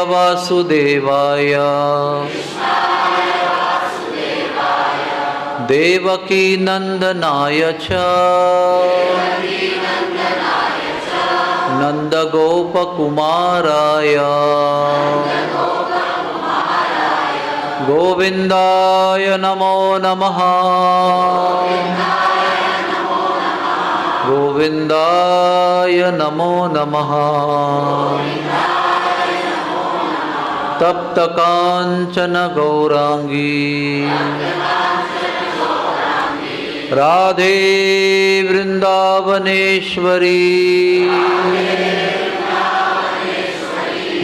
वासुदेवाय देवकी नंदनाय च नंदगोपकुमाराय गोविंदाय नमो नमः गोविंदाय नमो नमः। तप्त कांचन गौरांगी राधे वृंदावनेश्वरी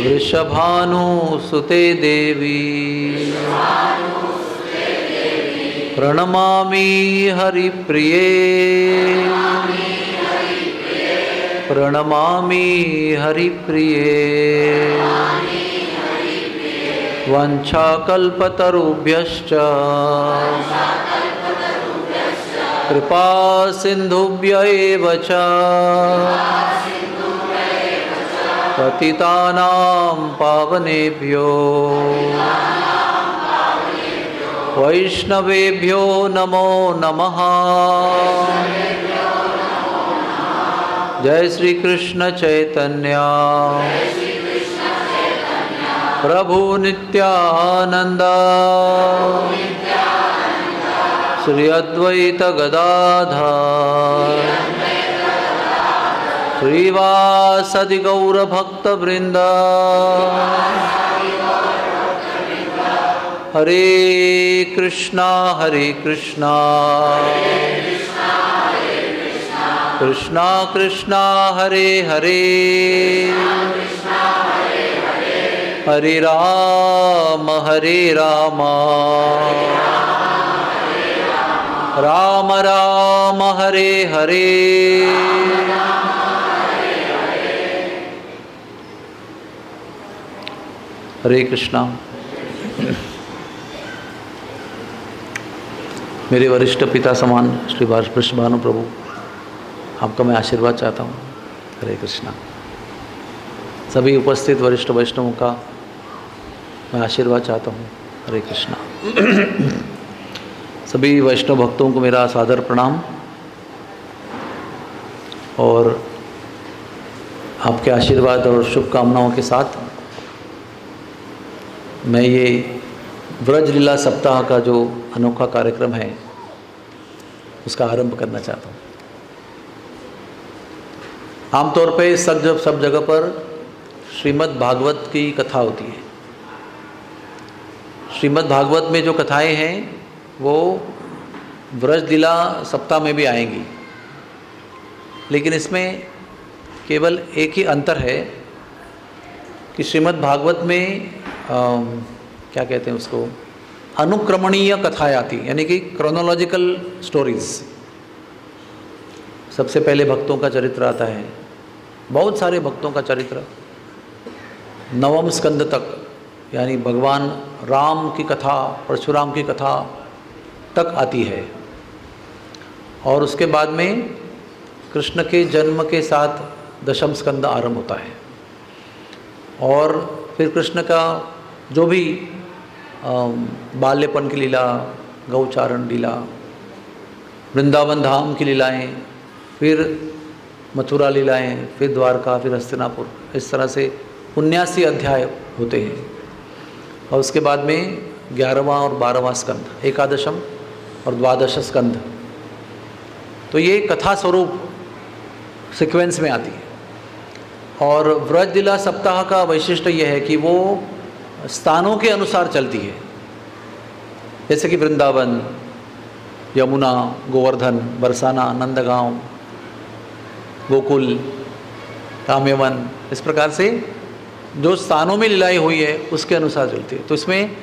वृषभानुसुते देवी प्रणमामि हरिप्रिये प्रणमामि हरिप्रिये। वंशाकल्पतरुभ्यश्च कृपा सिन्धुभ्य एव च पतितानां पावनेभ्यो वैष्णवेभ्यो नमो नमः। जय श्री कृष्ण चैतन्य प्रभु नित्यानंद श्री अद्वैत गदाधर श्रीवासदि गौर भक्त वृंद। हरे कृष्णा कृष्णा कृष्णा हरे हरे हरे राम राम राम हरे हरे। हरे कृष्णा। मेरे वरिष्ठ पिता समान श्री वृषभानु प्रभु, आपका मैं आशीर्वाद चाहता हूँ। हरे कृष्णा। सभी उपस्थित वरिष्ठ वैष्णवों का मैं आशीर्वाद चाहता हूँ। हरे कृष्णा। सभी वैष्णव भक्तों को मेरा सादर प्रणाम और आपके आशीर्वाद और शुभकामनाओं के साथ मैं ये व्रज लीला सप्ताह का जो अनोखा कार्यक्रम है उसका आरंभ करना चाहता हूँ। आमतौर पे सब जगह पर श्रीमद् भागवत की कथा होती है। श्रीमद् भागवत में जो कथाएं हैं वो व्रज लीला सप्ताह में भी आएंगी, लेकिन इसमें केवल एक ही अंतर है कि श्रीमद् भागवत में क्या कहते हैं उसको, अनुक्रमणीय कथाएं आती, यानी कि क्रोनोलॉजिकल स्टोरीज। सबसे पहले भक्तों का चरित्र आता है, बहुत सारे भक्तों का चरित्र, नवम स्कंद तक, यानी भगवान राम की कथा, परशुराम की कथा तक आती है। और उसके बाद में कृष्ण के जन्म के साथ दशम स्कंद आरंभ होता है। और फिर कृष्ण का जो भी बाल्यपन की लीला, गौचारण लीला, वृंदावन धाम की लीलाएं, फिर मथुरा लीलाएं, फिर द्वारका, फिर हस्तिनापुर, इस तरह से 79 अध्याय होते हैं। और उसके बाद में 11वां और 12वां स्कंद, एकादशम और द्वादश स्कंद, तो ये कथा स्वरूप सीक्वेंस में आती है। और व्रज लीला सप्ताह का वैशिष्ट्य यह है कि वो स्थानों के अनुसार चलती है, जैसे कि वृंदावन, यमुना, गोवर्धन, बरसाना, नंदगांव, गोकुल, काम्यवन, इस प्रकार से जो स्थानों में लीलाएं हुई है उसके अनुसार चलती है। तो इसमें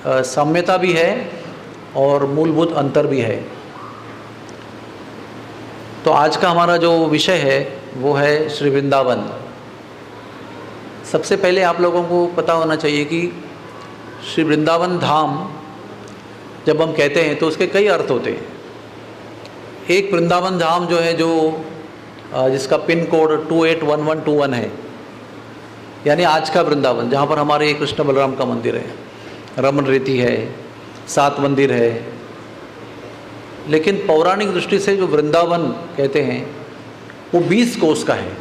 साम्यता भी है और मूलभूत अंतर भी है। तो आज का हमारा जो विषय है वो है श्री वृंदावन। सबसे पहले आप लोगों को पता होना चाहिए कि श्री वृंदावन धाम जब हम कहते हैं तो उसके कई अर्थ होते हैं। एक वृंदावन धाम जो है, जो जिसका पिन कोड 281121 है, यानी आज का वृंदावन, जहाँ पर हमारे कृष्ण बलराम का मंदिर है, रमन रेती है, 7 मंदिर है। लेकिन पौराणिक दृष्टि से जो वृंदावन कहते हैं वो 20 कोस का है।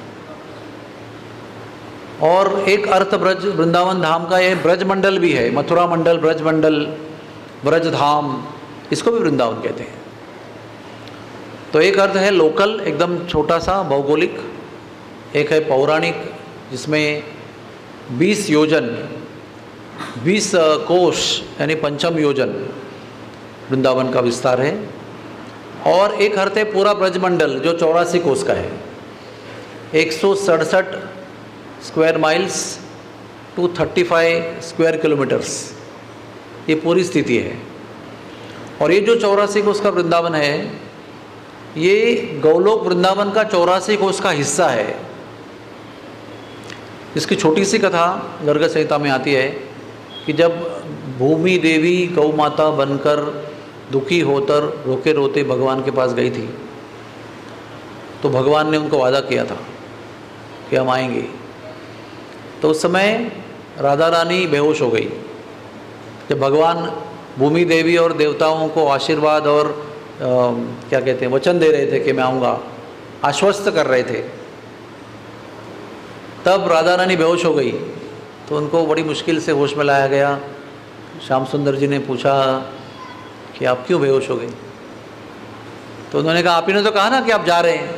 और एक अर्थ ब्रज वृंदावन धाम का ये ब्रज मंडल भी है, मथुरा मंडल, ब्रज मंडल, ब्रज धाम, इसको भी वृंदावन कहते हैं। तो एक अर्थ है लोकल, एकदम छोटा सा भौगोलिक, एक है पौराणिक जिसमें 20 योजन, 20 कोश यानी पंचम योजन वृंदावन का विस्तार है। और एक अर्थ है पूरा ब्रजमंडल जो 84 कोस का है, 167 स्क्वायर माइल्स, 235 स्क्वायर किलोमीटर्स, ये पूरी स्थिति है। और ये जो 84 कोस का वृंदावन है, ये गौलोक वृंदावन का 84 कोस का हिस्सा है। इसकी छोटी सी कथा गर्ग संहिता में आती है कि जब भूमि देवी गौ माता बनकर दुखी होकर रोके रोते भगवान के पास गई थी, तो भगवान ने उनको वादा किया था कि हम आएंगे। तो उस समय राधा रानी बेहोश हो गई। जब भगवान भूमि देवी और देवताओं को आशीर्वाद और क्या कहते हैं वचन दे रहे थे कि मैं आऊँगा, आश्वस्त कर रहे थे, तब राधा रानी बेहोश हो गई। तो उनको बड़ी मुश्किल से होश में लाया गया। श्याम सुंदर जी ने पूछा कि आप क्यों बेहोश हो गई? तो उन्होंने कहा आप ही ने तो कहा ना कि आप जा रहे हैं।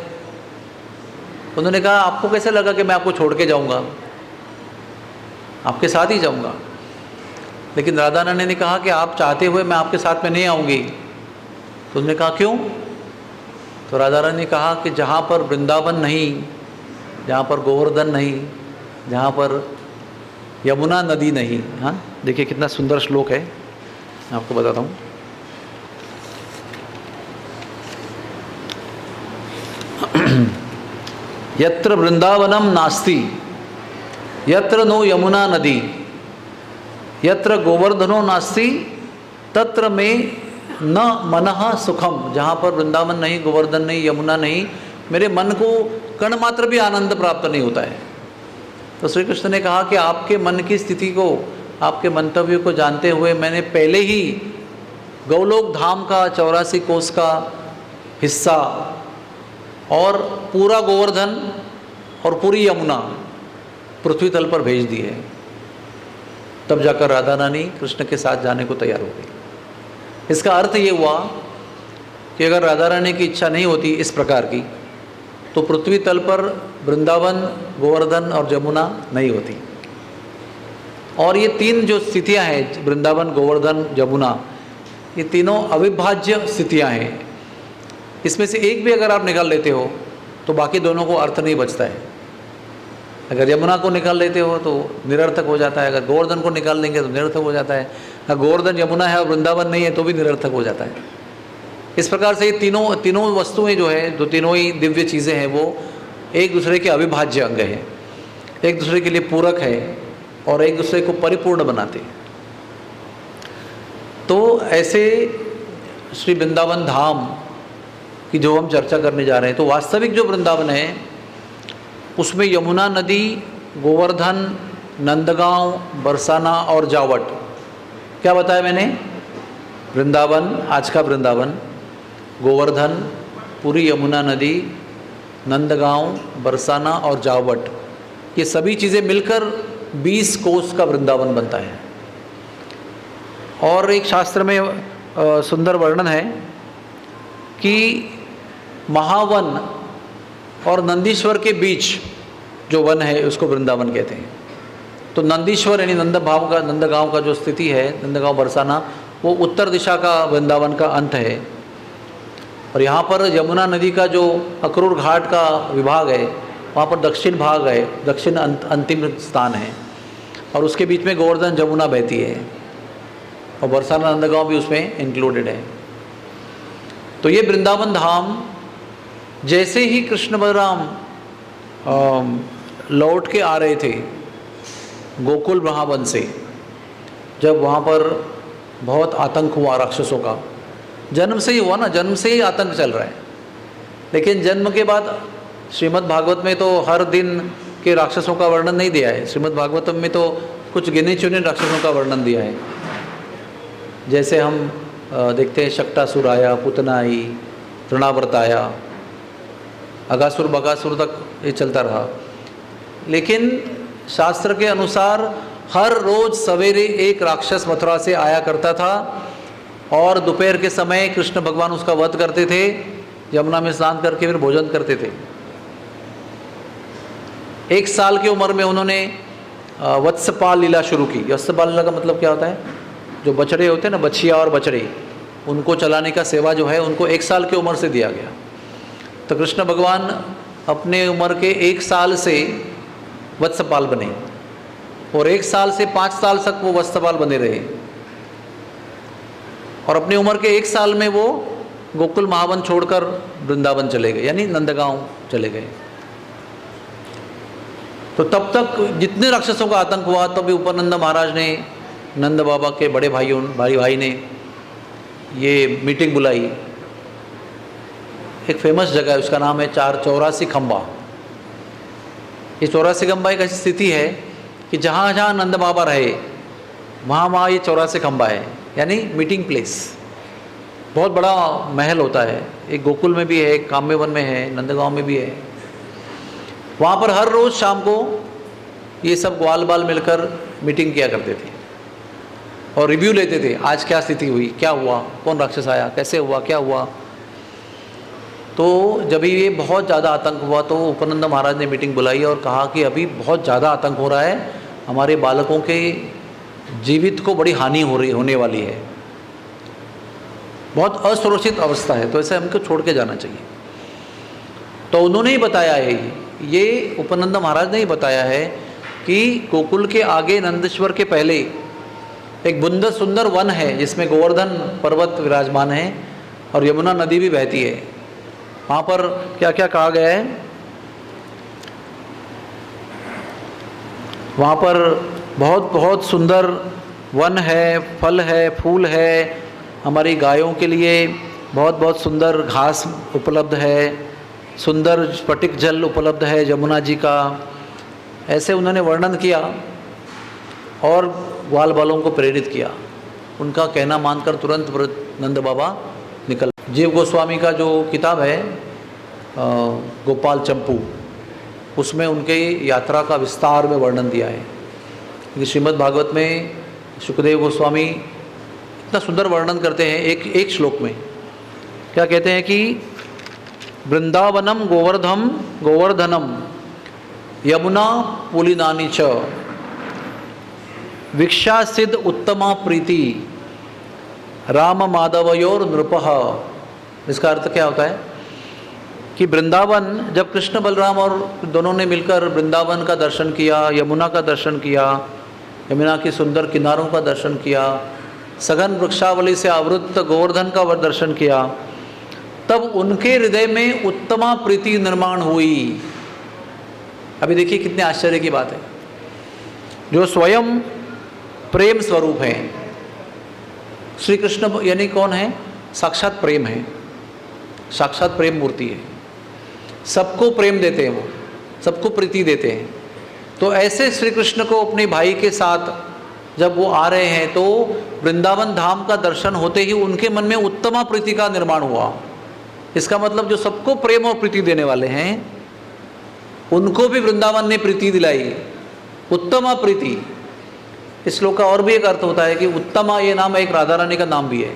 उन्होंने कहा आपको कैसे लगा कि मैं आपको छोड़ के जाऊंगा? आपके साथ ही जाऊंगा। लेकिन राधा रानी ने कहा कि आप चाहते हुए मैं आपके साथ में नहीं आऊँगी। तो उन्होंने कहा क्यों? तो राधा रानी ने कहा कि जहाँ पर वृंदावन नहीं, जहाँ पर गोवर्धन नहीं, जहाँ पर यमुना नदी नहीं। हाँ देखिए कितना सुंदर श्लोक है, मैं आपको बताता हूँ। यत्र वृंदावनम नास्ति यत्र नो यमुना नदी यत्र गोवर्धनो नास्ति तत्र में न मनः सुखम। जहाँ पर वृंदावन नहीं, गोवर्धन नहीं, यमुना नहीं, मेरे मन को कण मात्र भी आनंद प्राप्त नहीं होता है। तो श्री कृष्ण ने कहा कि आपके मन की स्थिति को, आपके मंतव्य को जानते हुए मैंने पहले ही गौलोक धाम का 84 कोस का हिस्सा और पूरा गोवर्धन और पूरी यमुना पृथ्वी तल पर भेज दी है। तब जाकर राधा रानी कृष्ण के साथ जाने को तैयार हो गई। इसका अर्थ ये हुआ कि अगर राधा रानी की इच्छा नहीं होती इस प्रकार की, तो पृथ्वी तल पर वृंदावन, गोवर्धन और यमुना नहीं होती। और ये 3 जो स्थितियां हैं, वृंदावन, गोवर्धन, यमुना, ये तीनों अविभाज्य स्थितियां हैं। इसमें से एक भी अगर आप निकाल लेते हो तो बाकी दोनों को अर्थ नहीं बचता है। अगर यमुना को निकाल लेते हो तो निरर्थक हो जाता है, अगर गोवर्धन को निकाल लेंगे तो निरर्थक हो जाता है, अगर गोवर्धन यमुना है और वृंदावन नहीं है तो भी निरर्थक हो जाता है। इस प्रकार से ये तीनों वस्तुएं जो है, जो तीनों ही दिव्य चीज़ें हैं, वो एक दूसरे के अविभाज्य अंग हैं, एक दूसरे के लिए पूरक है और एक दूसरे को परिपूर्ण बनाते हैं। तो ऐसे श्री वृंदावन धाम की जो हम चर्चा करने जा रहे हैं, तो वास्तविक जो वृंदावन है उसमें यमुना नदी, गोवर्धन, नंदगांव, बरसाना और जावट, क्या बताया मैंने? वृंदावन, आज का वृंदावन, गोवर्धन, पूरी यमुना नदी, नंदगांव, बरसाना और जावट, ये सभी चीज़ें मिलकर 20 कोस का वृंदावन बनता है। और एक शास्त्र में सुंदर वर्णन है कि महावन और नंदीश्वर के बीच जो वन है उसको वृंदावन कहते हैं। तो नंदीश्वर यानी नंदगांव का जो स्थिति है, नंदगांव बरसाना, वो उत्तर दिशा का वृंदावन का अंत है। और यहाँ पर यमुना नदी का जो अक्रूर घाट का विभाग है, वहाँ पर दक्षिण भाग है, दक्षिण अंतिम स्थान है, और उसके बीच में गोवर्धन यमुना बहती है और बरसाना नंदगांव भी उसमें इंक्लूडेड है। तो ये वृंदावन धाम, जैसे ही कृष्ण बलराम लौट के आ रहे थे गोकुल वृंदावन से, जब वहाँ पर बहुत आतंक हुआ राक्षसों का, जन्म से ही हुआ ना, जन्म से ही आतंक चल रहा है। लेकिन जन्म के बाद श्रीमद् भागवत में तो हर दिन के राक्षसों का वर्णन नहीं दिया है। श्रीमद् भागवतम में तो कुछ गिने चुने राक्षसों का वर्णन दिया है। जैसे हम देखते हैं शक्टासुर आया, पुतना आई, तृणाव्रत आया, अगासुर बगासुर तक ये चलता रहा। लेकिन शास्त्र के अनुसार हर रोज सवेरे एक राक्षस मथुरा से आया करता था और दोपहर के समय कृष्ण भगवान उसका वध करते थे, यमुना में स्नान करके फिर भोजन करते थे। 1 साल की उम्र में उन्होंने वत्सपाल लीला शुरू की। वत्सपाल लीला का मतलब क्या होता है? जो बछड़े होते हैं ना, बछिया और बछड़े, उनको चलाने का सेवा जो है उनको 1 साल की उम्र से दिया गया। तो कृष्ण भगवान अपने उम्र के 1 साल से वत्सपाल बने और 1 साल से 5 साल तक वो वत्सपाल बने रहे और अपनी उम्र के 1 साल में वो गोकुल महावन छोड़कर वृंदावन चले गए, यानी नंदगांव चले गए। तो तब तक जितने राक्षसों का आतंक हुआ, तभी उपनंद महाराज ने, नंद बाबा के बड़े भाई ने ये मीटिंग बुलाई। एक फेमस जगह है, उसका नाम है 84 खंबा। ये 84 खंबा एक ऐसी स्थिति है कि जहाँ जहाँ नंद बाबा रहे वहाँ ये 84 खंबा है, यानी मीटिंग प्लेस। बहुत बड़ा महल होता है, एक गोकुल में भी है, एक काम्यवन में है, नंदगांव में भी है। वहाँ पर हर रोज़ शाम को ये सब ग्वाल बाल मिलकर मीटिंग किया करते थे और रिव्यू लेते थे, आज क्या स्थिति हुई, क्या हुआ, कौन राक्षस आया, कैसे हुआ, क्या हुआ। तो जब ये बहुत ज़्यादा आतंक हुआ तो उपनंद महाराज ने मीटिंग बुलाई और कहा कि अभी बहुत ज़्यादा आतंक हो रहा है, हमारे बालकों के जीवित को बड़ी हानि होने वाली है, बहुत असुरक्षित अवस्था है, तो ऐसे हमको छोड़ के जाना चाहिए। तो उन्होंने ही बताया है, ये उपनंद महाराज ने ही बताया है कि गोकुल के आगे नंदेश्वर के पहले एक बुंद सुंदर वन है जिसमें गोवर्धन पर्वत विराजमान है और यमुना नदी भी बहती है। वहाँ पर क्या क्या कहा गया है, वहाँ पर बहुत बहुत सुंदर वन है, फल है, फूल है, हमारी गायों के लिए बहुत बहुत सुंदर घास उपलब्ध है, सुंदर स्फटिक जल उपलब्ध है यमुना जी का। ऐसे उन्होंने वर्णन किया और ग्वाल बालों को प्रेरित किया। उनका कहना मानकर तुरंत नंद बाबा निकल। जीव गोस्वामी का जो किताब है गोपाल चंपू, उसमें उनके यात्रा का विस्तार में वर्णन दिया है। क्योंकि श्रीमद् भागवत में सुखदेव गोस्वामी इतना सुंदर वर्णन करते हैं एक श्लोक में। क्या कहते हैं कि वृंदावनम गोवर्धनम यमुना पुलिनानि च विक्षा सिद्ध उत्तमा प्रीति राम माधवयोर नृपः। इसका अर्थ क्या होता है कि वृंदावन, जब कृष्ण बलराम और दोनों ने मिलकर वृंदावन का दर्शन किया, यमुना का दर्शन किया, यमुना की सुंदर किनारों का दर्शन किया, सघन वृक्षावली से आवृत्त गोवर्धन का दर्शन किया, तब उनके हृदय में उत्तमा प्रीति निर्माण हुई। अभी देखिए कितने आश्चर्य की बात है। जो स्वयं प्रेम स्वरूप है, श्री कृष्ण यानी कौन है? साक्षात प्रेम है, साक्षात प्रेम मूर्ति है, सबको प्रेम देते हैं, वो सबको प्रीति देते हैं। तो ऐसे श्री कृष्ण को अपने भाई के साथ जब वो आ रहे हैं तो वृंदावन धाम का दर्शन होते ही उनके मन में उत्तमा प्रीति का निर्माण हुआ। इसका मतलब जो सबको प्रेम और प्रीति देने वाले हैं उनको भी वृंदावन ने प्रीति दिलाई, उत्तमा प्रीति। इस श्लोक का और भी एक अर्थ होता है कि उत्तमा ये नाम एक राधा रानी का नाम भी है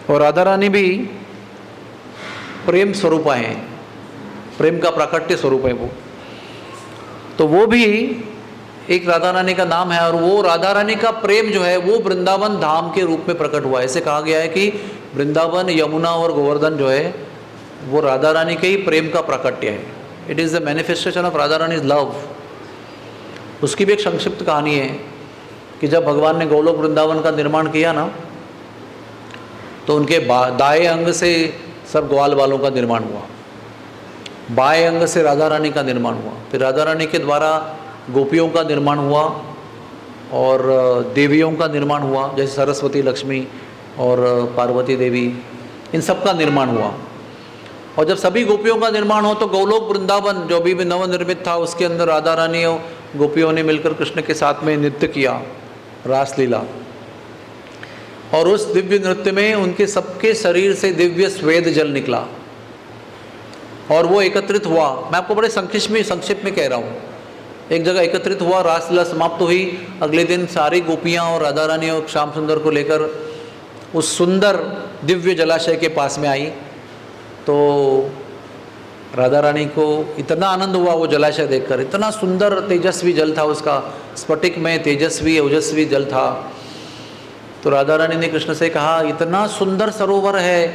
और राधा रानी भी प्रेम स्वरूपा हैं, प्रेम का प्राकट्य स्वरूप है वो। तो वो भी एक राधा रानी का नाम है और वो राधा रानी का प्रेम जो है वो वृंदावन धाम के रूप में प्रकट हुआ है। ऐसे कहा गया है कि वृंदावन, यमुना और गोवर्धन जो है वो राधा रानी के ही प्रेम का प्राकट्य है। It is the manifestation of Radha Rani's love. उसकी भी एक संक्षिप्त कहानी है कि जब भगवान ने गोलोक वृंदावन का निर्माण किया ना, तो उनके दाएं अंग से सब ग्वाल बालों का निर्माण हुआ, बाएं अंग से राधा रानी का निर्माण हुआ, फिर राधा रानी के द्वारा गोपियों का निर्माण हुआ और देवियों का निर्माण हुआ, जैसे सरस्वती, लक्ष्मी और पार्वती देवी, इन सब का निर्माण हुआ। और जब सभी गोपियों का निर्माण हो तो गोलोक वृंदावन जो अभी भी नवनिर्मित था, उसके अंदर राधा रानी और गोपियों ने मिलकर कृष्ण के साथ में नृत्य किया, रासलीला। और उस दिव्य नृत्य में उनके सबके शरीर से दिव्य स्वेद जल निकला और वो एकत्रित हुआ। मैं आपको बड़े संक्षिप्त में कह रहा हूँ। एक जगह एकत्रित हुआ, रासलीला समाप्त हुई। अगले दिन सारी गोपियाँ और राधा रानी और श्याम सुंदर को लेकर उस सुंदर दिव्य जलाशय के पास में आई। तो राधा रानी को इतना आनंद हुआ वो जलाशय देखकर, इतना सुंदर तेजस्वी जल था उसका, स्फटिक में तेजस्वी ओजस्वी जल था। तो राधा रानी ने कृष्ण से कहा, इतना सुंदर सरोवर है,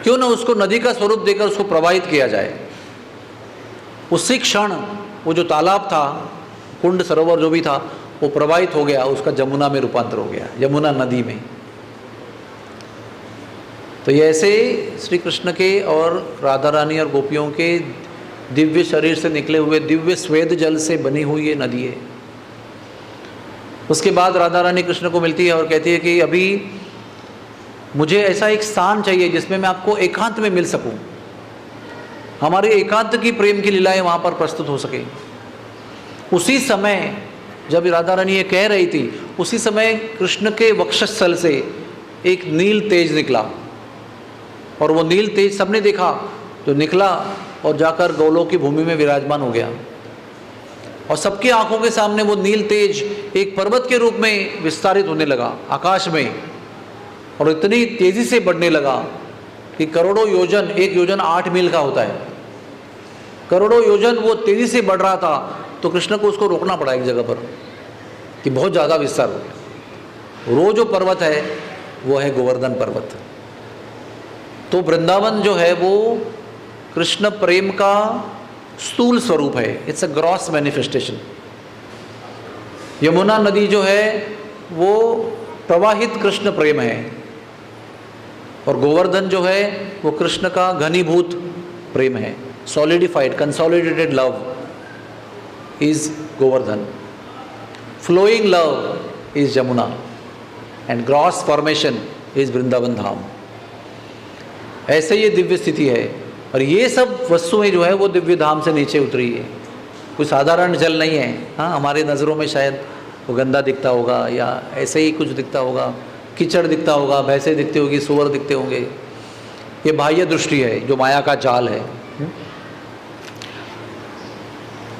क्यों ना उसको नदी का स्वरूप देकर उसको प्रवाहित किया जाए। उसी क्षण वो जो तालाब था, कुंड सरोवर जो भी था, वो प्रवाहित हो गया, उसका जमुना में रूपांतर हो गया, यमुना नदी में। तो ये ऐसे श्री कृष्ण के और राधा रानी और गोपियों के दिव्य शरीर से निकले हुए दिव्य स्वेद जल से बनी हुई ये नदी है। उसके बाद राधा रानी कृष्ण को मिलती है और कहती है कि अभी मुझे ऐसा एक स्थान चाहिए जिसमें मैं आपको एकांत में मिल सकूं, हमारे एकांत की प्रेम की लीलाएं वहाँ पर प्रस्तुत हो सके। उसी समय जब राधा रानी ये कह रही थी, उसी समय कृष्ण के वक्षस्थल से एक नील तेज निकला और वो नील तेज सबने देखा, जो निकला और जाकर गोलोक की भूमि में विराजमान हो गया। और सबकी आंखों के सामने वो नील तेज एक पर्वत के रूप में विस्तारित होने लगा आकाश में, और इतनी तेजी से बढ़ने लगा कि करोड़ों योजन, एक योजन 8 मील का होता है, करोड़ों योजन वो तेजी से बढ़ रहा था। तो कृष्ण को उसको रोकना पड़ा एक जगह पर कि बहुत ज़्यादा विस्तार हो गया। वो जो पर्वत है वो है गोवर्धन पर्वत। तो वृंदावन जो है वो कृष्ण प्रेम का स्थूल स्वरूप है, it's a gross manifestation. Yamuna नदी जो है वो प्रवाहित कृष्ण प्रेम है, और गोवर्धन जो है वो कृष्ण का घनीभूत प्रेम है। Solidified consolidated love is Govardhan, flowing love is Yamuna, and gross formation is Vrindavan Dham. ऐसे ये दिव्य स्थिति है। और ये सब वस्तुएं जो है वो दिव्य धाम से नीचे उतरी है, कोई साधारण जल नहीं है। हाँ, हमारे नज़रों में शायद वो गंदा दिखता होगा या ऐसे ही कुछ दिखता होगा, कीचड़ दिखता होगा, भैंसें दिखती होगी, सुअर दिखते होंगे। ये बाह्य दृष्टि है जो माया का जाल है।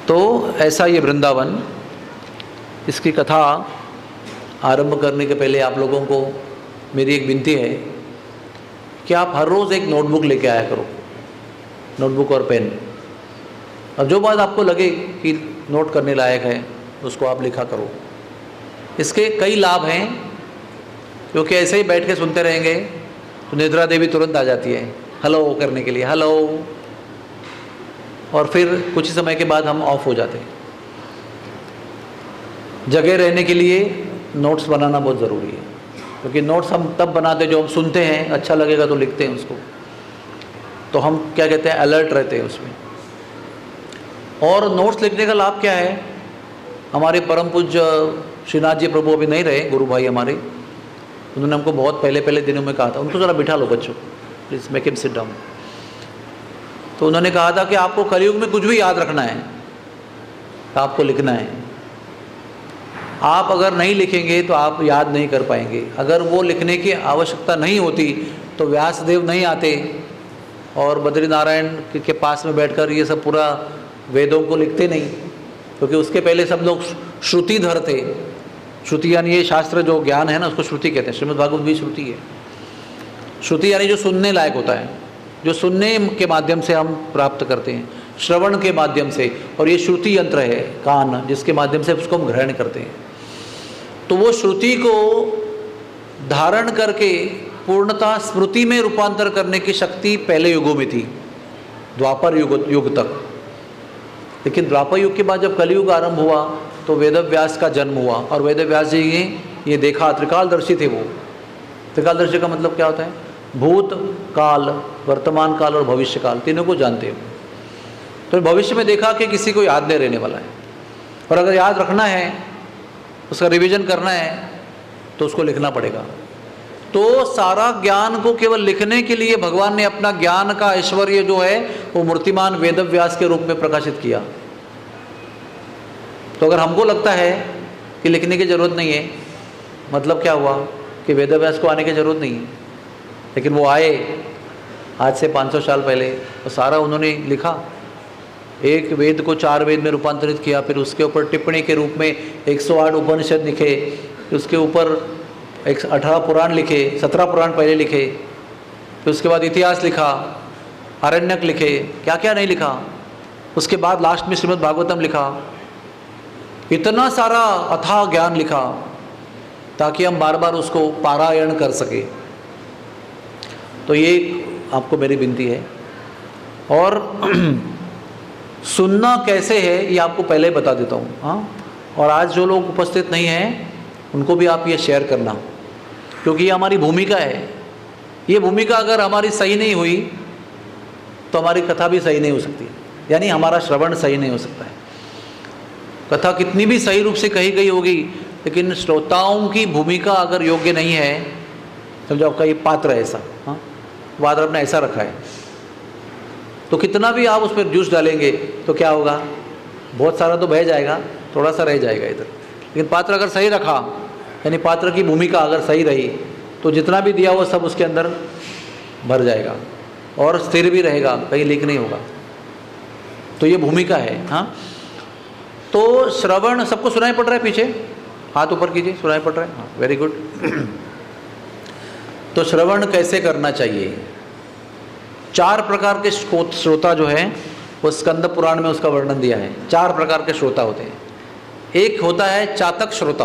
तो ऐसा ये वृंदावन, इसकी कथा आरंभ करने के पहले आप लोगों को मेरी एक विनती है कि आप हर रोज़ एक नोटबुक लेके आया करो, नोटबुक और पेन। अब जो बात आपको लगे कि नोट करने लायक है उसको आप लिखा करो। इसके कई लाभ हैं, क्योंकि ऐसे ही बैठ के सुनते रहेंगे तो निद्रा देवी तुरंत आ जाती है हेलो करने के लिए, हेलो, और फिर कुछ ही समय के बाद हम ऑफ हो जाते हैं। जगह रहने के लिए नोट्स बनाना बहुत ज़रूरी है, क्योंकि नोट्स हम तब बनाते जो हम सुनते हैं, अच्छा लगेगा तो लिखते हैं उसको, तो हम क्या कहते हैं अलर्ट रहते हैं उसमें। और नोट्स लिखने का लाभ क्या है, हमारे परम पूज्य श्रीनाथ जी प्रभु अभी नहीं रहे, गुरु भाई हमारे, उन्होंने हमको बहुत पहले दिनों में कहा था, उनको ज़रा बिठा लो बच्चों, please make him sit down. तो उन्होंने कहा था कि आपको कलयुग में कुछ भी याद रखना है आपको लिखना है। आप अगर नहीं लिखेंगे तो आप याद नहीं कर पाएंगे। अगर वो लिखने की आवश्यकता नहीं होती तो व्यासदेव नहीं आते और बद्रीनारायण के पास में बैठकर ये सब पूरा वेदों को लिखते नहीं, क्योंकि उसके पहले सब लोग श्रुतिधर थे। श्रुति यानी ये शास्त्र जो ज्ञान है ना, उसको श्रुति कहते हैं। श्रीमद् भागवत भी श्रुति है। श्रुति यानी जो सुनने लायक होता है, जो सुनने के माध्यम से हम प्राप्त करते हैं, श्रवण के माध्यम से। और ये श्रुति यंत्र है, कान, जिसके माध्यम से उसको हम ग्रहण करते हैं। तो वो श्रुति को धारण करके पूर्णतः स्मृति में रूपांतर करने की शक्ति पहले युगों में थी, द्वापर युग तक। लेकिन द्वापर युग के बाद जब कलयुग आरंभ हुआ तो वेदव्यास का जन्म हुआ, और वेदव्यास जी ने ये देखा, त्रिकालदर्शी थे वो। त्रिकालदर्शी का मतलब क्या होता है, भूत काल, वर्तमान काल और भविष्य काल, तीनों को जानते हो। तो भविष्य में देखा कि किसी को याद नहीं रहने वाला है, और अगर याद रखना है, उसका रिवीजन करना है, तो उसको लिखना पड़ेगा। तो सारा ज्ञान को केवल लिखने के लिए भगवान ने अपना ज्ञान का ऐश्वर्य जो है वो मूर्तिमान वेदव्यास के रूप में प्रकाशित किया। तो अगर हमको लगता है कि लिखने की ज़रूरत नहीं है, मतलब क्या हुआ कि वेदव्यास को आने की ज़रूरत नहीं है, लेकिन वो आए आज से 500 साल पहले, तो सारा उन्होंने लिखा। एक वेद को 4 वेद में रूपांतरित किया, फिर उसके ऊपर टिप्पणी के रूप में 108 उपनिषद लिखे, फिर उसके ऊपर 18 पुराण लिखे, 17 पुराण पहले लिखे, फिर उसके बाद इतिहास लिखा, आरण्यक लिखे, क्या क्या नहीं लिखा। उसके बाद लास्ट में श्रीमद् भागवतम लिखा। इतना सारा अथाह ज्ञान लिखा ताकि हम बार बार उसको पारायण कर सके। तो ये आपको मेरी विनती है। और सुनना कैसे है ये आपको पहले ही बता देता हूँ। हाँ, और आज जो लोग उपस्थित नहीं हैं उनको भी आप ये शेयर करना, क्योंकि ये हमारी भूमिका है। ये भूमिका अगर हमारी सही नहीं हुई तो हमारी कथा भी सही नहीं हो सकती, यानी हमारा श्रवण सही नहीं हो सकता है। कथा कितनी भी सही रूप से कही गई होगी, लेकिन श्रोताओं की भूमिका अगर योग्य नहीं है, समझो आपका ये पात्र है ऐसा, हाँ, पात्र आपने ऐसा रखा है, तो कितना भी आप उस पर जूस डालेंगे तो क्या होगा, बहुत सारा तो बह जाएगा, थोड़ा सा रह जाएगा इधर। लेकिन पात्र अगर सही रखा, यानी पात्र की भूमिका अगर सही रही, तो जितना भी दिया वो सब उसके अंदर भर जाएगा और स्थिर भी रहेगा, कहीं लीक नहीं होगा। तो ये भूमिका है। हाँ, तो श्रवण सबको सुनाई पड़ रहा है? पीछे हाथ ऊपर कीजिए, सुनाई पड़ रहा है? हाँ, वेरी गुड। तो श्रवण कैसे करना चाहिए? 4 प्रकार के श्रोता जो है वो स्कंद पुराण में उसका वर्णन दिया है। 4 प्रकार के श्रोता होते हैं। एक होता है चातक श्रोता।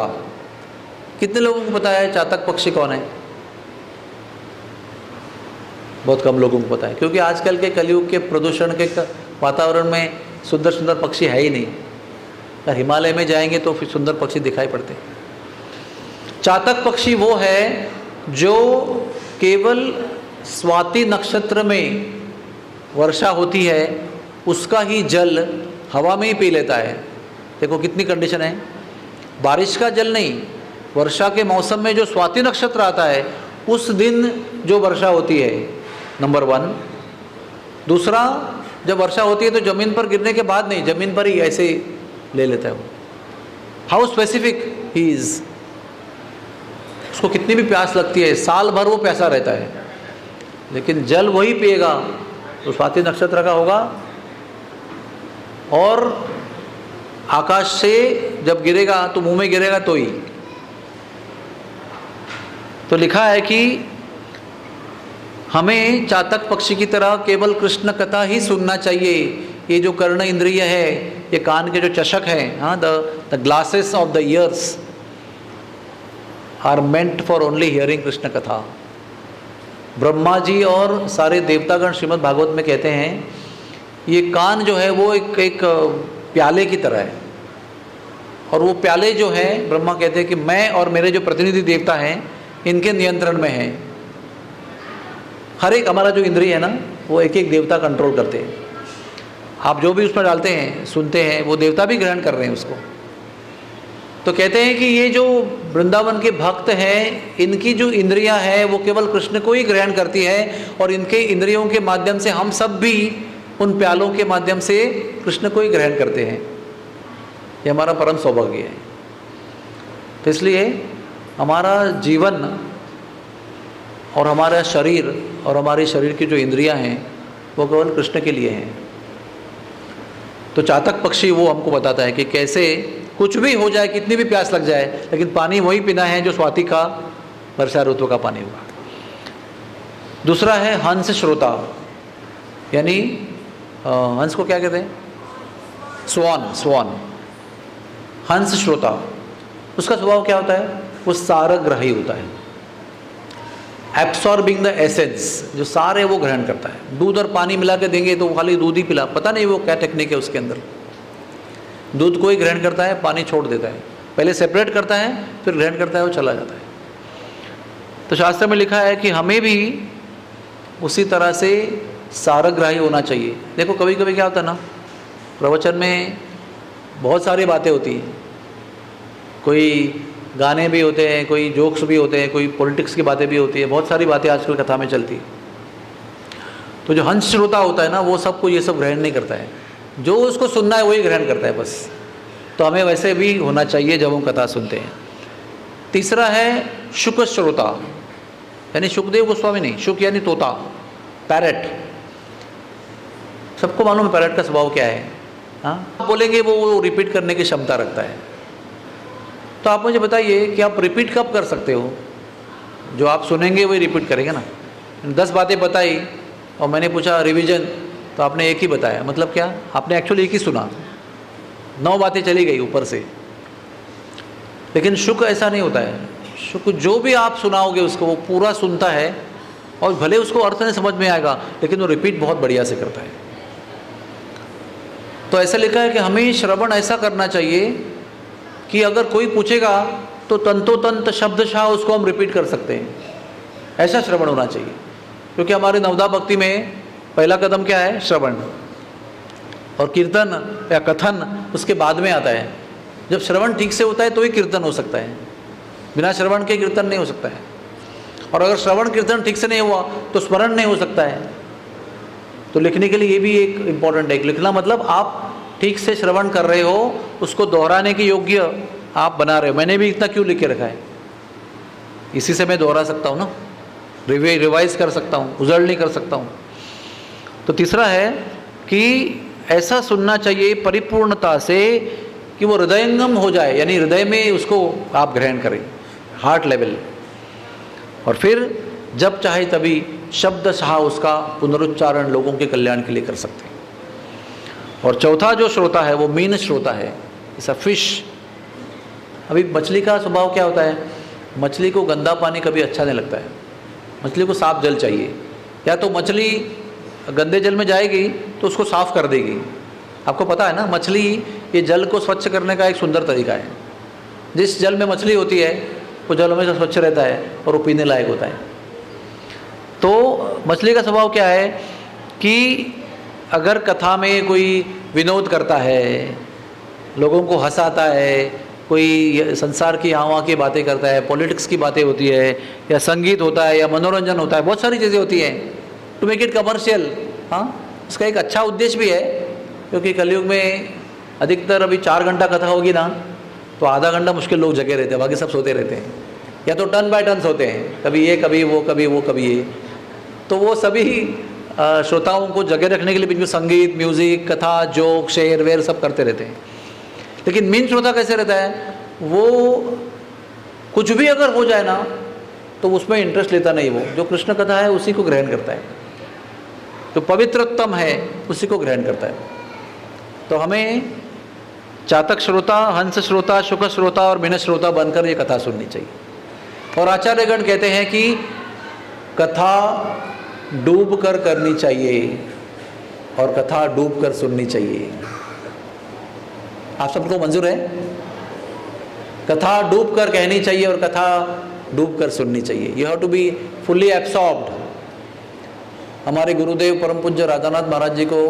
कितने लोगों को पता है चातक पक्षी कौन है? बहुत कम लोगों को पता है, क्योंकि आजकल के कलयुग के प्रदूषण के वातावरण में सुंदर सुंदर पक्षी है ही नहीं। अगर हिमालय में जाएंगे तो फिर सुंदर पक्षी दिखाई पड़ते हैं। चातक पक्षी वो है जो केवल स्वाति नक्षत्र में वर्षा होती है उसका ही जल हवा में ही पी लेता है। देखो कितनी कंडीशन है, बारिश का जल नहीं, वर्षा के मौसम में जो स्वाति नक्षत्र आता है उस दिन जो वर्षा होती है, नंबर 1। दूसरा, जब वर्षा होती है तो ज़मीन पर गिरने के बाद नहीं, ज़मीन पर ही ऐसे ले लेता है वो। How specific he is. उसको कितनी भी प्यास लगती है, साल भर वो प्यासा रहता है, लेकिन जल वही पिएगा तो स्वाति नक्षत्र का होगा। और आकाश से जब गिरेगा तो मुंह में गिरेगा तो ही। तो लिखा है कि हमें चातक पक्षी की तरह केवल कृष्ण कथा ही सुनना चाहिए। ये जो कर्ण इंद्रिय है, ये कान के जो चषक हैं, हाँ, the glasses of the ears are meant for only hearing Krishna कथा। ब्रह्मा जी और सारे देवतागण श्रीमद् भागवत में कहते हैं ये कान जो है वो एक प्याले की तरह है, और वो प्याले जो है ब्रह्मा कहते हैं कि मैं और मेरे जो प्रतिनिधि देवता हैं इनके नियंत्रण में है। हर एक हमारा जो इंद्रिय है ना वो एक एक देवता कंट्रोल करते हैं। आप जो भी उसमें डालते हैं, सुनते हैं, वो देवता भी ग्रहण कर रहे हैं उसको। तो कहते हैं कि ये जो वृंदावन के भक्त हैं इनकी जो इंद्रियां हैं वो केवल कृष्ण को ही ग्रहण करती है, और इनके इंद्रियों के माध्यम से हम सब भी उन प्यालों के माध्यम से कृष्ण को ही ग्रहण करते हैं। ये हमारा परम सौभाग्य है। तो इसलिए हमारा जीवन और हमारा शरीर और हमारे शरीर की जो इंद्रियां हैं वो केवल कृष्ण के लिए हैं। तो चातक पक्षी वो हमको बताता है कि कैसे कुछ भी हो जाए, कितनी भी प्यास लग जाए, लेकिन पानी वही पीना है जो स्वाति का, वर्षा ऋतु का पानी हुआ। दूसरा है हंस श्रोता, यानी हंस को क्या कहते हैं? स्वान। हंस श्रोता, उसका स्वभाव क्या होता है? वो सारग्राही होता है, एब्सॉर्बिंग द एसेंस, जो सारे वो ग्रहण करता है। दूध और पानी मिला के देंगे तो खाली दूध ही पिला, पता नहीं वो क्या टेक्निक है उसके अंदर। दूध को ही ग्रहण करता है, पानी छोड़ देता है, पहले सेपरेट करता है फिर ग्रहण करता है, वो चला जाता है। तो शास्त्र में लिखा है कि हमें भी उसी तरह से सारग्राही होना चाहिए। देखो कभी कभी क्या होता है ना, प्रवचन में बहुत सारी बातें होती हैं, कोई गाने भी होते हैं, कोई जोक्स भी होते हैं, कोई पॉलिटिक्स की बातें भी होती है, बहुत सारी बातें आजकल कथा में चलती है। तो जो हंस श्रोता होता है ना, वो सबको ये सब ग्रहण नहीं करता है, जो उसको सुनना है वही ग्रहण करता है बस। तो हमें वैसे भी होना चाहिए जब हम कथा सुनते हैं। तीसरा है शुक श्रोता, यानी सुखदेव गोस्वामी नहीं, शुक यानी तोता, पैरेट। सबको मालूम है पैरेट का स्वभाव क्या है, हाँ, बोलेंगे वो रिपीट करने की क्षमता रखता है। तो आप मुझे बताइए कि आप रिपीट कब कर सकते हो? जो आप सुनेंगे वही रिपीट करेंगे ना। 10 बातें बताई और मैंने पूछा रिवीजन, तो आपने एक ही बताया, मतलब क्या? आपने एक्चुअली एक ही सुना, 9 बातें चली गई ऊपर से। लेकिन शुक ऐसा नहीं होता है। शुक जो भी आप सुनाओगे उसको वो पूरा सुनता है, और भले उसको अर्थ नहीं समझ में आएगा लेकिन वो रिपीट बहुत बढ़िया से करता है। तो ऐसा लिखा है कि हमें श्रवण ऐसा करना चाहिए कि अगर कोई पूछेगा तो तंतोतंत शब्दशः उसको हम रिपीट कर सकते हैं, ऐसा श्रवण होना चाहिए। क्योंकि हमारे नवदा भक्ति में पहला कदम क्या है? श्रवण, और कीर्तन या कथन उसके बाद में आता है। जब श्रवण ठीक से होता है तो ही कीर्तन हो सकता है, बिना श्रवण के कीर्तन नहीं हो सकता है। और अगर श्रवण कीर्तन ठीक से नहीं हुआ तो स्मरण नहीं हो सकता है। तो लिखने के लिए ये भी एक इम्पॉर्टेंट है। लिखना मतलब आप ठीक से श्रवण कर रहे हो, उसको दोहराने के योग्य आप बना रहे हो। मैंने भी इतना क्यों लिख के रखा है, इसी से मैं दोहरा सकता हूँ ना, रिवाइज कर सकता हूँ, उजड़ नहीं कर सकता हूँ। तो तीसरा है कि ऐसा सुनना चाहिए परिपूर्णता से कि वो हृदयंगम हो जाए, यानी हृदय में उसको आप ग्रहण करें, हार्ट लेवल। और फिर जब चाहे तभी शब्दशः उसका पुनरुच्चारण लोगों के कल्याण के लिए कर सकते हैं। और चौथा जो श्रोता है वो मीन श्रोता है, इस फिश। अभी मछली का स्वभाव क्या होता है? मछली को गंदा पानी कभी अच्छा नहीं लगता है, मछली को साफ जल चाहिए। या तो मछली गंदे जल में जाएगी तो उसको साफ कर देगी। आपको पता है ना, मछली ये जल को स्वच्छ करने का एक सुंदर तरीका है। जिस जल में मछली होती है वो जल हमेशा स्वच्छ रहता है और वो पीने लायक होता है। तो मछली का स्वभाव क्या है कि अगर कथा में कोई विनोद करता है, लोगों को हंसाता है, कोई संसार की यहाँ की बातें करता है, पॉलिटिक्स की बातें होती है, या संगीत होता है, या मनोरंजन होता है, बहुत सारी चीज़ें होती हैं टू मेक इट कमर्शियल। हाँ, इसका एक अच्छा उद्देश्य भी है, क्योंकि कलयुग में अधिकतर अभी 4 घंटा कथा होगी ना तो आधा घंटा मुश्किल लोग जगे रहते हैं, बाकी सब सोते रहते हैं, या तो टर्न बाय टर्न्स होते हैं, कभी ये कभी वो कभी वो कभी ये। तो वो सभी श्रोताओं को जगह रखने के लिए बीच में संगीत, म्यूज़िक, कथा, जोक, शेर वेर सब करते रहते हैं। लेकिन मेन श्रोता कैसे रहता है? वो कुछ भी अगर हो जाए ना तो उसमें इंटरेस्ट लेता नहीं, वो जो कृष्ण कथा है उसी को ग्रहण करता है, जो पवित्रोत्तम है उसी को ग्रहण करता है। तो हमें चातक श्रोता, हंस श्रोता, शुक श्रोता और मीन श्रोता बनकर ये कथा सुननी चाहिए। और आचार्यगण कहते हैं कि कथा डूब कर करनी चाहिए और कथा डूब कर सुननी चाहिए। आप सबको मंजूर है? कथा डूब कर कहनी चाहिए और कथा डूब कर सुननी चाहिए। You have to be fully absorbed. हमारे गुरुदेव परम पूज्य राधानाथ महाराज जी को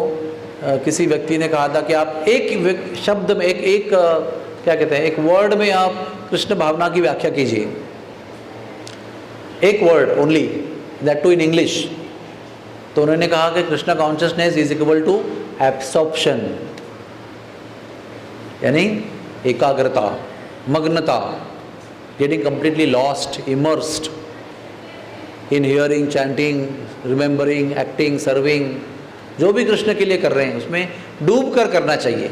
किसी व्यक्ति ने कहा था कि आप एक शब्द में एक क्या कहते हैं, एक वर्ड में आप कृष्ण भावना की व्याख्या कीजिए, एक word only, that too in English. तो उन्होंने कहा कि Krishna consciousness is equal to absorption, यानी एकाग्रता, मग्नता, getting completely lost, immersed in hearing, chanting, remembering, acting, serving, जो भी कृष्ण के लिए कर रहे हैं उसमें डूब कर करना चाहिए,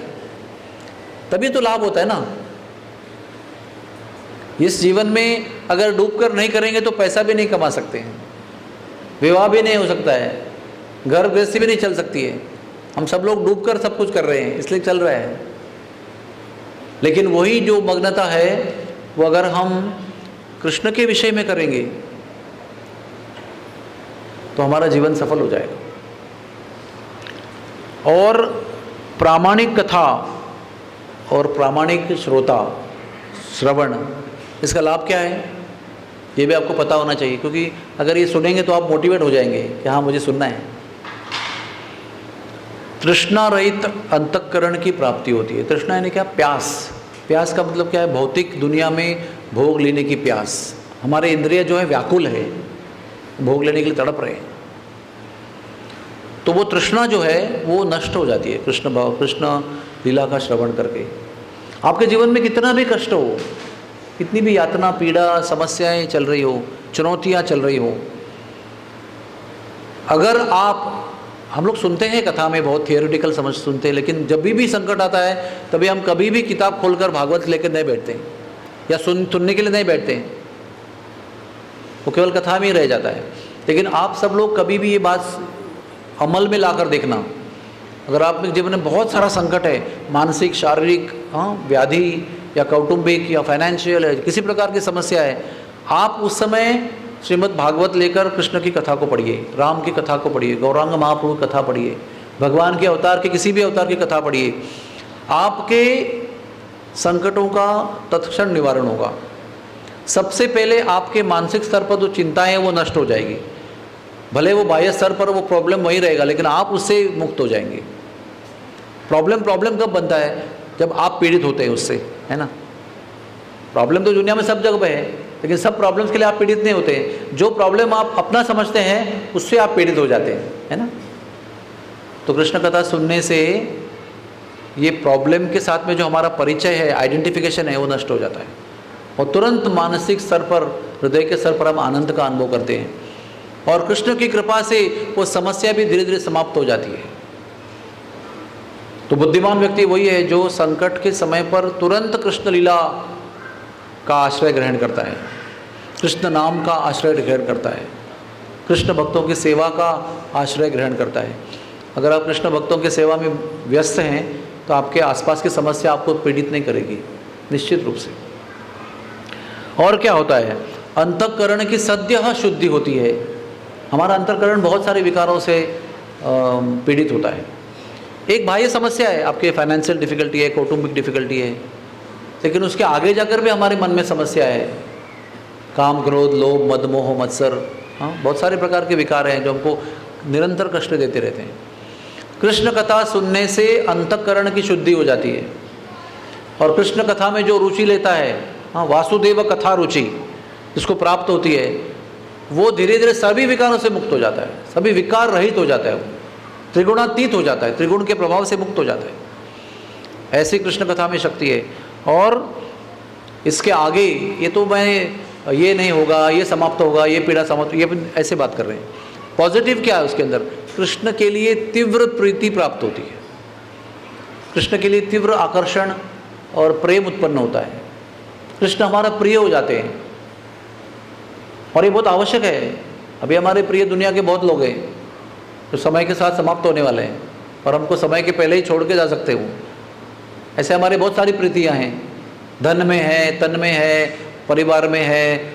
तभी तो लाभ होता है ना। इस जीवन में अगर डूब कर नहीं करेंगे तो पैसा भी नहीं कमा सकते हैं, विवाह भी नहीं हो सकता है, घर गृहस्थी भी नहीं चल सकती है। हम सब लोग डूब कर सब कुछ कर रहे हैं, इसलिए चल रहा है। लेकिन वही जो मग्नता है वो अगर हम कृष्ण के विषय में करेंगे तो हमारा जीवन सफल हो जाएगा। और प्रामाणिक कथा और प्रामाणिक श्रोता श्रवण, इसका लाभ क्या है ये भी आपको पता होना चाहिए, क्योंकि अगर ये सुनेंगे तो आप मोटिवेट हो जाएंगे कि हाँ मुझे सुनना है। तृष्णा रहित अंतःकरण की प्राप्ति होती है। तृष्णा यानी क्या? प्यास। प्यास का मतलब क्या है? भौतिक दुनिया में भोग लेने की प्यास, हमारे इंद्रिय जो है व्याकुल है, भोग लेने के लिए तड़प रहे हैं, तो वो तृष्णा जो है वो नष्ट हो जाती है कृष्ण भाव, कृष्ण लीला का श्रवण करके। आपके जीवन में कितना भी कष्ट हो, कितनी भी यातना, पीड़ा, समस्याएं चल रही हो, चुनौतियां चल रही हो, अगर आप, हम लोग सुनते हैं कथा में बहुत थियोरिटिकल समझ सुनते हैं, लेकिन जब भी संकट आता है तभी हम कभी भी किताब खोलकर भागवत लेकर नहीं बैठते हैं या सुनने के लिए नहीं बैठते हैं, वो केवल कथा में ही रह जाता है। लेकिन आप सब लोग कभी भी ये बात अमल में लाकर देखना, अगर आपके जीवन में बहुत सारा संकट है, मानसिक, शारीरिक, व्याधि या कौटुंबिक या फाइनेंशियल है, किसी प्रकार की समस्या है, आप उस समय श्रीमद् भागवत लेकर कृष्ण की कथा को पढ़िए, राम की कथा को पढ़िए, गौरांग महाप्रभु की कथा पढ़िए, भगवान के अवतार के किसी भी अवतार की कथा पढ़िए, आपके संकटों का तत्क्षण निवारण होगा। सबसे पहले आपके मानसिक स्तर पर जो चिंताएं हैं वो नष्ट हो जाएगी, भले वो बाह्य स्तर पर वो प्रॉब्लम वही रहेगा, लेकिन आप उससे मुक्त हो जाएंगे। प्रॉब्लम कब बनता है? जब आप पीड़ित होते हैं उससे, है ना। प्रॉब्लम तो दुनिया में सब जगह पे है, लेकिन सब प्रॉब्लम्स के लिए आप पीड़ित नहीं होते हैं। जो प्रॉब्लम आप अपना समझते हैं उससे आप पीड़ित हो जाते हैं, है ना। तो कृष्ण कथा सुनने से ये प्रॉब्लम के साथ में जो हमारा परिचय है, आइडेंटिफिकेशन है, वो नष्ट हो जाता है और तुरंत मानसिक स्तर पर, हृदय के स्तर पर हम आनंद का अनुभव करते हैं और कृष्ण की कृपा से वो समस्या भी धीरे धीरे समाप्त हो जाती है। तो बुद्धिमान व्यक्ति वही है जो संकट के समय पर तुरंत कृष्ण लीला का आश्रय ग्रहण करता है, कृष्ण नाम का आश्रय ग्रहण करता है, कृष्ण भक्तों की सेवा का आश्रय ग्रहण करता है। अगर आप कृष्ण भक्तों की सेवा में व्यस्त हैं तो आपके आसपास की समस्या आपको पीड़ित नहीं करेगी, निश्चित रूप से। और क्या होता है? अंतःकरण की सद्यः शुद्धि होती है। हमारा अंतःकरण बहुत सारे विकारों से पीड़ित होता है। एक बाह्य समस्या है, आपके फाइनेंशियल डिफिकल्टी है, कौटुंबिक डिफिकल्टी है, लेकिन उसके आगे जाकर भी हमारे मन में समस्या है, काम, क्रोध, लोभ, मद, मोह, मत्सर, बहुत सारे प्रकार के विकार हैं जो हमको निरंतर कष्ट देते रहते हैं। कृष्ण कथा सुनने से अंतःकरण की शुद्धि हो जाती है और कृष्ण कथा में जो रुचि लेता है, वासुदेव कथा रुचि जिसको प्राप्त होती है, वो धीरे धीरे सभी विकारों से मुक्त हो जाता है, सभी विकार रहित हो जाता है, वो त्रिगुणातीत हो जाता है, त्रिगुण के प्रभाव से मुक्त हो जाता है। ऐसी कृष्ण कथा में शक्ति है। और इसके आगे ये तो मैं ये नहीं होगा, ये समाप्त होगा, ये पीड़ा समाप्त, ये ऐसे बात कर रहे हैं। पॉजिटिव क्या है उसके अंदर? कृष्ण के लिए तीव्र प्रीति प्राप्त होती है, कृष्ण के लिए तीव्र आकर्षण और प्रेम उत्पन्न होता है, कृष्ण हमारा प्रिय हो जाते हैं और ये बहुत आवश्यक है। अभी हमारे प्रिय दुनिया के बहुत लोग हैं जो समय के साथ समाप्त होने वाले हैं और हमको समय के पहले ही छोड़ के जा सकते हो। ऐसे हमारे बहुत सारी प्रीतियां हैं, धन में है, तन में है, परिवार में है,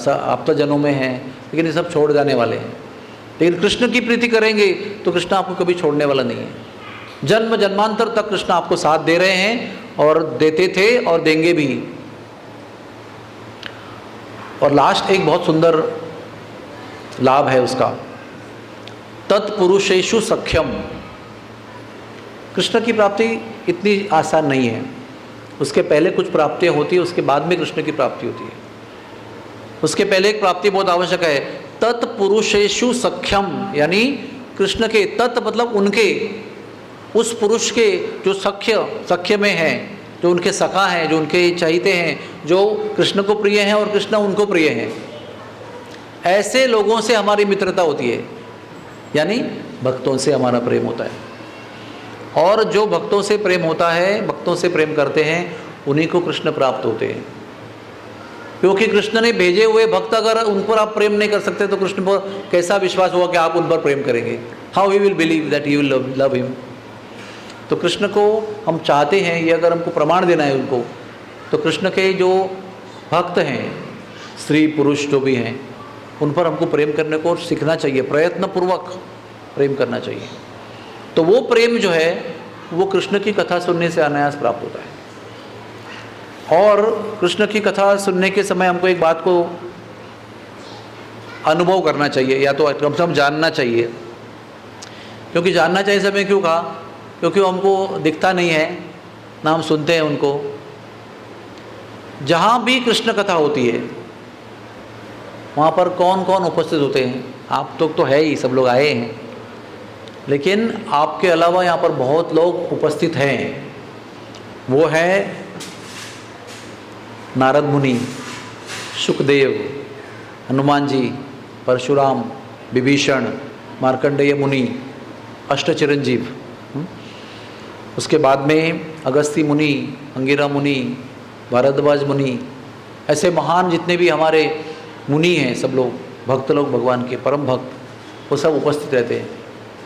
आप्तजनों में है, लेकिन ये सब छोड़ जाने वाले हैं। लेकिन कृष्ण की प्रीति करेंगे तो कृष्ण आपको कभी छोड़ने वाला नहीं है। जन्म जन्मांतर तक कृष्ण आपको साथ दे रहे हैं और देते थे और देंगे भी। और लास्ट एक बहुत सुंदर लाभ है उसका, तत्पुरुषेषु सख्यम। कृष्ण की प्राप्ति इतनी आसान नहीं है, उसके पहले कुछ प्राप्तियां होती है, उसके बाद में कृष्ण की प्राप्ति होती है। उसके पहले एक प्राप्ति बहुत आवश्यक है, तत्पुरुषेषु सख्यम, यानी कृष्ण के, तत् मतलब उनके, उस पुरुष के जो सख्य में है, जो उनके सखा हैं, जो उनके चाहते हैं, जो कृष्ण को प्रिय हैं और कृष्ण उनको प्रिय हैं, ऐसे लोगों से हमारी मित्रता होती है, यानी भक्तों से हमारा प्रेम होता है। और जो भक्तों से प्रेम होता है, भक्तों से प्रेम करते हैं, उन्हीं को कृष्ण प्राप्त होते हैं। क्योंकि कृष्ण ने भेजे हुए भक्त अगर उन पर आप प्रेम नहीं कर सकते तो कृष्ण पर कैसा विश्वास हुआ कि आप उन पर प्रेम करेंगे? How he will believe that you will love him? तो कृष्ण को हम चाहते हैं, ये अगर हमको प्रमाण देना है उनको, तो कृष्ण के जो भक्त हैं, स्त्री पुरुष जो भी हैं, उन पर हमको प्रेम करने को सीखना चाहिए, प्रयत्नपूर्वक प्रेम करना चाहिए। तो वो प्रेम जो है वो कृष्ण की कथा सुनने से अनायास प्राप्त होता है। और कृष्ण की कथा सुनने के समय हमको एक बात को अनुभव करना चाहिए, या तो कम से कम जानना चाहिए। क्योंकि जानना चाहिए समय क्यों कहा? क्योंकि वो हमको दिखता नहीं है, ना हम सुनते हैं उनको। जहाँ भी कृष्ण कथा होती है वहाँ पर कौन कौन उपस्थित होते हैं? आप तो है ही, सब लोग आए हैं, लेकिन आपके अलावा यहाँ पर बहुत लोग उपस्थित हैं। वो है नारद मुनि, सुखदेव, हनुमान जी, परशुराम, विभीषण, मार्कंडेय मुनि, अष्टचिरंजीव। उसके बाद में अगस्ती मुनि, अंगिरा मुनि, भारद्वाज मुनि, ऐसे महान जितने भी हमारे मुनि हैं, सब लोग भक्त लोग, भगवान के परम भक्त, वो सब उपस्थित रहते हैं,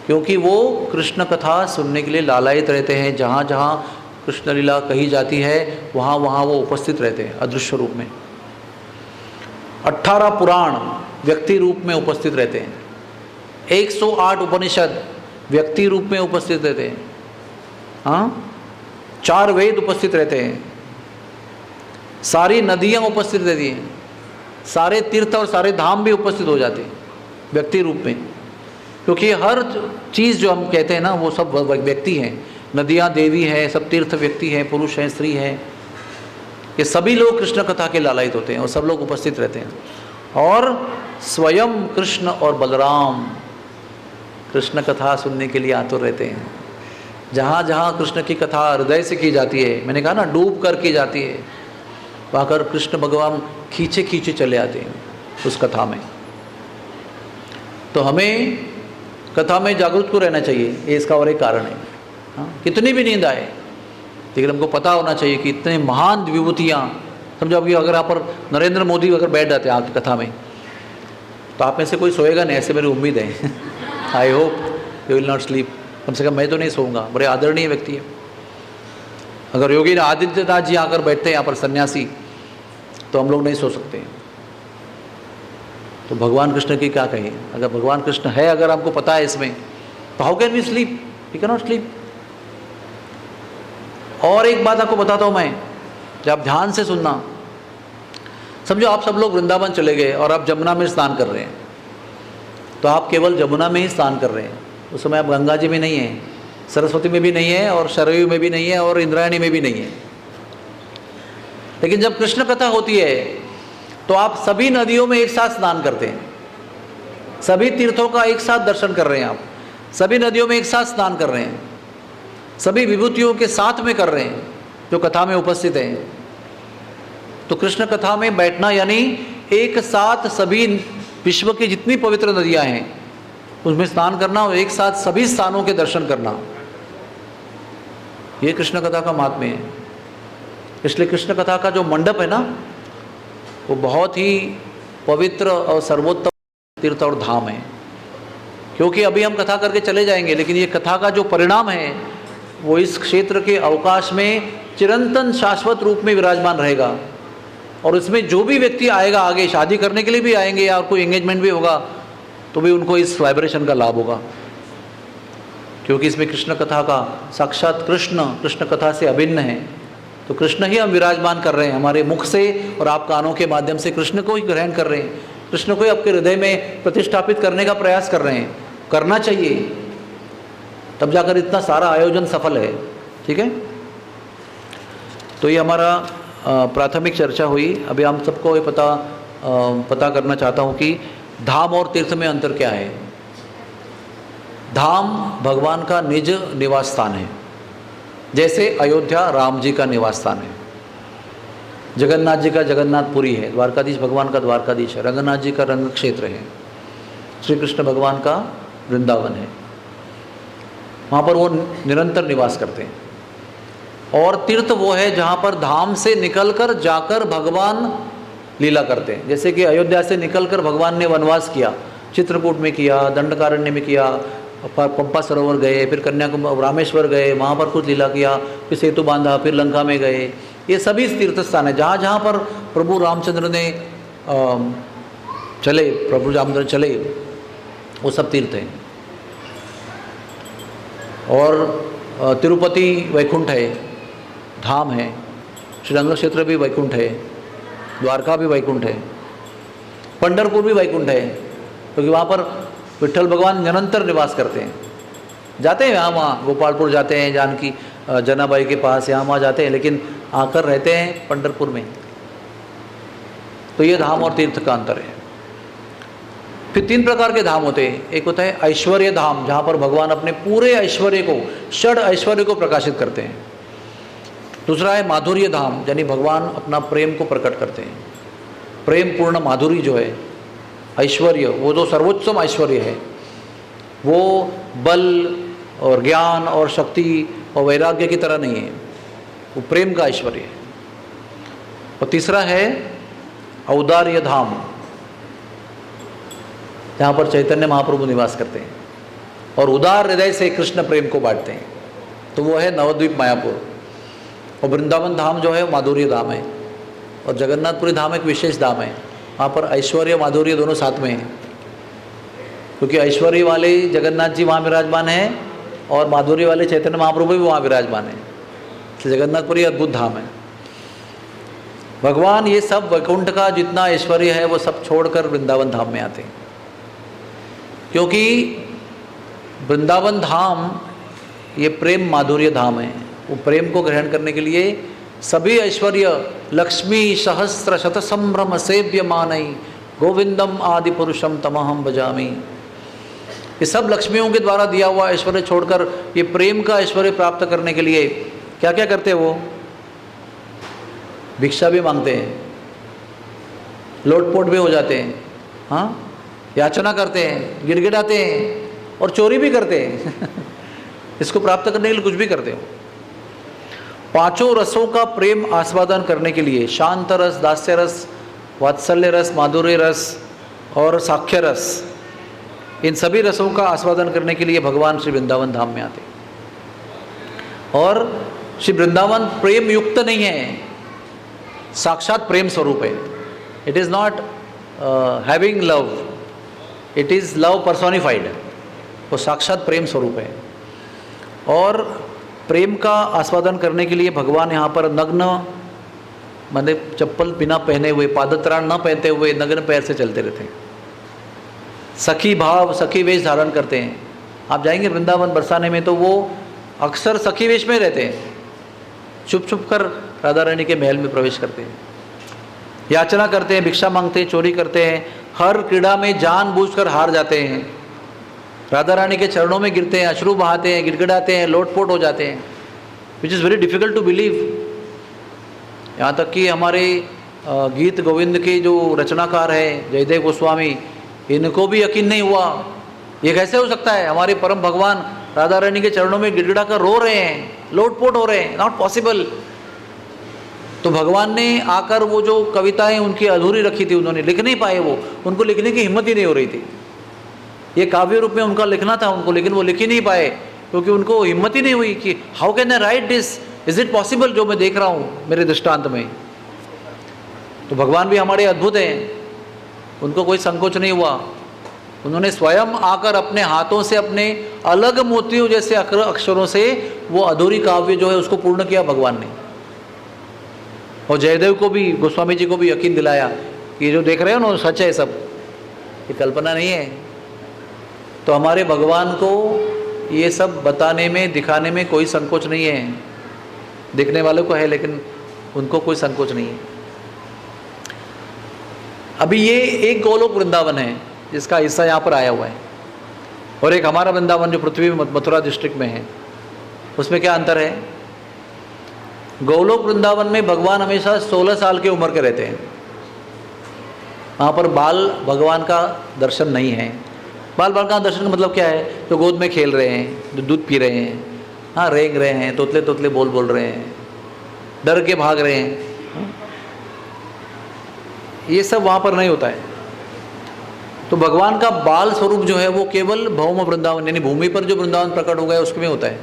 क्योंकि वो कृष्ण कथा सुनने के लिए लालायित रहते हैं। जहाँ जहाँ कृष्ण लीला कही जाती है वहाँ वहाँ वो उपस्थित रहते हैं अदृश्य रूप में। 18 पुराण व्यक्ति रूप में उपस्थित रहते हैं। 108 उपनिषद व्यक्ति रूप में उपस्थित रहते हैं। हाँ, 4 वेद उपस्थित रहते हैं, सारी नदियाँ उपस्थित रहती हैं, सारे तीर्थ और सारे धाम भी उपस्थित हो जाते हैं व्यक्ति रूप में, क्योंकि हर चीज़ जो हम कहते हैं ना वो सब व्यक्ति हैं। नदियाँ देवी हैं, सब तीर्थ व्यक्ति हैं, पुरुष हैं, स्त्री हैं, ये सभी लोग कृष्ण कथा के लालायित होते हैं और सब लोग उपस्थित रहते हैं। और स्वयं कृष्ण और बलराम कृष्ण कथा सुनने के लिए आतुर रहते हैं। जहाँ जहाँ कृष्ण की कथा हृदय से की जाती है, मैंने कहा ना डूब कर की जाती है, वहाँ कर कृष्ण भगवान खींचे खींचे चले आते हैं उस कथा में। तो हमें कथा में जागरूक तो रहना चाहिए, ये इसका और एक कारण है। हाँ, कितनी भी नींद आए, लेकिन हमको पता होना चाहिए कि इतने महान विभूतियाँ, समझो अभी अगर आप पर नरेंद्र मोदी अगर बैठ जाते हैं आपकी कथा में, तो आप में से कोई सोएगा नहीं, ऐसे मेरी उम्मीद है। I hope you will not sleep. कम से कम मैं तो नहीं सोऊंगा, बड़े आदरणीय व्यक्ति है। अगर योगी आदित्यनाथ जी आकर बैठते हैं यहाँ पर सन्यासी, तो हम लोग नहीं सो सकते हैं। तो भगवान कृष्ण की क्या कहें? अगर भगवान कृष्ण है, अगर हमको पता है इसमें, तो how can we sleep? We can not sleep. और एक बात आपको बताता हूँ मैं, जब आप ध्यान से सुनना, समझो आप सब लोग वृंदावन चले गए और आप जमुना में स्नान कर रहे हैं, तो आप केवल जमुना में ही स्नान कर रहे हैं। उस समय आप गंगा जी में नहीं हैं, सरस्वती में भी नहीं है, और सरयू में भी नहीं है, और इंद्रायणी में भी नहीं है। लेकिन जब कृष्ण कथा होती है तो आप सभी नदियों में एक साथ स्नान करते हैं, सभी तीर्थों का एक साथ दर्शन कर रहे हैं, आप सभी नदियों में एक साथ स्नान कर रहे हैं, सभी विभूतियों के साथ में कर रहे हैं जो कथा में उपस्थित हैं। तो कृष्ण कथा में बैठना यानी एक साथ सभी विश्व की जितनी पवित्र नदियां हैं उसमें स्नान करना और एक साथ सभी स्थानों के दर्शन करना, ये कृष्ण कथा का महात्म्य है। इसलिए कृष्ण कथा का जो मंडप है ना, वो बहुत ही पवित्र और सर्वोत्तम तीर्थ और धाम है। क्योंकि अभी हम कथा करके चले जाएंगे, लेकिन ये कथा का जो परिणाम है वो इस क्षेत्र के अवकाश में चिरंतन शाश्वत रूप में विराजमान रहेगा। और इसमें जो भी व्यक्ति आएगा, आगे शादी करने के लिए भी आएंगे या कोई एंगेजमेंट भी होगा, तो भी उनको इस वाइब्रेशन का लाभ होगा, क्योंकि इसमें कृष्ण कथा का साक्षात कृष्ण कथा से अभिन्न है। तो कृष्ण ही हम विराजमान कर रहे हैं हमारे मुख से, और आप कानों के माध्यम से कृष्ण को ही ग्रहण कर रहे हैं, कृष्ण को ही आपके हृदय में प्रतिष्ठापित करने का प्रयास कर रहे हैं। करना चाहिए, तब जाकर इतना सारा आयोजन सफल है। ठीक है, तो ये हमारा प्राथमिक चर्चा हुई। अभी हम सबको ये पता करना चाहता हूँ कि धाम और तीर्थ में अंतर क्या है। धाम भगवान का निज निवास स्थान है, जैसे अयोध्या राम जी का निवास स्थान है, जगन्नाथ जी का जगन्नाथपुरी है, द्वारकाधीश भगवान का द्वारकाधीश है, रंगनाथ जी का रंग क्षेत्र है, श्री कृष्ण भगवान का वृंदावन है, वहाँ पर वो निरंतर निवास करते हैं। और तीर्थ वो है जहाँ पर धाम से निकलकर जाकर भगवान लीला करते हैं। जैसे कि अयोध्या से निकलकर भगवान ने वनवास किया, चित्रकूट में किया, दंडकारण्य में किया, पंपा सरोवर गए, फिर कन्याकुमारी रामेश्वर गए, वहाँ पर कुछ लीला किया, फिर सेतु बांधा, फिर लंका में गए। ये सभी तीर्थ स्थान है जहाँ जहाँ पर प्रभु रामचंद्र ने प्रभु रामचंद्र चले, वो सब तीर्थ हैं। और तिरुपति वैकुंठ है, धाम है, श्रीरंग क्षेत्र भी वैकुंठ है, द्वारका भी वैकुंठ है, पंढरपुर भी वैकुंठ है, क्योंकि वहाँ पर विठ्ठल भगवान निरंतर निवास करते हैं। जाते हैं यहाँ वहाँ, गोपालपुर जाते हैं, जानकी जनाबाई के पास, यहाँ वहाँ जाते हैं, लेकिन आकर रहते हैं पंढरपुर में। तो ये धाम और तीर्थ का अंतर है। फिर 3 प्रकार के धाम होते हैं। एक होता है ऐश्वर्य धाम, जहाँ पर भगवान अपने पूरे ऐश्वर्य को, षड ऐश्वर्य को प्रकाशित करते हैं। दूसरा है माधुर्य धाम, यानी भगवान अपना प्रेम को प्रकट करते हैं। प्रेम पूर्ण माधुरी जो है, ऐश्वर्य, वो जो सर्वोच्चम ऐश्वर्य है, वो बल और ज्ञान और शक्ति और वैराग्य की तरह नहीं है, वो प्रेम का ऐश्वर्य है। और तीसरा है औदार्य धाम, जहाँ पर चैतन्य महाप्रभु निवास करते हैं और उदार हृदय से कृष्ण प्रेम को बांटते हैं, तो वो है नवद्वीप मायापुर। और वृंदावन धाम जो है माधुर्य धाम है, और जगन्नाथपुरी धाम एक विशेष धाम है। वहाँ पर ऐश्वर्य माधुर्य दोनों साथ में हैं, क्योंकि ऐश्वर्य वाले जगन्नाथ जी वहाँ विराजमान हैं और माधुर्य वाले चैतन्य महाप्रभु भी वहाँ विराजमान हैं। तो जगन्नाथपुरी अद्भुत धाम है। भगवान ये सब वैकुंठ का जितना ऐश्वर्य है वो सब छोड़कर वृंदावन धाम में आते हैं, क्योंकि वृंदावन धाम ये प्रेम माधुर्य धाम है। वो प्रेम को ग्रहण करने के लिए सभी ऐश्वर्य, लक्ष्मी सहस्र शत संभ्रम सेव्य मानई गोविंदम आदि पुरुषम तमहम भजामि, ये सब लक्ष्मियों के द्वारा दिया हुआ ऐश्वर्य छोड़कर ये प्रेम का ऐश्वर्य प्राप्त करने के लिए क्या क्या करते हैं? वो भिक्षा भी मांगते हैं, लोटपोट भी हो जाते हैं, हाँ, याचना करते हैं, गिड़गिड़ाते हैं और चोरी भी करते हैं इसको प्राप्त करने के लिए कुछ भी करते हो। 5 रसों का प्रेम आस्वादन करने के लिए, शांत रस, दास्य रस, वात्सल्य रस, माधुर्य रस और साख्य रस, इन सभी रसों का आस्वादन करने के लिए भगवान श्री वृंदावन धाम में आते। और श्री वृंदावन प्रेम युक्त नहीं है, साक्षात प्रेम स्वरूप है। It is not having love, it is love personified, वो साक्षात प्रेम स्वरूप है। और प्रेम का आस्वादन करने के लिए भगवान यहाँ पर नग्न, मतलब चप्पल बिना पहने हुए, पादत्राण न पहनते हुए नग्न पैर से चलते रहते हैं। सखी भाव, सखी वेश धारण करते हैं। आप जाएंगे वृंदावन बरसाने में तो वो अक्सर सखी वेश में रहते हैं, छुप छुप कर राधा रानी के महल में प्रवेश करते हैं, याचना करते हैं, भिक्षा मांगते हैं, चोरी करते हैं, हर क्रीड़ा में जानबूझकर हार जाते हैं, राधा रानी के चरणों में गिरते हैं, अश्रु बहाते हैं, गिड़गिड़ाते हैं, लोटपोट हो जाते हैं, which is very difficult to believe. यहाँ तक कि हमारे गीत गोविंद के जो रचनाकार हैं जयदेव गोस्वामी, इनको भी यकीन नहीं हुआ, ये कैसे हो सकता है, हमारे परम भगवान राधा रानी के चरणों में गिड़गिड़ा कर रो रहे हैं, लोटपोट हो रहे हैं, नॉट पॉसिबल। तो भगवान ने आकर वो जो कविताएं उनकी अधूरी रखी थी, उन्होंने लिख नहीं पाए, वो उनको लिखने की हिम्मत ही नहीं हो रही थी। ये काव्य रूप में उनका लिखना था उनको, लेकिन वो लिख ही नहीं पाए, क्योंकि उनको हिम्मत ही नहीं हुई कि how can I right this, is it possible, जो मैं देख रहा हूँ मेरे दृष्टांत में। तो भगवान भी हमारे अद्भुत हैं, उनको कोई संकोच नहीं हुआ, उन्होंने स्वयं आकर अपने हाथों से अपने अलग मोतियों जैसे अक्षरों से वो अधूरी काव्य जो है उसको पूर्ण किया भगवान ने। और जयदेव को भी, गोस्वामी जी को भी यकीन दिलाया कि ये जो देख रहे हो ना सच है, सब ये कल्पना नहीं है। तो हमारे भगवान को ये सब बताने में, दिखाने में कोई संकोच नहीं है। दिखने वालों को है, लेकिन उनको कोई संकोच नहीं है। अभी ये एक गोलोक वृंदावन है जिसका हिस्सा यहाँ पर आया हुआ है, और एक हमारा वृंदावन जो पृथ्वी में मथुरा डिस्ट्रिक्ट में है, उसमें क्या अंतर है? गोलोक वृंदावन में भगवान हमेशा 16 साल की उम्र के रहते हैं। वहाँ पर बाल भगवान का दर्शन नहीं है। बाल बाल का दर्शन का मतलब क्या है? जो गोद में खेल रहे हैं, जो दूध पी रहे हैं, हाँ, रेंग रहे हैं, तोतले तोतले बोल रहे हैं, डर के भाग रहे हैं, ये सब वहाँ पर नहीं होता है। तो भगवान का बाल स्वरूप जो है वो केवल भौम वृंदावन, यानी भूमि पर जो वृंदावन प्रकट हो गया उसमें होता है।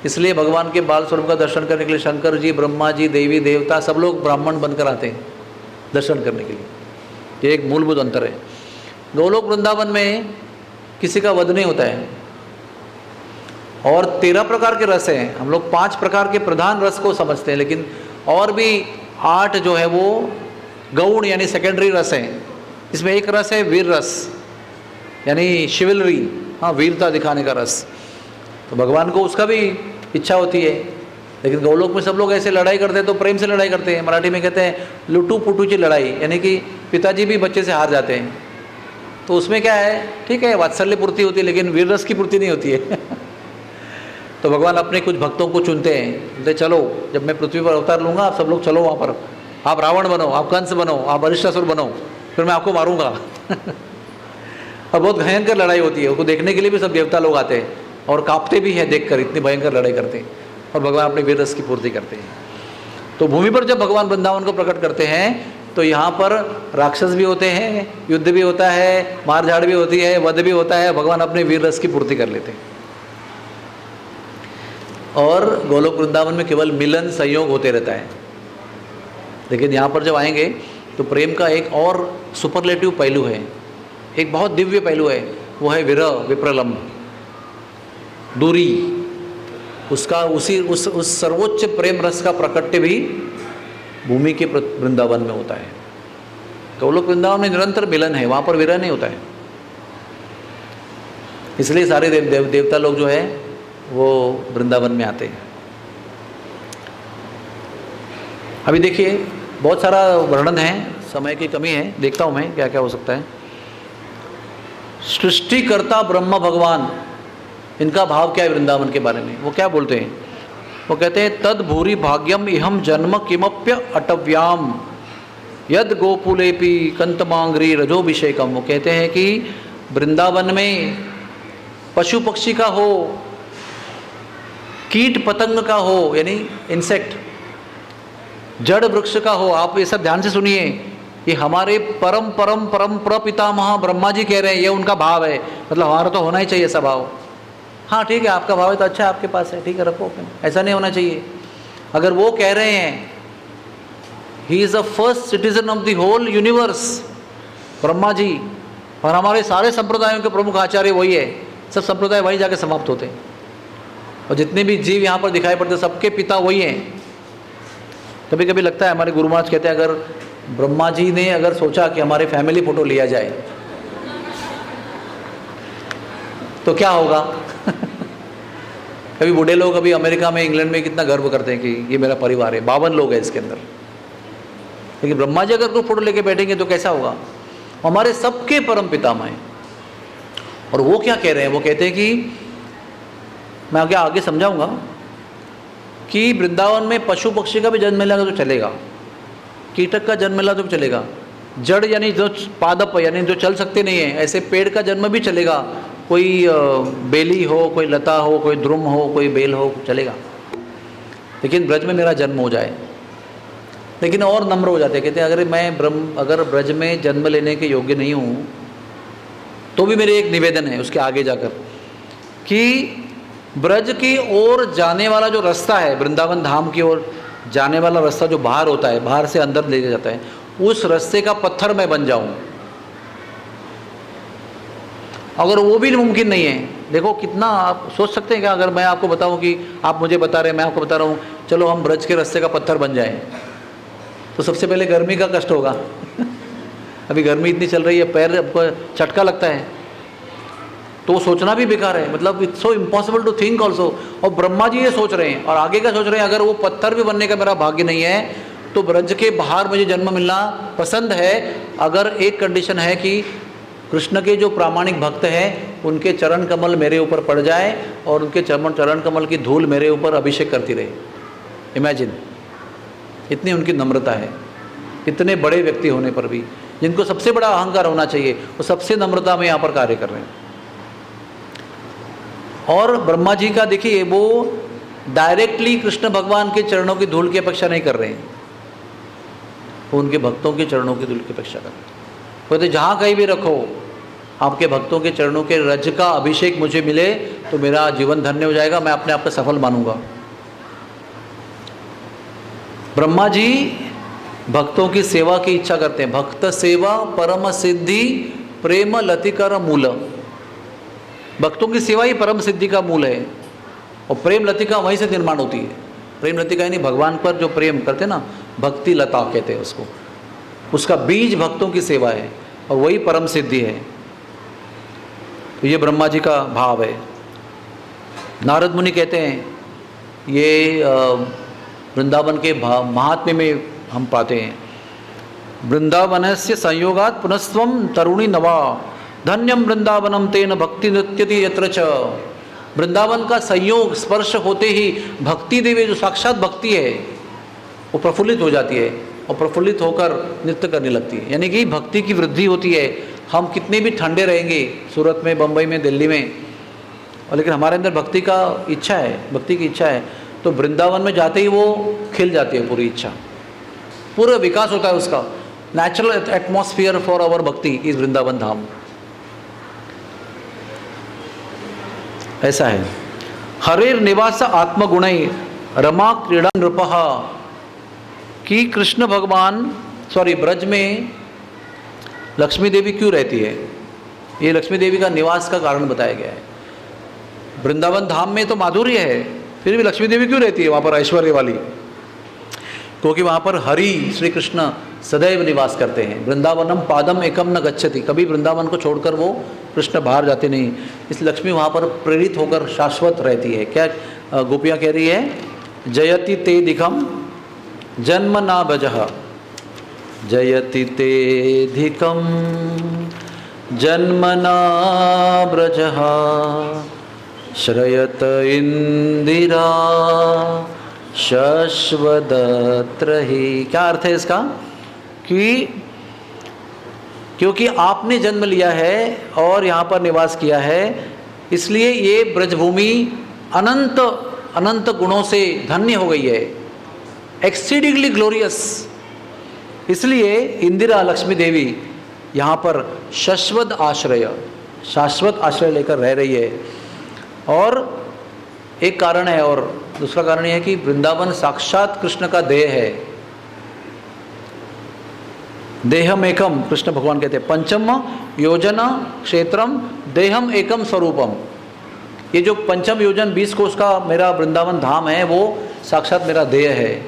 इसलिए भगवान के बाल स्वरूप का दर्शन करने के लिए शंकर जी, ब्रह्मा जी, देवी देवता सब लोग ब्राह्मण बनकर आते हैं दर्शन करने के लिए। ये एक मूलभूत अंतर है। गोलोक वृंदावन में किसी का वध नहीं होता है, और 13 प्रकार के रस हैं। हम लोग 5 प्रकार के प्रधान रस को समझते हैं, लेकिन और भी 8 जो है वो गौण यानी सेकेंडरी रस हैं। इसमें एक रस है वीर रस, यानी शिवलरी, हाँ, वीरता दिखाने का रस। तो भगवान को उसका भी इच्छा होती है लेकिन गोलोक में सब लोग ऐसे लड़ाई करते हैं तो प्रेम से लड़ाई करते हैं। मराठी में कहते हैं लुटू पुटूची लड़ाई, यानी कि पिताजी भी बच्चे से हार जाते हैं। तो उसमें क्या है, ठीक है वात्सल्य पूर्ति होती है लेकिन वीर रस की पूर्ति नहीं होती है। तो भगवान अपने कुछ भक्तों को चुनते हैं, बोलते चलो जब मैं पृथ्वी पर अवतार लूँगा आप सब लोग चलो वहाँ पर, आप रावण बनो, आप कंस बनो, आप अरिष्टासुर बनो, फिर मैं आपको मारूंगा। और बहुत भयंकर लड़ाई होती है, उसको देखने के लिए भी सब देवता लोग आते हैं और कांपते भी हैं देखकर, इतनी भयंकर लड़ाई करते हैं और भगवान अपने वीर रस की पूर्ति करते हैं। तो भूमि पर जब भगवान वृंदावन को प्रकट करते हैं तो यहाँ पर राक्षस भी होते हैं, युद्ध भी होता है, मारझाड़ भी होती है, वध भी होता है, भगवान अपने वीर रस की पूर्ति कर लेते हैं। और गोलोक वृंदावन में केवल मिलन संयोग होते रहता है। लेकिन यहाँ पर जब आएंगे तो प्रेम का एक और सुपरलेटिव पहलू है, एक बहुत दिव्य पहलू है, वो है विरह विप्रलम्ब, दूरी। उसका उस सर्वोच्च प्रेम रस का प्रकट्य भी भूमि के वृंदावन में होता है। गोलोक वृंदावन में निरंतर मिलन है, वहाँ पर विरह नहीं होता है। इसलिए सारे देवता लोग जो है वो वृंदावन में आते हैं। अभी देखिए बहुत सारा वर्णन है, समय की कमी है, देखता हूँ मैं क्या क्या हो सकता है। सृष्टिकर्ता ब्रह्म भगवान, इनका भाव क्या है वृंदावन के बारे में, वो क्या बोलते हैं? वो कहते हैं तद भूरि भाग्यम इहम जन्म किमप्य अटव्याम यद गोकुलेपि कंतमांग्री रजोभिषेकम। वो कहते हैं कि वृंदावन में पशु पक्षी का हो, कीट पतंग का हो यानी इंसेक्ट, जड़ वृक्ष का हो, आप ये सब ध्यान से सुनिए, ये हमारे परम परम परम प्रपितामह ब्रह्मा जी कह रहे हैं, ये उनका भाव है। मतलब हमारा तो होना ही चाहिए ऐसा भाव। हाँ ठीक है, आपका भाव है तो अच्छा है, आपके पास है, ठीक है रखो, ऐसा नहीं होना चाहिए। अगर वो कह रहे हैं he is the first citizen of the whole universe Brahma ji, और हमारे सारे संप्रदायों के प्रमुख आचार्य वही है, सब संप्रदाय वही जाके समाप्त होते हैं, और जितने भी जीव यहाँ पर दिखाई पड़ते सबके पिता वही हैं। कभी कभी लगता है, हमारे गुरु महाराज कहते हैं अगर ब्रह्मा जी ने अगर सोचा कि हमारे फैमिली फोटो लिया जाए तो क्या होगा। कभी बूढ़े लोग अभी अमेरिका में इंग्लैंड में कितना गर्व करते हैं कि ये मेरा परिवार है, 52 लोग हैं इसके अंदर, लेकिन ब्रह्मा जी अगर कोई फोटो लेके बैठेंगे तो कैसा होगा। हमारे सबके परम पितामह हैं। और वो क्या कह रहे हैं, वो कहते हैं कि मैं आगे समझाऊंगा कि वृंदावन में पशु पक्षी का भी जन्म मिलेगा तो चलेगा, कीटक का जन्म मिला तो चलेगा, जड़ यानी जो पादप यानी जो चल सकते नहीं है ऐसे पेड़ का जन्म भी चलेगा, कोई बेली हो, कोई लता हो, कोई द्रुम हो, कोई बेल हो, चलेगा, लेकिन ब्रज में मेरा जन्म हो जाए। लेकिन और नम्र हो जाते हैं, कहते हैं अगर ब्रज में जन्म लेने के योग्य नहीं हूँ तो भी मेरे एक निवेदन है उसके आगे जाकर कि ब्रज की ओर जाने वाला जो रास्ता है, वृंदावन धाम की ओर जाने वाला रास्ता जो बाहर होता है, बाहर से अंदर ले जाता है, उस रास्ते का पत्थर मैं बन जाऊं। अगर वो भी मुमकिन नहीं है, देखो कितना आप सोच सकते हैं क्या, अगर मैं आपको बताऊं कि आप मुझे बता रहे हैं, मैं आपको बता रहा हूं चलो हम ब्रज के रास्ते का पत्थर बन जाएं, तो सबसे पहले गर्मी का कष्ट होगा। अभी गर्मी इतनी चल रही है, पैर चटका लगता है, तो सोचना भी बेकार है। मतलब it's so impossible to think also. और ब्रह्मा जी ये सोच रहे हैं और आगे का सोच रहे हैं, अगर वो पत्थर भी बनने का मेरा भाग्य नहीं है तो ब्रज के बाहर मुझे जन्म मिलना पसंद है, अगर एक कंडीशन है कि कृष्ण के जो प्रामाणिक भक्त हैं उनके चरण कमल मेरे ऊपर पड़ जाए और उनके चरण कमल की धूल मेरे ऊपर अभिषेक करती रहे। इमेजिन, इतनी उनकी नम्रता है, इतने बड़े व्यक्ति होने पर भी, जिनको सबसे बड़ा अहंकार होना चाहिए, वो सबसे नम्रता में यहाँ पर कार्य कर रहे हैं। और ब्रह्मा जी का देखिए, वो डायरेक्टली कृष्ण भगवान के चरणों की धूल की अपेक्षा नहीं कर रहे हैं, वो उनके भक्तों के चरणों की धूल की अपेक्षा कर रहे हैं। कहते जहाँ कहीं भी रखो, आपके भक्तों के चरणों के रज का अभिषेक मुझे मिले तो मेरा जीवन धन्य हो जाएगा, मैं अपने आप को सफल मानूंगा। ब्रह्मा जी भक्तों की सेवा की इच्छा करते हैं। भक्त सेवा परम सिद्धि प्रेम लतिकर मूल, भक्तों की सेवा ही परम सिद्धि का मूल है। और प्रेम लतिका वहीं से निर्माण होती है। प्रेम लतिका यानी भगवान पर जो प्रेम करते हैं ना, भक्ति लता कहते हैं उसको, उसका बीज भक्तों की सेवा है और वही परम सिद्धि है। तो ये ब्रह्मा जी का भाव है। नारद मुनि कहते हैं ये वृंदावन के महात्म्य में हम पाते हैं। वृंदावनस्य संयोगात पुनस्त्वम तरुणी नवा धन्यम वृंदावनम तेन भक्ति नृत्यति यत्र च। वृंदावन का संयोग स्पर्श होते ही भक्ति देवी जो साक्षात भक्ति है वो प्रफुल्लित हो जाती है और प्रफुल्लित होकर नृत्य करने लगती है, यानी कि भक्ति की वृद्धि होती है। हम कितने भी ठंडे रहेंगे सूरत में, बम्बई में, दिल्ली में, और लेकिन हमारे अंदर भक्ति का इच्छा है, भक्ति की इच्छा है, तो वृंदावन में जाते ही वो खिल जाती है पूरी इच्छा, पूरा विकास होता है उसका। नेचुरल एटमॉस्फियर फॉर आवर भक्ति इज वृंदावन धाम। ऐसा है। हरेर निवास आत्मगुणै रमा क्रीड़ा नृपः, कि कृष्ण भगवान ब्रज में लक्ष्मी देवी क्यों रहती है, ये लक्ष्मी देवी का निवास का कारण बताया गया है। वृंदावन धाम में तो माधुर्य है, फिर भी लक्ष्मी देवी क्यों रहती है वहाँ पर ऐश्वर्य वाली? क्योंकि वहाँ पर हरि श्री कृष्ण सदैव निवास करते हैं। वृंदावनम पादम एकम न गच्छति, कभी वृंदावन को छोड़कर वो कृष्ण बाहर जाते नहीं, इसलिए लक्ष्मी वहाँ पर प्रेरित होकर शाश्वत रहती है। क्या गोपियाँ कह रही है? जयति ते दिखम जन्म ना भजः, जयति ते धिकम जन्म ना ब्रजः, श्रयत इंदिरा शश्वदत्र ही। क्या अर्थ है इसका? कि क्योंकि आपने जन्म लिया है और यहाँ पर निवास किया है, इसलिए ये ब्रजभूमि अनंत अनंत गुणों से धन्य हो गई है, एक्सीडिंगली ग्लोरियस। इसलिए इंदिरा लक्ष्मी देवी यहाँ पर शाश्वत आश्रय लेकर रह रही है। और एक कारण है, और दूसरा कारण यह है कि वृंदावन साक्षात कृष्ण का देह है। देहम एकम, कृष्ण भगवान कहते हैं, पंचम योजना क्षेत्रम देहम एकम स्वरूपम। ये जो पंचम योजन 20 कोष का मेरा वृंदावन धाम है वो साक्षात मेरा देह है,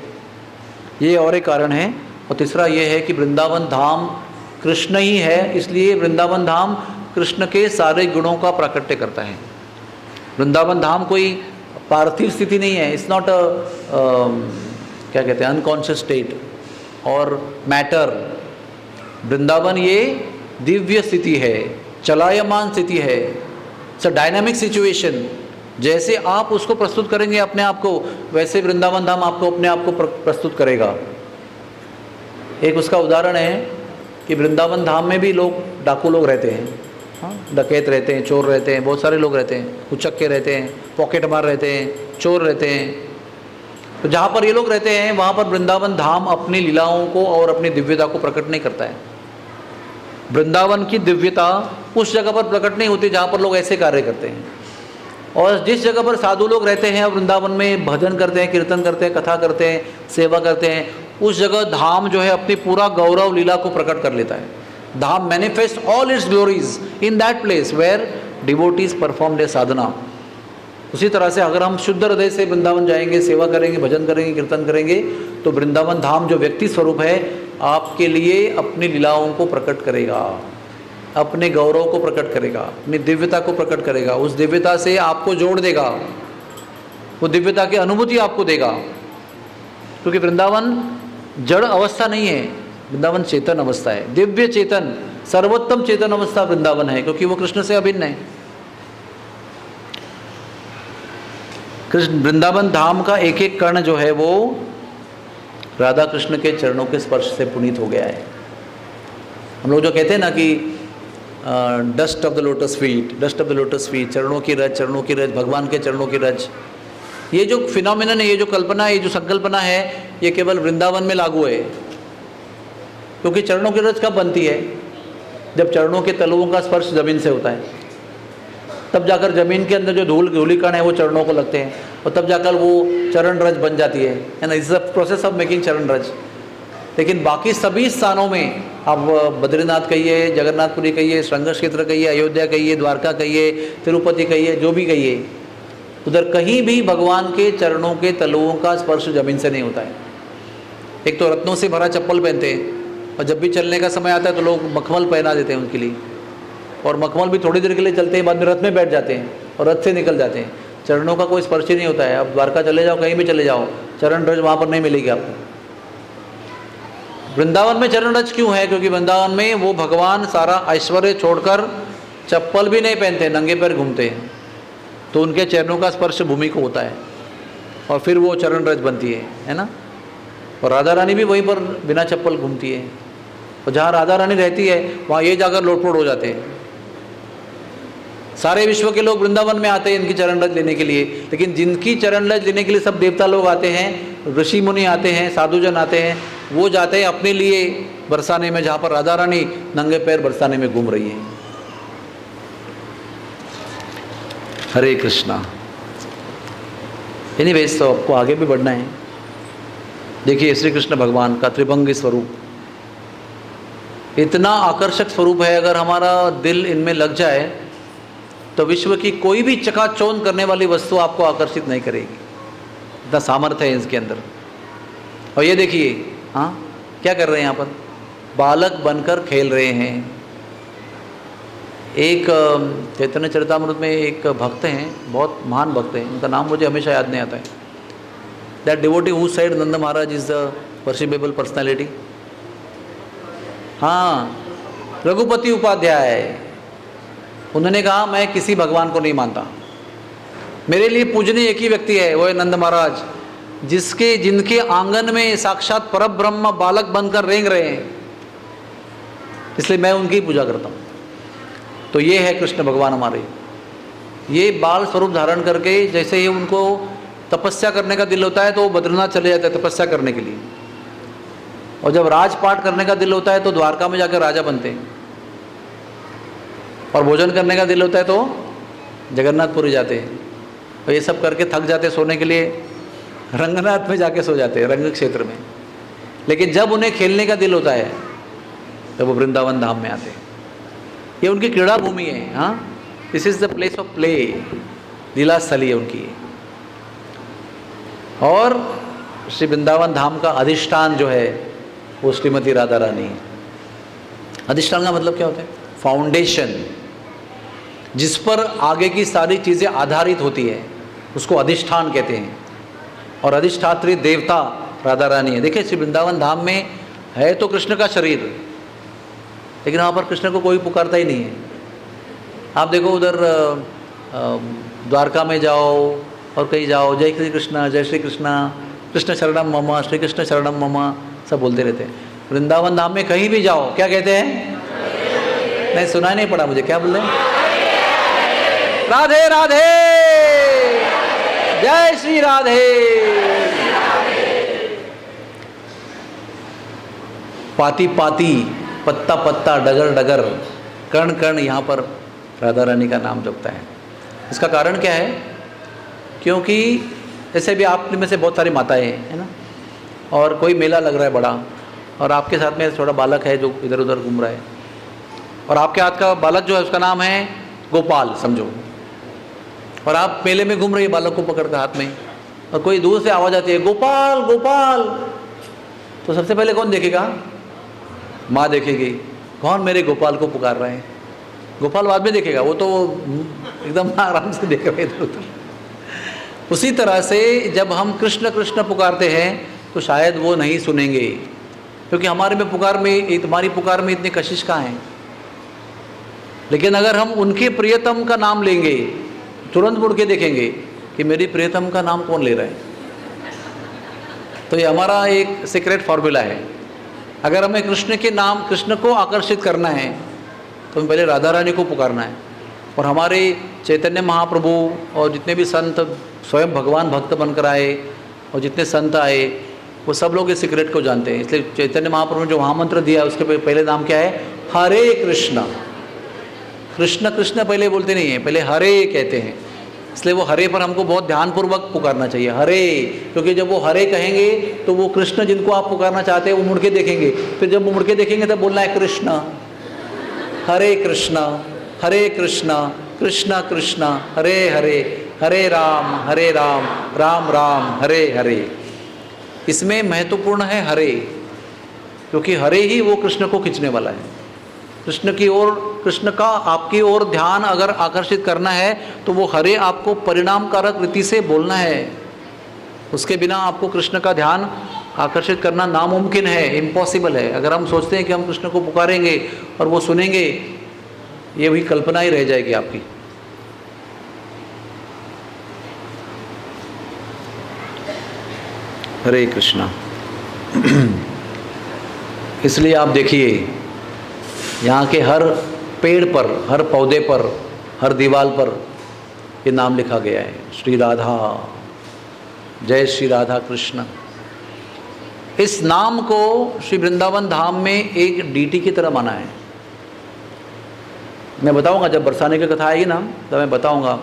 ये और एक कारण है। और तीसरा ये है कि वृंदावन धाम कृष्ण ही है, इसलिए वृंदावन धाम कृष्ण के सारे गुणों का प्राकट्य करता है। वृंदावन धाम कोई पार्थिव स्थिति नहीं है, इट्स नॉट क्या कहते हैं अनकॉन्शियस स्टेट और मैटर। वृंदावन ये दिव्य स्थिति है, चलायमान स्थिति है, इट्स अ डायनामिक सिचुएशन। जैसे आप उसको प्रस्तुत करेंगे अपने आप को, वैसे वृंदावन धाम आपको अपने आप को प्रस्तुत करेगा। एक उसका उदाहरण है कि वृंदावन धाम में भी लोग, डाकू लोग रहते हैं, हाँ, डकैत रहते हैं, चोर रहते हैं, बहुत सारे लोग रहते हैं, उचक्के रहते हैं, पॉकेट मार रहते हैं, चोर रहते हैं। तो जहाँ पर ये लोग रहते हैं वहाँ पर वृंदावन धाम अपनी लीलाओं को और अपनी दिव्यता को प्रकट नहीं करता है। वृंदावन की दिव्यता उस जगह पर प्रकट नहीं होती जहाँ पर लोग ऐसे कार्य करते हैं। और जिस जगह पर साधु लोग रहते हैं, वृंदावन में भजन करते हैं, कीर्तन करते हैं, कथा करते हैं, सेवा करते हैं, उस जगह धाम जो है अपनी पूरा गौरव लीला को प्रकट कर लेता है। Dham manifest all its glories in that place where devotees perform their sadhana. उसी तरह से अगर हम शुद्ध हृदय से वृंदावन जाएंगे, सेवा करेंगे, भजन करेंगे, कीर्तन करेंगे, तो वृंदावन धाम जो व्यक्ति स्वरूप है आपके लिए अपनी लीलाओं को प्रकट करेगा, अपने गौरव को प्रकट करेगा, अपनी दिव्यता को प्रकट करेगा, उस दिव्यता से आपको जोड़ देगा, वो दिव्यता की अनुभूति आपको देगा। क्योंकि वृंदावन जड़ अवस्था नहीं है, वृंदावन चेतन अवस्था है, दिव्य चेतन, सर्वोत्तम चेतन अवस्था वृंदावन है, क्योंकि वो कृष्ण से अभिन्न है। कृष्ण वृंदावन धाम का एक एक कण जो है वो राधा कृष्ण के चरणों के स्पर्श से पुनीत हो गया है। हम लोग जो कहते हैं ना कि dust of the lotus feet, dust of the lotus feet, चरणों की रज, चरणों की रज, भगवान के चरणों की रज, ये जो फिनोमिनन है, ये जो कल्पना है, ये जो संकल्पना है, ये केवल वृंदावन में लागू है। क्योंकि चरणों की रज कब बनती है? जब चरणों के तलुओं का स्पर्श जमीन से होता है, तब जाकर जमीन के अंदर जो धूलिकण है वो चरणों को लगते हैं, और तब जाकर वो चरण रज बन जाती है ना। It's a process of making चरण रज। लेकिन बाकी सभी स्थानों में, आप बद्रीनाथ कहिए, जगन्नाथपुरी कहिए, श्रृंग क्षेत्र कहिए, अयोध्या कहिए, द्वारका कहिए, तिरुपति कहिए, जो भी कहिए, उधर कहीं भी भगवान के चरणों के तलुओं का स्पर्श जमीन से नहीं होता है। एक तो रत्नों से भरा चप्पल पहनते हैं, और जब भी चलने का समय आता है तो लोग मखमल पहना देते हैं उनके लिए, और मखमल भी थोड़ी देर के लिए चलते हैं, बाद में रथ में बैठ जाते हैं और रथ से निकल जाते हैं। चरणों का कोई स्पर्श ही नहीं होता है। अब द्वारका चले जाओ, कहीं भी चले जाओ, चरण रज वहाँ पर नहीं मिलेगी आपको। वृंदावन में चरण रज क्यों है? क्योंकि वृंदावन में वो भगवान सारा ऐश्वर्य छोड़कर चप्पल भी नहीं पहनते, नंगे पैर घूमते हैं, तो उनके चरणों का स्पर्श भूमि को होता है और फिर वो चरण रज बनती है ना। और राधा रानी भी वहीं पर बिना चप्पल घूमती है, और जहाँ राधा रानी रहती है वहाँ ये जाकर लोटपोट हो जाते हैं। सारे विश्व के लोग वृंदावन में आते हैं इनकी चरण रज लेने के लिए, लेकिन जिनकी चरण रज लेने के लिए सब देवता लोग आते हैं, ऋषि मुनि आते हैं, साधुजन आते हैं, वो जाते हैं अपने लिए बरसाने में, जहाँ पर राधा रानी नंगे पैर बरसाने में घूम रही है। हरे कृष्णा। एनीवेज, तो आपको आगे भी बढ़ना है। देखिए श्री कृष्ण भगवान का त्रिभंगी स्वरूप इतना आकर्षक स्वरूप है, अगर हमारा दिल इनमें लग जाए तो विश्व की कोई भी चकाचौंध करने वाली वस्तु आपको आकर्षित नहीं करेगी, इतना सामर्थ्य है इसके अंदर। और ये देखिए, हाँ क्या कर रहे हैं यहाँ पर, बालक बनकर खेल रहे हैं। एक चैतन्य चरितामृत में एक भक्त हैं, बहुत महान भक्त हैं, उनका नाम मुझे हमेशा याद नहीं आता है। That devotee who said Nand Maharaj is the worshipable personality. हाँ, रघुपति उपाध्याय, उन्होंने कहा मैं किसी भगवान को नहीं मानता, मेरे लिए पूजनीय एक ही व्यक्ति है, वो है नंद महाराज, जिनके आंगन में साक्षात परब्रह्म बालक बनकर रेंग रहे हैं, इसलिए मैं उनकी ही पूजा करता हूँ। तो ये है कृष्ण भगवान हमारे, ये बाल स्वरूप धारण करके, जैसे ही उनको तपस्या करने का दिल होता है तो वो बद्रीनाथ चले जाते हैं तपस्या करने के लिए, और जब राजपाट करने का दिल होता है तो द्वारका में जाकर राजा बनते हैं, और भोजन करने का दिल होता है तो जगन्नाथपुरी जाते हैं, और ये सब करके थक जाते, सोने के लिए रंगनाथ में जाके सो जाते हैं, रंग क्षेत्र में। लेकिन जब उन्हें खेलने का दिल होता है तो वो वृंदावन धाम में आते हैं, ये उनकी क्रीड़ा भूमि है। हाँ, this is the place of play, लीला स्थली है उनकी। और श्री वृंदावन धाम का अधिष्ठान जो है वो श्रीमती राधा रानी है। अधिष्ठान का मतलब क्या होता है? फाउंडेशन, जिस पर आगे की सारी चीज़ें आधारित होती है उसको अधिष्ठान कहते हैं, और अधिष्ठात्री देवता राधा रानी है। देखिए श्री वृंदावन धाम में है तो कृष्ण का शरीर, लेकिन वहाँ पर कृष्ण को कोई पुकारता ही नहीं है। आप देखो उधर द्वारका में जाओ और कहीं जाओ, जय श्री कृष्णा, जय श्री कृष्णा, कृष्ण शरणम मम, श्री कृष्ण शरणम मम, सब बोलते रहते हैं। वृंदावन धाम में कहीं भी जाओ क्या कहते हैं? नहीं, सुना नहीं पड़ा मुझे, क्या बोल रहे हैं? राधे राधे, जय श्री राधे। पाती पाती, पत्ता पत्ता, डगर डगर, कण कण यहाँ पर राधा रानी का नाम जपता है। इसका कारण क्या है? क्योंकि जैसे भी आप में से बहुत सारी माताएं हैं ना, और कोई मेला लग रहा है बड़ा, और आपके साथ में छोटा बालक है जो इधर उधर घूम रहा है, और आपके हाथ का बालक जो है उसका नाम है गोपाल समझो, और आप मेले में घूम रही है बालक को पकड़ कर हाथ में, और कोई दूर से आवाज़ आती है गोपाल गोपाल, तो सबसे पहले कौन देखेगा? माँ देखेगी, कौन मेरे गोपाल को पुकार रहा है। गोपाल बाद में देखेगा, वो तो एकदम आराम से देख रहे इधर उधर। उसी तरह से जब हम कृष्ण कृष्ण पुकारते हैं तो शायद वो नहीं सुनेंगे, क्योंकि हमारे में पुकार में, तुम्हारी पुकार में इतनी कशिश कहाँ है। लेकिन अगर हम उनके प्रियतम का नाम लेंगे, तुरंत मुड़ के देखेंगे कि मेरी प्रियतम का नाम कौन ले रहा है। तो ये हमारा एक सीक्रेट फॉर्मूला है। अगर हमें कृष्ण के नाम, कृष्ण को आकर्षित करना है तो हमें पहले राधा रानी को पुकारना है। और हमारे चैतन्य महाप्रभु और जितने भी संत स्वयं भगवान भक्त बनकर आए और जितने संत आए वो सब लोग इस सीक्रेट को जानते हैं। इसलिए चैतन्य महाप्रभु ने जो महामंत्र दिया उसके पहले नाम क्या है? हरे कृष्णा। कृष्ण कृष्ण पहले बोलते नहीं हैं, पहले हरे कहते हैं। इसलिए वो हरे पर हमको बहुत ध्यानपूर्वक पुकारना चाहिए, हरे, क्योंकि जब वो हरे कहेंगे तो वो कृष्ण जिनको आप पुकारना चाहते हैं वो मुड़ के देखेंगे, फिर जब वो मुड़ के देखेंगे तब बोलना है कृष्ण, हरे कृष्ण कृष्ण कृष्ण हरे हरे, हरे राम राम राम हरे हरे। इसमें महत्वपूर्ण है हरे, क्योंकि हरे ही वो कृष्ण को खींचने वाला है। कृष्ण की ओर, कृष्ण का आपकी ओर ध्यान अगर आकर्षित करना है तो वो हरे आपको परिणाम कारक रीति से बोलना है। उसके बिना आपको कृष्ण का ध्यान आकर्षित करना नामुमकिन है, इम्पॉसिबल है। अगर हम सोचते हैं कि हम कृष्ण को पुकारेंगे और वो सुनेंगे, ये भी कल्पना ही रह जाएगी आपकी। हरे कृष्णा। इसलिए आप देखिए यहाँ के हर पेड़ पर, हर पौधे पर, हर दीवार पर ये नाम लिखा गया है, श्री राधा, जय श्री राधा कृष्ण। इस नाम को श्री वृंदावन धाम में एक डीटी की तरह माना है। मैं बताऊंगा, जब बरसाने की कथा आएगी ना तब मैं बताऊंगा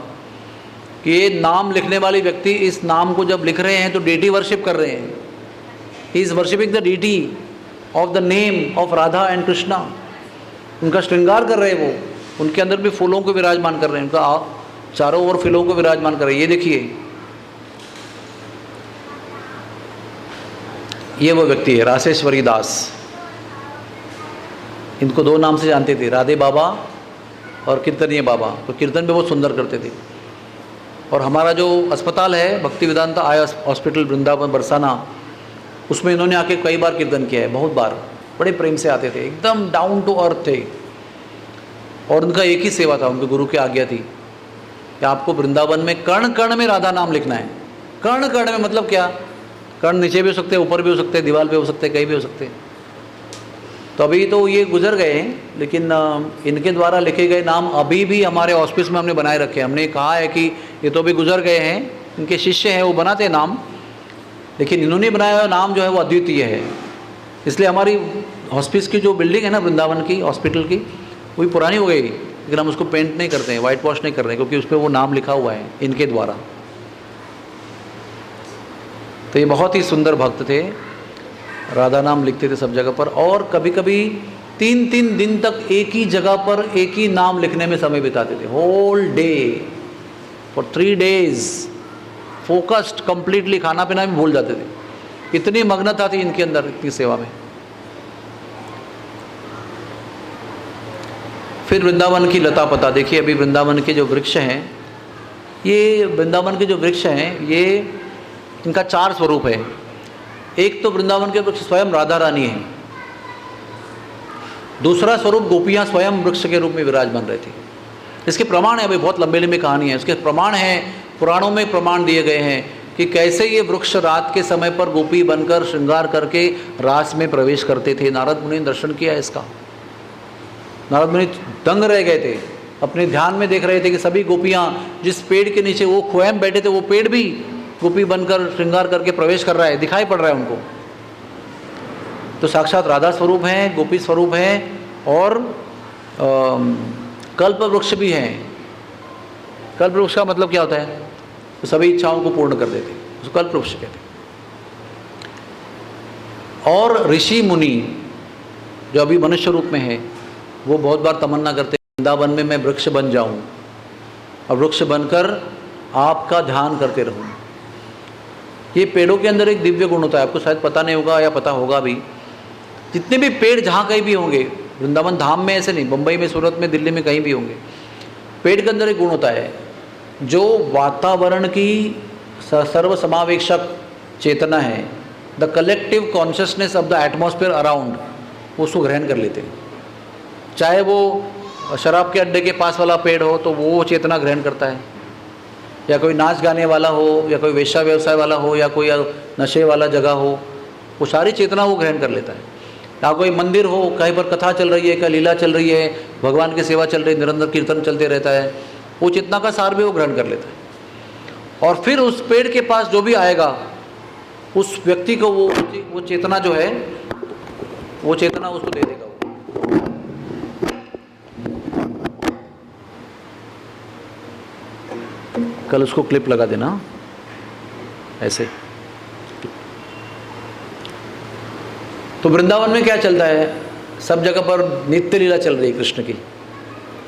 कि ये नाम लिखने वाले व्यक्ति इस नाम को जब लिख रहे हैं तो डीटी वर्शिप कर रहे हैं। He is worshipping the deity of the name of Radha and Krishna. उनका श्रृंगार कर रहे हैं वो, उनके अंदर भी फूलों को विराजमान कर रहे हैं, उनका चारों ओर फूलों को विराजमान कर रहे हैं। ये देखिए, ये वो व्यक्ति है रासेश्वरी दास। इनको दो नाम से जानते थे, राधे बाबा और कीर्तनीय बाबा। तो कीर्तन भी बहुत सुंदर करते थे। और हमारा जो अस्पताल है भक्ति वेदांता आई हॉस्पिटल वृंदावन बरसाना, उसमें इन्होंने आके कई बार कीर्तन किया है, बहुत बार। बड़े प्रेम से आते थे, एकदम डाउन टू अर्थ थे। और उनका एक ही सेवा था, उनके गुरु की आज्ञा थी कि आपको वृंदावन में कण कण में राधा नाम लिखना है। कण कण में मतलब क्या? कण नीचे भी हो सकते हैं, ऊपर भी हो सकते हैं, दीवार पे हो सकते हैं, कहीं भी हो सकते हैं। तो अभी तो ये गुजर गए हैं, लेकिन इनके द्वारा लिखे गए नाम अभी भी हमारे ऑफिस में हमने बनाए रखे हैं। हमने कहा है कि ये तो अभी गुजर गए हैं, इनके शिष्य हैं, वो बनाते हैं नाम, लेकिन इन्होंने बनाया हुआ नाम जो है वो अद्वितीय है। इसलिए हमारी हॉस्पिस की जो बिल्डिंग है ना वृंदावन की हॉस्पिटल की, वो भी पुरानी हो गई, लेकिन हम उसको पेंट नहीं करते हैं, वाइट वॉश नहीं कर रहे हैं, क्योंकि उस पर वो नाम लिखा हुआ है इनके द्वारा। तो ये बहुत ही सुंदर भक्त थे, राधा नाम लिखते थे सब जगह पर। और कभी कभी 3-3 दिन तक एक ही जगह पर एक ही नाम लिखने में समय बिताते थे, whole day for 3 days focused completely, खाना पीना भी भूल जाते थे, इतनी मग्नता थी इनके अंदर, इतनी सेवा में। फिर वृंदावन की लता पता देखिए। अभी वृंदावन के जो वृक्ष हैं, ये वृंदावन के जो वृक्ष हैं, ये इनका 4 स्वरूप है। एक तो वृंदावन के वृक्ष स्वयं राधा रानी है, दूसरा स्वरूप गोपियाँ स्वयं वृक्ष के रूप में विराजमान रहती। इसके प्रमाण है, अभी बहुत लंबे लंबे कहानी है, इसके प्रमाण हैं, पुराणों में प्रमाण दिए गए हैं कि कैसे ये वृक्ष रात के समय पर गोपी बनकर श्रृंगार करके रास में प्रवेश करते थे। नारद मुनि ने दर्शन किया इसका। नारद मुनि दंग रह गए थे, अपने ध्यान में देख रहे थे कि सभी गोपियाँ जिस पेड़ के नीचे वो स्वयं बैठे थे, वो पेड़ भी गोपी बनकर श्रृंगार करके प्रवेश कर रहा है, दिखाई पड़ रहा है उनको। तो साक्षात राधा स्वरूप हैं, गोपी स्वरूप हैं, और कल्प वृक्ष भी हैं। कल्प वृक्ष का मतलब क्या होता है? तो सभी इच्छाओं को पूर्ण कर देते, उसको कल्प वृक्ष कहते हैं। और ऋषि मुनि जो अभी मनुष्य रूप में है, वो बहुत बार तमन्ना करते हैं वृंदावन में मैं वृक्ष बन जाऊं और वृक्ष बनकर आपका ध्यान करते रहूं। ये पेड़ों के अंदर एक दिव्य गुण होता है, आपको शायद पता नहीं होगा या पता होगा भी। जितने भी पेड़ जहाँ कहीं भी होंगे, वृंदावन धाम में ऐसे नहीं, बम्बई में, सूरत में, दिल्ली में कहीं भी होंगे, पेड़ के अंदर एक गुण होता है जो वातावरण की सर्वसमावेशक चेतना है, the collective consciousness of the atmosphere around, उसको ग्रहण कर लेते हैं। चाहे वो शराब के अड्डे के पास वाला पेड़ हो तो वो चेतना ग्रहण करता है, या कोई नाच गाने वाला हो, या कोई वेश्या व्यवसाय वाला हो, या कोई नशे वाला जगह हो, वो सारी चेतना वो ग्रहण कर लेता है। या कोई मंदिर हो, कहीं पर कथा चल रही है, कहीं लीला चल रही है, भगवान की सेवा चल रही है, निरंतर कीर्तन चलते रहता है, वो चेतना का सार भी वो ग्रहण कर लेता है। और फिर उस पेड़ के पास जो भी आएगा, उस व्यक्ति को वो चेतना जो है, वो चेतना उसको दे देगा। कल उसको क्लिप लगा देना ऐसे। तो वृंदावन में क्या चलता है? सब जगह पर नित्य लीला चल रही है कृष्ण की,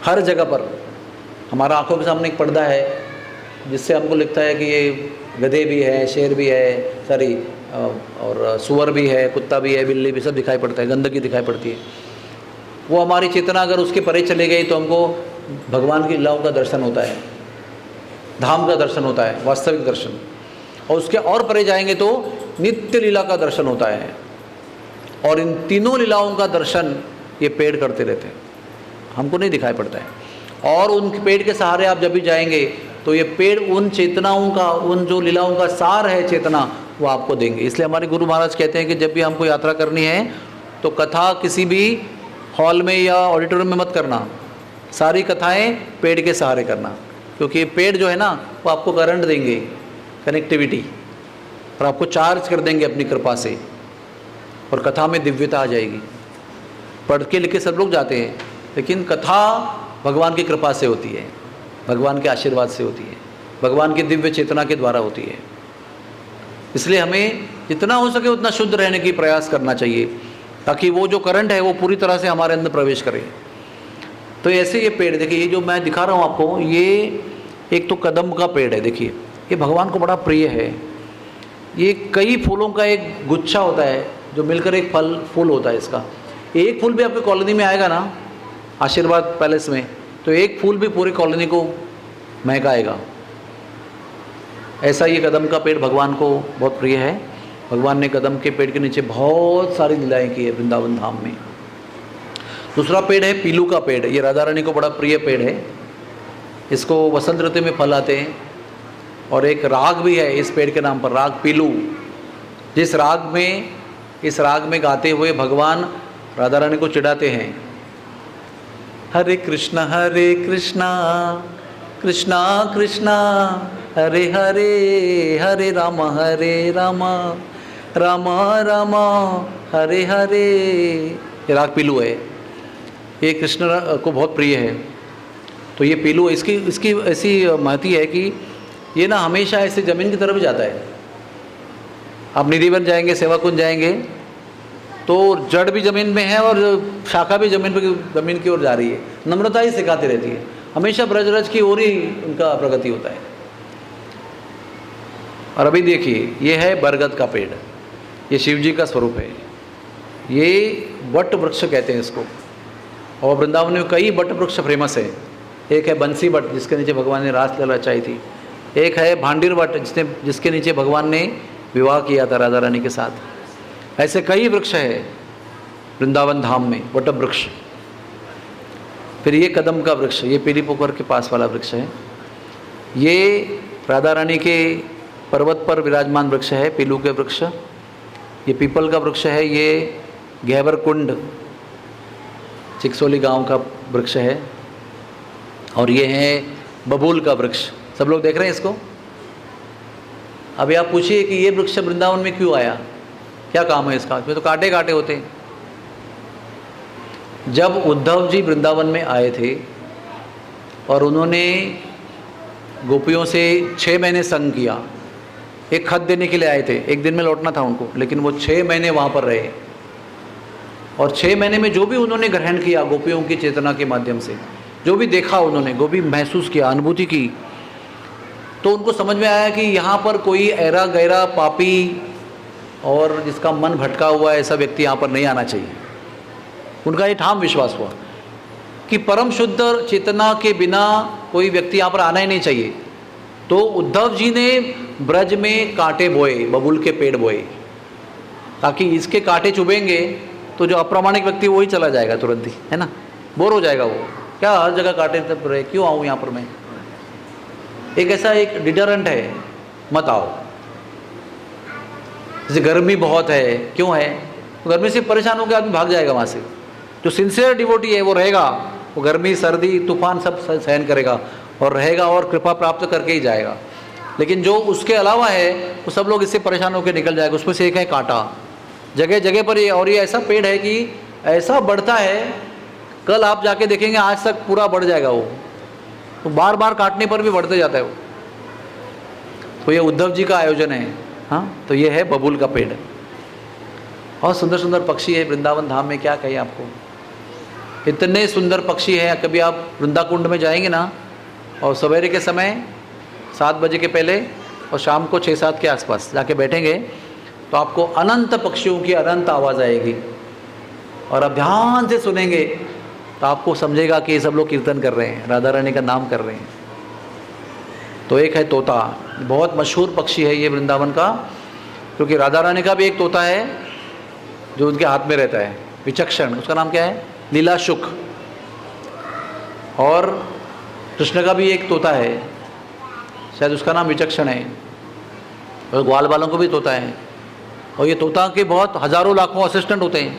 हर जगह पर। हमारा आंखों के सामने एक पर्दा है जिससे हमको लगता है कि ये गधे भी है, शेर भी है, सॉरी, और सुअर भी है, कुत्ता भी है, बिल्ली भी, सब दिखाई पड़ता है, गंदगी दिखाई पड़ती है। वो हमारी चेतना अगर उसके परे चले गई तो हमको भगवान की लीलाओं का दर्शन होता है, धाम का दर्शन होता है, वास्तविक दर्शन। और उसके और परे जाएंगे तो नित्य लीला का दर्शन होता है। और इन तीनों लीलाओं का दर्शन ये पेड़ करते रहते हैं, हमको नहीं दिखाई पड़ता है। और उन पेड़ के सहारे आप जब भी जाएंगे तो ये पेड़ उन चेतनाओं का, उन जो लीलाओं का सार है चेतना, वो आपको देंगे। इसलिए हमारे गुरु महाराज कहते हैं कि जब भी हमको यात्रा करनी है तो कथा किसी भी हॉल में या ऑडिटोरियम में मत करना, सारी कथाएं पेड़ के सहारे करना, क्योंकि ये पेड़ जो है ना वो आपको करंट देंगे, कनेक्टिविटी, और आपको चार्ज कर देंगे अपनी कृपा से, और कथा में दिव्यता आ जाएगी। पढ़ के लिख के सब लोग जाते हैं, लेकिन कथा भगवान की कृपा से होती है, भगवान के आशीर्वाद से होती है, भगवान की दिव्य चेतना के द्वारा होती है। इसलिए हमें जितना हो सके उतना शुद्ध रहने की प्रयास करना चाहिए, ताकि वो जो करंट है वो पूरी तरह से हमारे अंदर प्रवेश करे। तो ऐसे ये पेड़ देखिए, ये जो मैं दिखा रहा हूँ आपको, ये एक तो कदम का पेड़ है। देखिए ये भगवान को बड़ा प्रिय है। ये कई फूलों का एक गुच्छा होता है जो मिलकर एक फूल होता है। इसका एक फूल भी आपकी कॉलोनी में आएगा ना, आशीर्वाद पैलेस में, तो एक फूल भी पूरी कॉलोनी को महकाएगा। ऐसा ये कदम का पेड़ भगवान को बहुत प्रिय है। भगवान ने कदम के पेड़ के नीचे बहुत सारी लीलाएं की है वृंदावन धाम में। दूसरा पेड़ है पीलू का पेड़। ये राधा रानी को बड़ा प्रिय पेड़ है। इसको वसंत ऋतु में फल आते हैं, और एक राग भी है इस पेड़ के नाम पर, राग पीलू। इस राग में गाते हुए भगवान राधा रानी को चिढ़ाते हैं। हरे कृष्णा कृष्णा कृष्णा हरे हरे, हरे राम राम राम हरे हरे। ये राग पीलू है, ये कृष्ण को बहुत प्रिय है। तो ये पीलू, इसकी ऐसी महती है कि ये ना हमेशा ऐसे ज़मीन की तरफ जाता है। आप निधिवन जाएंगे, सेवा कुंज जाएंगे, तो जड़ भी ज़मीन में है और शाखा भी ज़मीन की ओर जा रही है। नम्रता ही सिखाती रहती है, हमेशा ब्रजरज की ओर ही उनका प्रगति होता है। और अभी देखिए, ये है बरगद का पेड़, ये शिव जी का स्वरूप है। ये वट वृक्ष कहते हैं इसको, और वृंदावन में कई वट वृक्ष फेमस है। एक है बंसी वट, जिसके नीचे भगवान ने रास लीला रचाई थी। एक है भांडीर वट, जिसके नीचे भगवान ने विवाह किया था राधा रानी के साथ। ऐसे कई वृक्ष है वृंदावन धाम में, वट वृक्ष। फिर ये कदम का वृक्ष, ये पीली पोखर के पास वाला वृक्ष है। ये राधा रानी के पर्वत पर विराजमान वृक्ष है, पीलू के वृक्ष। ये पीपल का वृक्ष है। ये गहवर कुंड चिकसोली गांव का वृक्ष है। और ये है बबूल का वृक्ष। सब लोग देख रहे हैं इसको। अभी आप पूछिए कि ये वृक्ष वृंदावन में क्यों आया, क्या काम है इसका? इसमें तो कांटे कांटे होते हैं। जब उद्धव जी वृंदावन में आए थे और उन्होंने गोपियों से 6 महीने संग किया, एक खत देने के लिए आए थे, एक दिन में लौटना था उनको, लेकिन वो 6 महीने वहाँ पर रहे। और 6 महीने में जो भी उन्होंने ग्रहण किया गोपियों की चेतना के माध्यम से, जो भी देखा उन्होंने, जो भी महसूस किया, अनुभूति की, तो उनको समझ में आया कि यहाँ पर कोई ऐरा गैरा पापी और जिसका मन भटका हुआ ऐसा व्यक्ति यहाँ पर नहीं आना चाहिए। उनका ये ठाम विश्वास हुआ कि परम शुद्ध चेतना के बिना कोई व्यक्ति यहाँ पर आना ही नहीं चाहिए। तो उद्धव जी ने ब्रज में कांटे बोए, बबूल के पेड़ बोए, ताकि इसके कांटे चुभेंगे तो जो अप्रामाणिक व्यक्ति वही चला जाएगा तुरंत ही, है ना, बोर हो जाएगा वो, क्या हर जगह कांटे तब रहे, क्यों आऊँ यहाँ पर मैं। एक ऐसा एक डिटरेंट है, मत आओ। जैसे गर्मी बहुत है, क्यों है, तो गर्मी से परेशान होकर आदमी भाग जाएगा वहाँ से। जो सिंसियर डिवोटी है वो रहेगा, वो गर्मी सर्दी तूफान सब सहन करेगा और रहेगा और कृपा प्राप्त करके ही जाएगा। लेकिन जो उसके अलावा है वो सब लोग इससे परेशान होकर निकल जाएगा। उसमें से एक है कांटा, जगह जगह पर ये। और ये ऐसा पेड़ है कि ऐसा बढ़ता है, कल आप जाके देखेंगे आज तक पूरा बढ़ जाएगा वो, तो बार बार काटने पर भी बढ़ते जाता है वो। तो ये उद्धव जी का आयोजन है। हाँ, तो ये है बबूल का पेड़। और सुंदर सुंदर पक्षी है वृंदावन धाम में, क्या कहें आपको, इतने सुंदर पक्षी हैं। कभी आप वृंदाकुंड में जाएंगे ना, और सवेरे के समय 7 बजे के पहले और शाम को 6-7 के आसपास जाके बैठेंगे तो आपको अनंत पक्षियों की अनंत आवाज़ आएगी। और आप ध्यान से सुनेंगे तो आपको समझेगा कि ये सब लोग कीर्तन कर रहे हैं, राधा रानी का नाम कर रहे हैं। तो एक है तोता, बहुत मशहूर पक्षी है ये वृंदावन का, क्योंकि राधा रानी का भी एक तोता है जो उनके हाथ में रहता है, विचक्षण, उसका नाम क्या है, लीलाशुक। और कृष्ण का भी एक तोता है, शायद उसका नाम विचक्षण है। और ग्वाल वालों को भी तोता है। और ये तोता के बहुत हज़ारों लाखों असिस्टेंट होते हैं,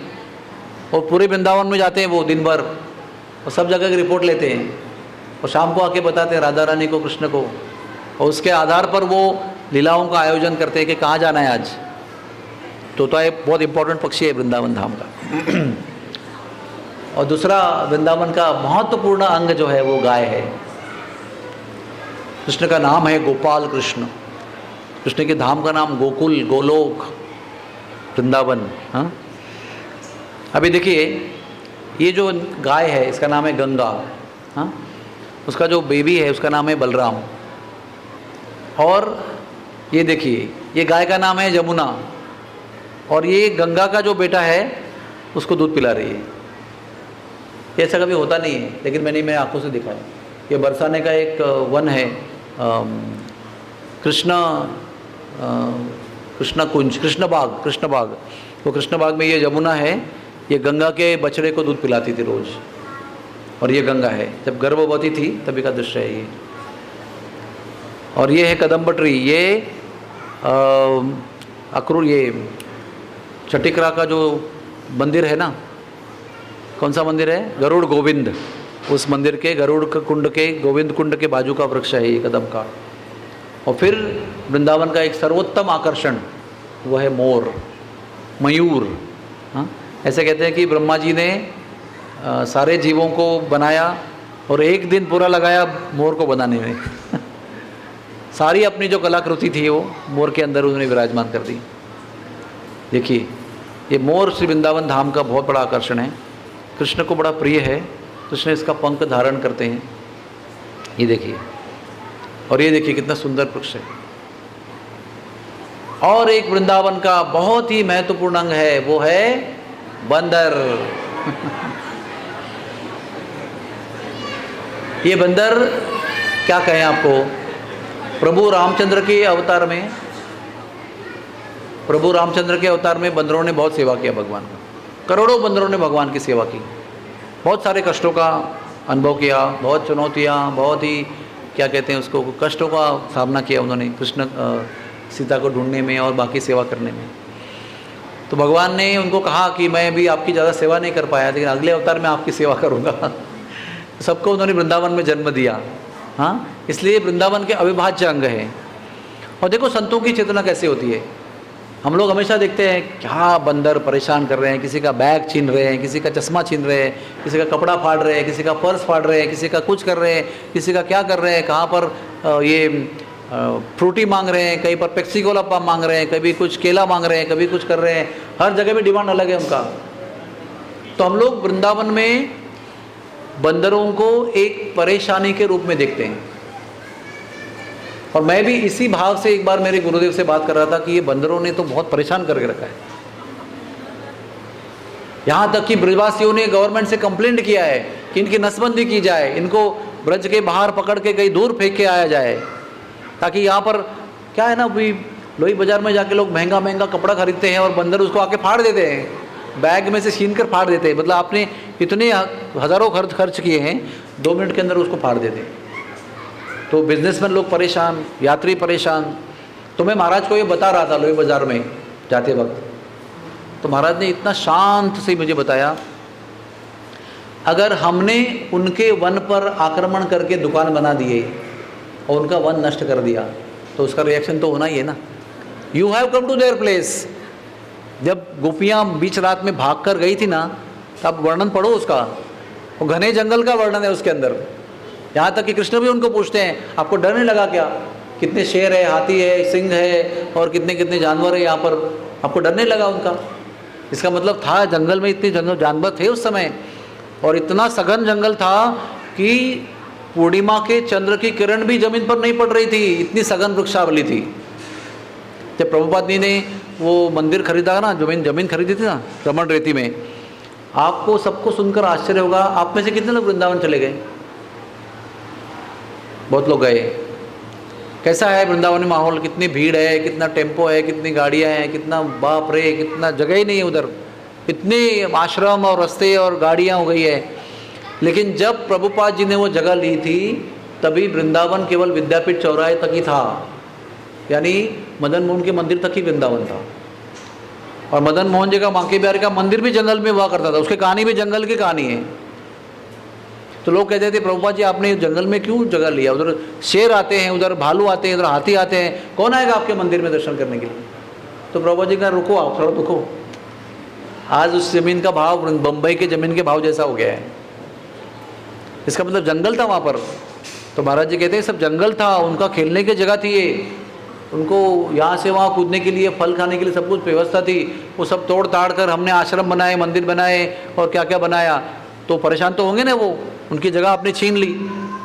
और पूरे वृंदावन में जाते हैं वो दिन भर, और सब जगह की रिपोर्ट लेते हैं, और शाम को आके बताते हैं राधा रानी को, कृष्ण को, और उसके आधार पर वो लीलाओं का आयोजन करते हैं कि कहाँ जाना है आज। तोता एक बहुत इंपॉर्टेंट पक्षी है वृंदावन धाम का। और दूसरा वृंदावन का महत्वपूर्ण अंग जो है वो गाय है। कृष्ण का नाम है गोपाल कृष्ण, कृष्ण के धाम का नाम गोकुल, गोलोक, वृंदावन। हाँ, अभी देखिए ये जो गाय है इसका नाम है गंगा। हाँ, उसका जो बेबी है उसका नाम है बलराम। और ये देखिए ये गाय का नाम है यमुना, और ये गंगा का जो बेटा है उसको दूध पिला रही है। ऐसा कभी होता नहीं है, लेकिन मैंने मेरी आंखों से देखा है। ये बरसाने का एक वन है, कृष्ण कुंज, कृष्ण बाग। वो कृष्ण बाग में ये यमुना है, ये गंगा के बछड़े को दूध पिलाती थी रोज, और ये गंगा है जब गर्भवती थी तभी का दृश्य है ये। और ये है कदम्ब ट्री, ये अक्रूर, ये चटिकरा का जो मंदिर है ना, कौन सा मंदिर है, गरुड़ गोविंद, उस मंदिर के गरुड़ कुंड के, गोविंद कुंड के बाजू का वृक्ष है ये कदम का। और फिर वृंदावन का एक सर्वोत्तम आकर्षण वो है मोर, मयूर। हाँ, ऐसे कहते हैं कि ब्रह्मा जी ने सारे जीवों को बनाया और एक दिन पूरा लगाया मोर को बनाने में। सारी अपनी जो कलाकृति थी वो मोर के अंदर उन्होंने विराजमान कर दी। देखिए ये मोर श्री वृंदावन धाम का बहुत बड़ा आकर्षण है, कृष्ण को बड़ा प्रिय है। कृष्ण इसका पंख धारण करते हैं, ये देखिए। और ये देखिए कितना सुंदर वृक्ष है। और एक वृंदावन का बहुत ही महत्वपूर्ण अंग है, वो है बंदर। ये बंदर क्या कहें आपको, प्रभु रामचंद्र के अवतार में, प्रभु रामचंद्र के अवतार में बंदरों ने बहुत सेवा किया भगवान का। करोड़ों बंदरों ने भगवान की सेवा की, बहुत सारे कष्टों का अनुभव किया, बहुत चुनौतियाँ, बहुत ही क्या कहते हैं उसको, कष्टों का सामना किया उन्होंने कृष्ण सीता को ढूंढने में और बाकी सेवा करने में। तो भगवान ने उनको कहा कि मैं भी आपकी ज़्यादा सेवा नहीं कर पाया, लेकिन अगले अवतार में आपकी सेवा करूँगा। सबको उन्होंने वृंदावन में जन्म दिया। हाँ, इसलिए वृंदावन के अविभाज्य अंग हैं। और देखो संतों की चेतना कैसे होती है। हम लोग हमेशा देखते हैं क्या बंदर परेशान कर रहे हैं, किसी का बैग छीन रहे हैं, किसी का चश्मा छीन रहे हैं, किसी का कपड़ा फाड़ रहे हैं, किसी का पर्स फाड़ रहे हैं, किसी का कुछ कर रहे हैं, किसी का क्या कर रहे हैं, कहाँ पर ये फ्रूटी मांग रहे हैं, कहीं पर पेप्सी कोला मांग रहे हैं, कभी कुछ केला मांग रहे हैं, कभी कुछ कर रहे हैं। हर जगह में डिमांड अलग है उनका। तो हम लोग वृंदावन में बंदरों को एक परेशानी के रूप में देखते हैं। और मैं भी इसी भाव से एक बार मेरे गुरुदेव से बात कर रहा था कि ये बंदरों ने तो बहुत परेशान करके रखा है। यहाँ तक कि ब्रजवासियों ने गवर्नमेंट से कंप्लेंट किया है कि इनकी नसबंदी की जाए, इनको ब्रज के बाहर पकड़ के कहीं दूर फेंक के आया जाए, ताकि यहाँ पर क्या है ना, अभी लोही बाजार में जाके लोग महंगा महंगा कपड़ा खरीदते हैं और बंदर उसको आके फाड़ देते हैं, बैग में से छीन कर फाड़ देते हैं। मतलब आपने इतने हज़ारों खर्च किए हैं, 2 मिनट के अंदर उसको फाड़ देते हैं। तो बिजनेसमैन लोग परेशान, यात्री परेशान। तो मैं महाराज को ये बता रहा था लोही बाज़ार में जाते वक्त, तो महाराज ने इतना शांत से मुझे बताया, अगर हमने उनके वन पर आक्रमण करके दुकान बना दिए और उनका वन नष्ट कर दिया तो उसका रिएक्शन तो होना ही है ना। You have come to their place. जब गोपियाँ बीच रात में भाग कर गई थी ना, तब वर्णन पढ़ो उसका, वो घने जंगल का वर्णन है उसके अंदर। यहाँ तक कि कृष्ण भी उनको पूछते हैं, आपको डर नहीं लगा क्या, कितने शेर है, हाथी है, सिंह है और कितने कितने जानवर है यहाँ पर, आपको डर नहीं लगा उनका? इसका मतलब था जंगल में इतने जानवर थे उस समय, और इतना सघन जंगल था कि पूर्णिमा के चंद्र की किरण भी जमीन पर नहीं पड़ रही थी, इतनी सघन वृक्षावली थी। जब प्रभुपाद जी ने वो मंदिर खरीदा ना, जमीन खरीदी थी ना रमण रेती में, आपको सबको सुनकर आश्चर्य होगा, आप में से कितने लोग वृंदावन चले गए? बहुत लोग गए। कैसा है वृंदावन में माहौल? कितनी भीड़ है, कितना टेम्पो है, कितनी गाड़ियाँ हैं, कितना बाप रे, कितना जगह ही नहीं है उधर, इतने आश्रम और रास्ते और गाड़ियाँ हो गई है। लेकिन जब प्रभुपाद जी ने वो जगह ली थी तभी वृंदावन केवल विद्यापीठ चौराहे तक ही था, यानी मदन मोहन के मंदिर तक ही वृंदावन था। और मदन मोहन जी का बांके बिहारी का मंदिर भी जंगल में हुआ करता था, उसकी कहानी भी जंगल की कहानी है। तो लोग कहते थे प्रभुपाद जी आपने जंगल में क्यों जगह लिया, उधर शेर आते हैं, उधर भालू आते हैं, उधर हाथी आते हैं, कौन आएगा आपके मंदिर में दर्शन करने के लिए? तो प्रभुपाद जी का रुको, आप थोड़ा रुको, आज उस ज़मीन का भाव बम्बई के ज़मीन के भाव जैसा हो गया है। इसका मतलब जंगल था वहाँ पर। तो महाराज जी कहते हैं सब जंगल था, उनका खेलने की जगह थी ये, उनको यहाँ से वहाँ कूदने के लिए, फल खाने के लिए सब कुछ व्यवस्था थी। वो सब तोड़ ताड़ कर हमने आश्रम बनाए, मंदिर बनाए और क्या क्या बनाया। तो परेशान तो होंगे ना, वो उनकी जगह आपने छीन ली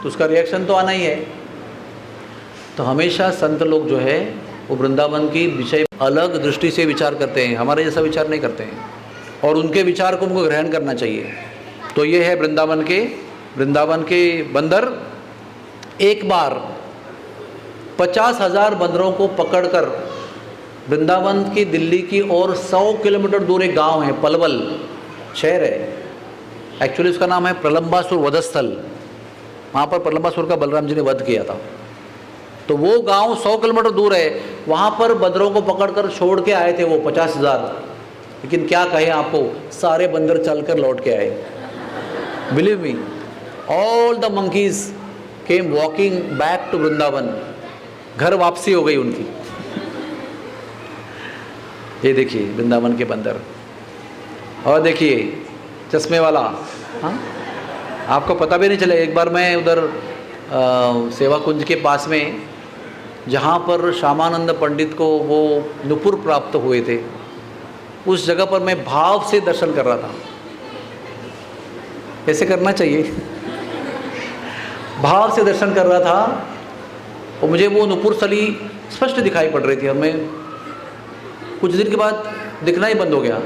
तो उसका रिएक्शन तो आना ही है। तो हमेशा संत लोग जो है वो वृंदावन की विषय अलग दृष्टि से विचार करते हैं, हमारे जैसा विचार नहीं करते हैं, और उनके विचार को हमको ग्रहण करना चाहिए। तो ये है वृंदावन के बंदर। एक बार 50,000 बंदरों को पकड़कर वृंदावन की दिल्ली की और 100 किलोमीटर दूर एक गांव है, पलवल शहर है, एक्चुअली उसका नाम है प्रलंबासुर वधस्थल। वहाँ पर प्रलंबासुर का बलराम जी ने वध किया था। तो वो गांव 100 किलोमीटर दूर है, वहाँ पर बंदरों को पकड़कर छोड़ के आए थे वो 50,000। लेकिन क्या कहें आपको, सारे बंदर चलकर लौट के आए। Believe me, all the monkeys came walking back to Vrindavan. घर वापसी हो गई उनकी। ये देखिए वृंदावन के बंदर। और देखिए चश्मे वाला, हाँ आपको पता भी नहीं चले। एक बार मैं उधर सेवा कुंज के पास में, जहाँ पर श्यामानंद पंडित को वो नुपुर प्राप्त हुए थे, उस जगह पर मैं भाव से दर्शन कर रहा था। ऐसे करना चाहिए। भाव से दर्शन कर रहा था और मुझे वो नुपुर सली स्पष्ट दिखाई पड़ रही थी। और मैं कुछ दिन के बाद दिखना ही बंद हो गया।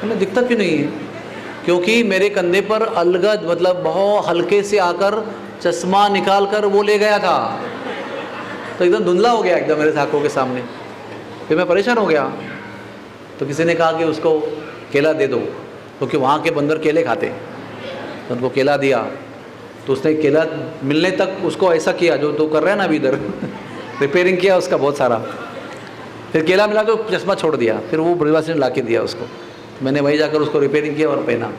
मैंने दिखता क्यों नहीं है? क्योंकि मेरे कंधे पर अलगद, मतलब बहुत हल्के से आकर चश्मा निकाल कर वो ले गया था। तो एकदम धुंधला हो गया एकदम मेरे आँखों के सामने। फिर मैं परेशान हो गया। तो किसी ने कहा कि उसको केला दे दो, क्योंकि वहाँ के बंदर केले खाते। तो उनको केला दिया, तो उसने केला मिलने तक उसको ऐसा किया जो तो कर रहा है ना अभी इधर रिपेयरिंग किया उसका बहुत सारा। फिर केला मिला तो चश्मा छोड़ दिया। फिर वो ब्रजवासी ने ला के दिया उसको। मैंने वहीं जाकर उसको रिपेयरिंग किया और पहना।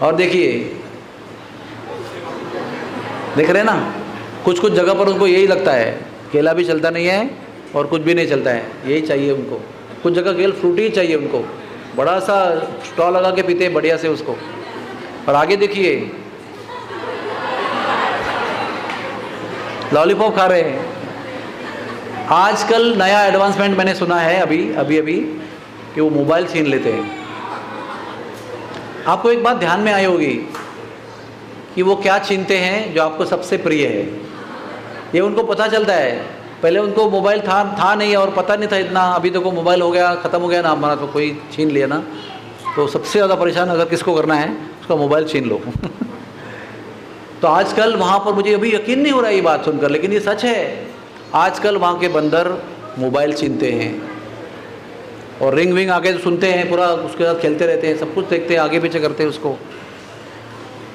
और देखिए, देख रहे हैं ना, कुछ कुछ जगह पर उनको यही लगता है, केला भी चलता नहीं है और कुछ भी नहीं चलता है, यही चाहिए उनको। कुछ जगह केवल फ्रूटी ही चाहिए उनको, बड़ा सा स्टॉल लगा के पीते हैं बढ़िया से उसको। और आगे देखिए लॉलीपॉप खा रहे हैं। आजकल नया एडवांसमेंट मैंने सुना है अभी कि वो मोबाइल छीन लेते हैं। आपको एक बात ध्यान में आई होगी कि वो क्या छीनते हैं जो आपको सबसे प्रिय है। ये उनको पता चलता है। पहले उनको मोबाइल था नहीं और पता नहीं था इतना। अभी देखो मोबाइल हो गया, ख़त्म हो गया ना हमारा, तो कोई छीन लिया ना, तो सबसे ज़्यादा परेशान अगर किसको करना है उसका मोबाइल छीन लो। तो आजकल वहाँ पर, मुझे अभी यकीन नहीं हो रहा है ये बात सुनकर, लेकिन ये सच है। आजकल वहाँ के बंदर मोबाइल छीनते हैं और रिंग विंग आके सुनते हैं, पूरा उसके साथ खेलते रहते हैं, सब कुछ देखते हैं, आगे पीछे करते हैं उसको।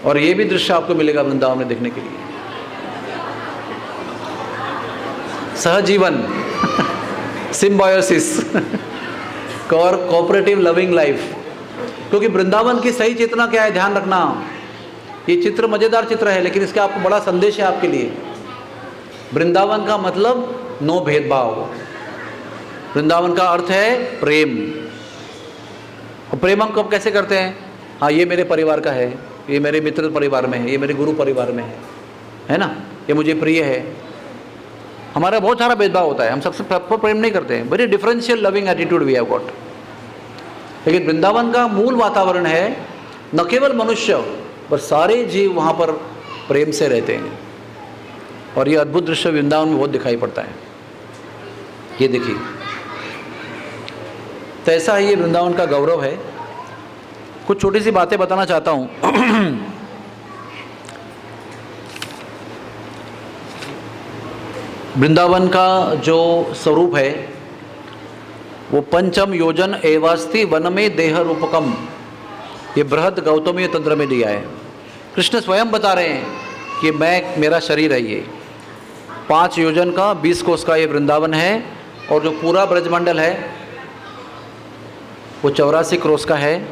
और ये भी दृश्य आपको मिलेगा वृंदावन में देखने के लिए। सहजीवन, सिम्बायोसिस और कोऑपरेटिव लविंग लाइफ। क्योंकि वृंदावन की सही चेतना क्या है, ध्यान रखना। ये चित्र मज़ेदार चित्र है, लेकिन इसका आपको बड़ा संदेश है आपके लिए। वृंदावन का मतलब नो भेदभाव। वृंदावन का अर्थ है प्रेम। और प्रेम हम कब कैसे करते हैं? हाँ, ये मेरे परिवार का है, ये मेरे मित्र परिवार में है, ये मेरे गुरु परिवार में है ना, ये मुझे प्रिय है। हमारा बहुत सारा भेदभाव होता है, हम सबसे प्रेम नहीं करते हैं। Very differential loving attitude we have got. लेकिन वृंदावन का मूल वातावरण है, न केवल मनुष्य पर सारे जीव वहाँ पर प्रेम से रहते हैं। और ये अद्भुत दृश्य वृंदावन में बहुत दिखाई पड़ता है। ये देखिए, तो ऐसा ही ये वृंदावन का गौरव है। कुछ छोटी सी बातें बताना चाहता हूँ। वृंदावन का जो स्वरूप है वो पंचम योजन एवास्ति वन में देह रूपकम, ये बृहद गौतमीय तंत्र में दिया है। कृष्ण स्वयं बता रहे हैं कि मैं, मेरा शरीर है ये। 5 योजन का 20 कोस का ये वृंदावन है, और जो पूरा ब्रजमंडल है वो 84 क्रोस का है,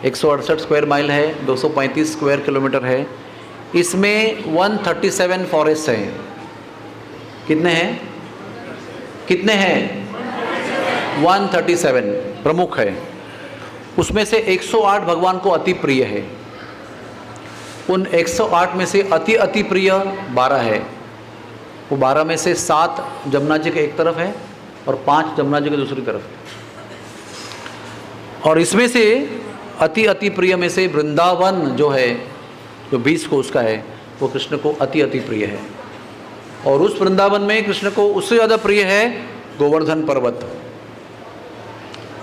168 स्क्वायर माइल है, 235 स्क्वायर किलोमीटर है। इसमें 137 फॉरेस्ट हैं। कितने हैं? कितने हैं? 137 प्रमुख है। उसमें से 108 भगवान को अति प्रिय है। उन 108 में से अति प्रिय 12 है। वो 12 में से 7 जमुना जी के एक तरफ है और 5 जमुना जी के दूसरी तरफ है। और इसमें से अति प्रिय में से वृंदावन जो है, जो 20 कोस का है, वो कृष्ण को अति प्रिय है। और उस वृंदावन में कृष्ण को उससे ज़्यादा प्रिय है गोवर्धन पर्वत,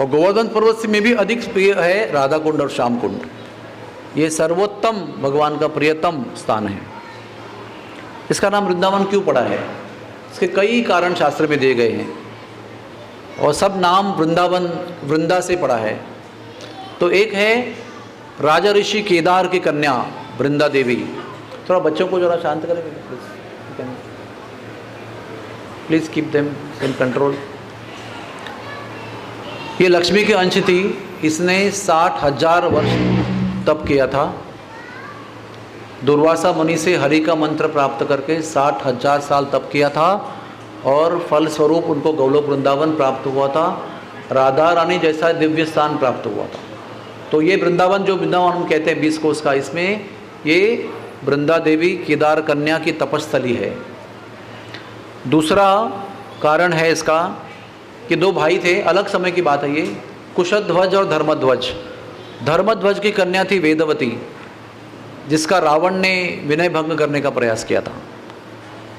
और गोवर्धन पर्वत में भी अधिक प्रिय है राधा कुंड और श्याम कुंड। ये सर्वोत्तम भगवान का प्रियतम स्थान है। इसका नाम वृंदावन क्यों पड़ा है? इसके कई कारण शास्त्र में दिए गए हैं, और सब नाम वृंदावन, वृंदा से पड़ा है। तो एक है राजा ऋषि केदार की कन्या वृंदा देवी। थोड़ा बच्चों को जरा शांत करेंगे please, keep them in control. ये लक्ष्मी की अंश थी। इसने 60,000 वर्ष तप किया था। दुर्वासा मुनि से हरि का मंत्र प्राप्त करके 60,000 साल तप किया था, और फल स्वरूप उनको गोलोक वृंदावन प्राप्त हुआ था। राधा रानी जैसा दिव्य स्थान प्राप्त हुआ था। तो ये वृंदावन, जो वृंदावन हम कहते हैं 20 कोस का, इसमें ये वृंदा देवी केदार कन्या की तपस्थली है। दूसरा कारण है इसका कि 2 भाई थे, अलग समय की बात है ये, कुशध्वज और धर्मध्वज। धर्मध्वज की कन्या थी वेदवती, जिसका रावण ने विनय भंग करने का प्रयास किया था,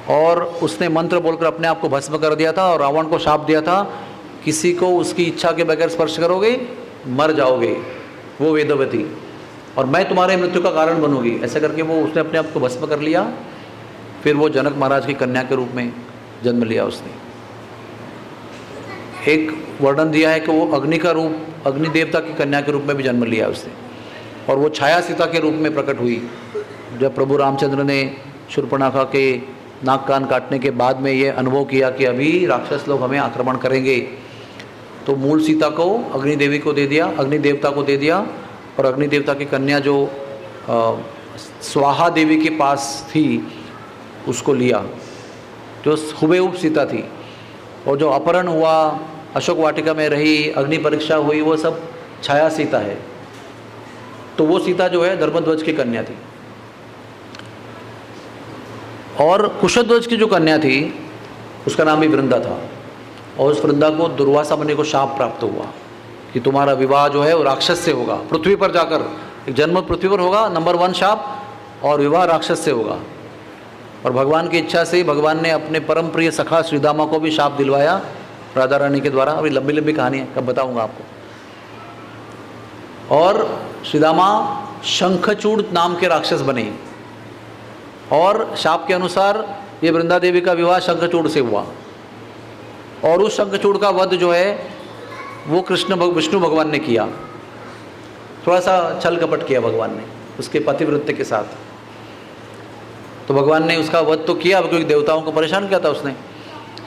और उसने मंत्र बोलकर अपने आप को भस्म कर दिया था, और रावण को शाप दिया था, किसी को उसकी इच्छा के बगैर स्पर्श करोगे मर जाओगे, वो वेदवती, और मैं तुम्हारे मृत्यु का कारण बनूंगी। ऐसा करके वो उसने अपने आप को भस्म कर लिया। फिर वो जनक महाराज की कन्या के रूप में जन्म लिया उसने। एक वर्णन दिया है कि वो अग्नि का रूप, अग्नि देवता की कन्या के रूप में भी जन्म लिया उसने, और वो छाया सीता के रूप में प्रकट हुई। जब प्रभु रामचंद्र ने शूर्पणखा के नाक कान काटने के बाद में ये अनुभव किया कि अभी राक्षस लोग हमें आक्रमण करेंगे, तो मूल सीता को अग्नि देवी को दे दिया, अग्नि देवता को दे दिया, और अग्नि देवता की कन्या जो स्वाहा देवी के पास थी उसको लिया, जो हुबेहूब सीता थी। और जो अपहरण हुआ, अशोक वाटिका में रही, अग्नि परीक्षा हुई, वो सब छाया सीता है। तो वो सीता जो है धर्मध्वज की कन्या थी। और कुशध्वज की जो कन्या थी उसका नाम भी वृंदा था, और उस वृंदा को दुर्वासा मुनि को शाप प्राप्त हुआ कि तुम्हारा विवाह जो है वो राक्षस से होगा, पृथ्वी पर जाकर, एक जन्म पृथ्वी पर होगा, नंबर 1 शाप, और विवाह राक्षस से होगा। और भगवान की इच्छा से भगवान ने अपने परम प्रिय सखा श्रीदामा को भी शाप दिलवाया राधा रानी के द्वारा। अभी लंबी लंबी कहानी है, कब बताऊंगा आपको। और श्रीदामा शंखचूड़ नाम के राक्षस बने, और शाप के अनुसार ये वृंदा देवी का विवाह शंखचूड़ से हुआ। और उस शंखचूड़ का वध जो है वो विष्णु भगवान ने किया। थोड़ा सा छल कपट किया भगवान ने उसके पतिव्रत्य के साथ। तो भगवान ने उसका वध तो किया, क्योंकि देवताओं को परेशान किया था उसने।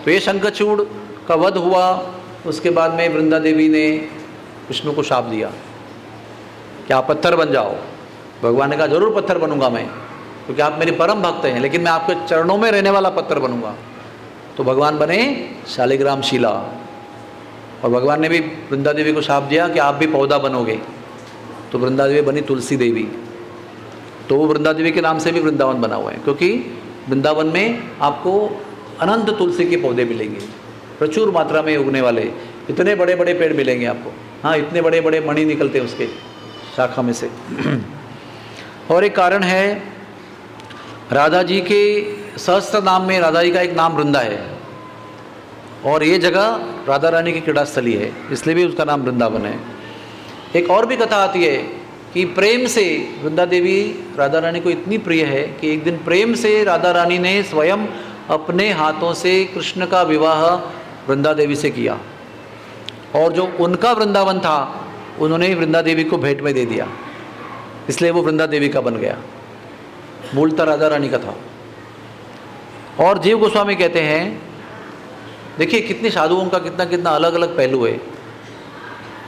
तो ये शंखचूड़ का वध हुआ। उसके बाद में वृंदा देवी ने विष्णु को शाप दिया कि आप पत्थर बन जाओ। भगवान ने कहा जरूर पत्थर बनूंगा मैं, क्योंकि आप मेरे परम भक्त हैं, लेकिन मैं आपके चरणों में रहने वाला पत्थर बनूंगा। तो भगवान बने शालिग्राम शिला। और भगवान ने भी वृंदा देवी को शाप दिया कि आप भी पौधा बनोगे। तो वृंदा देवी बनी तुलसी देवी। तो वो वृंदा देवी के नाम से भी वृंदावन बना हुआ है, क्योंकि वृंदावन में आपको अनंत तुलसी के पौधे मिलेंगे, प्रचुर मात्रा में उगने वाले। इतने बड़े बड़े पेड़ मिलेंगे आपको। हाँ, इतने बड़े बड़े मणि निकलते हैं उसके शाखा में से। और एक कारण है, राधा जी के सहस्त्र नाम में राधा जी का एक नाम वृंदा है, और ये जगह राधा रानी की क्रीड़ा स्थली है, इसलिए भी उसका नाम वृंदावन है। एक और भी कथा आती है कि प्रेम से वृंदा देवी राधा रानी को इतनी प्रिय है कि एक दिन प्रेम से राधा रानी ने स्वयं अपने हाथों से कृष्ण का विवाह वृंदा देवी से किया, और जो उनका वृंदावन था उन्होंने वृंदा देवी को भेंट में दे दिया, इसलिए वो वृंदा देवी का बन गया। मूलतः राधा रानी का था। और जीव गोस्वामी कहते हैं, देखिए कितने साधुओं का कितना कितना अलग अलग पहलू है।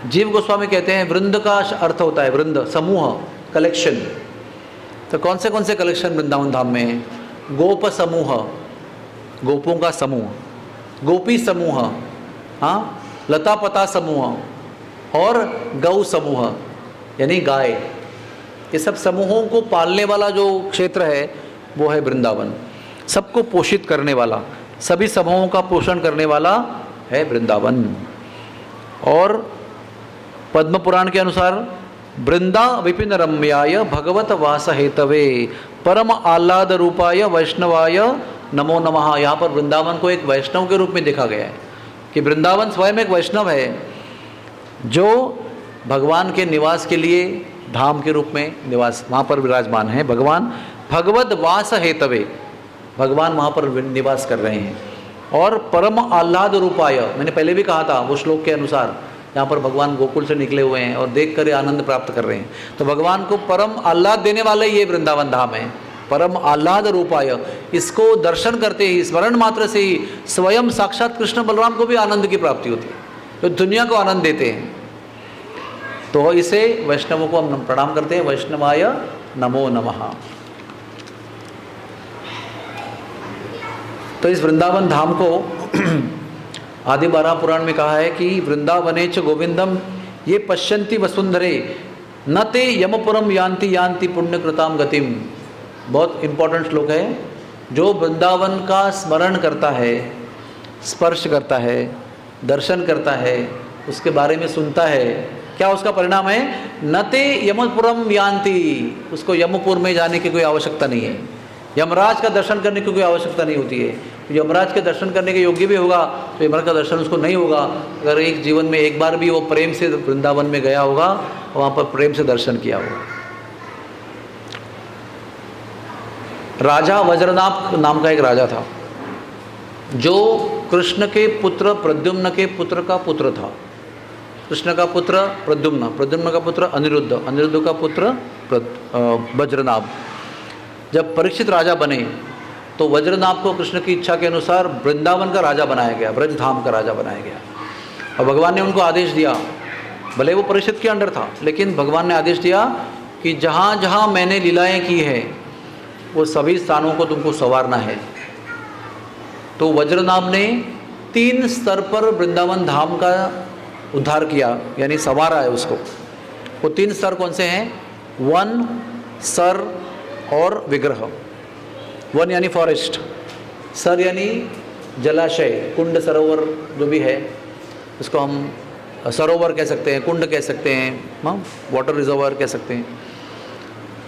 जीव गोस्वामी कहते हैं वृंद का अर्थ होता है वृंद, समूह, कलेक्शन। तो कौन से कलेक्शन वृंदावन धाम में है? गोप समूह, गोपों का समूह, गोपी समूह, हाँ, लता पता समूह और गौ समूह यानी गाय। ये सब समूहों को पालने वाला जो क्षेत्र है वो है वृंदावन। सबको पोषित करने वाला, सभी समूहों का पोषण करने वाला है वृंदावन। और पद्म पुराण के अनुसार वृंदा विपिन रम्याय भगवत वास हेतवे परम आह्लाद रूपाय वैष्णवाय नमो नमः। यहाँ पर वृंदावन को एक वैष्णव के रूप में देखा गया है कि वृंदावन स्वयं एक वैष्णव है जो भगवान के निवास के लिए धाम के रूप में निवास वहाँ पर विराजमान है। भगवान भगवत वास हेतवे, भगवान वहाँ पर निवास कर रहे हैं। और परम आह्लाद रूपाय, मैंने पहले भी कहा था वो श्लोक के अनुसार, यहाँ पर भगवान गोकुल से निकले हुए हैं और देख कर आनंद प्राप्त कर रहे हैं। तो भगवान को परम आह्लाद देने वाले ये वृंदावन धाम है, परम आह्लाद रूपाय। इसको दर्शन करते ही, स्मरण मात्र से ही स्वयं साक्षात कृष्ण बलराम को भी आनंद की प्राप्ति होती है, जो दुनिया को आनंद देते हैं। तो इसे वैष्णवों को हम प्रणाम करते हैं, वैष्णवाय नमो नमः। तो इस वृंदावन धाम को आदि 12 पुराण में कहा है कि वृंदावने च गोविंदम ये पश्यन्ति वसुंधरे न ते यमपुरम यान्ति यान्ति पुण्यकृताम गतिम। बहुत इंपॉर्टेंट श्लोक है। जो वृंदावन का स्मरण करता है, स्पर्श करता है, दर्शन करता है, उसके बारे में सुनता है, क्या उसका परिणाम है? न ते यमपुरम यान्ति, उसको यमपुर में जाने की कोई आवश्यकता नहीं है, यमराज का दर्शन करने की कोई आवश्यकता नहीं होती है। यमराज के दर्शन करने के योग्य भी होगा तो यमराज का दर्शन उसको नहीं होगा अगर एक जीवन में एक बार भी वो प्रेम से वृंदावन में गया होगा, वहाँ पर प्रेम से दर्शन किया होगा। राजा वज्रनाभ नाम का एक राजा था जो कृष्ण के पुत्र प्रद्युम्न के पुत्र का पुत्र था। कृष्ण का पुत्र प्रद्युम्न, प्रद्युम्न का पुत्र अनिरुद्ध, अनिरुद्ध का पुत्र वज्रनाभ। जब परीक्षित राजा बने तो वज्रनाभ को कृष्ण की इच्छा के अनुसार वृंदावन का राजा बनाया गया, ब्रज धाम का राजा बनाया गया। और भगवान ने उनको आदेश दिया, भले वो परीक्षित के अंडर था, लेकिन भगवान ने आदेश दिया कि जहाँ जहाँ मैंने लीलाएं की है वो सभी स्थानों को तुमको संवारना है। तो वज्रनाभ ने 3 स्तर पर वृंदावन धाम का उद्धार किया, यानी संवारा है उसको। वो 3 स्तर कौन से हैं? वन, सर और विग्रह। वन यानी फॉरेस्ट, सर यानी जलाशय, कुंड सरोवर जो भी है उसको हम सरोवर कह सकते हैं, कुंड कह सकते हैं, हाँ, वाटर रिजर्वर कह सकते हैं।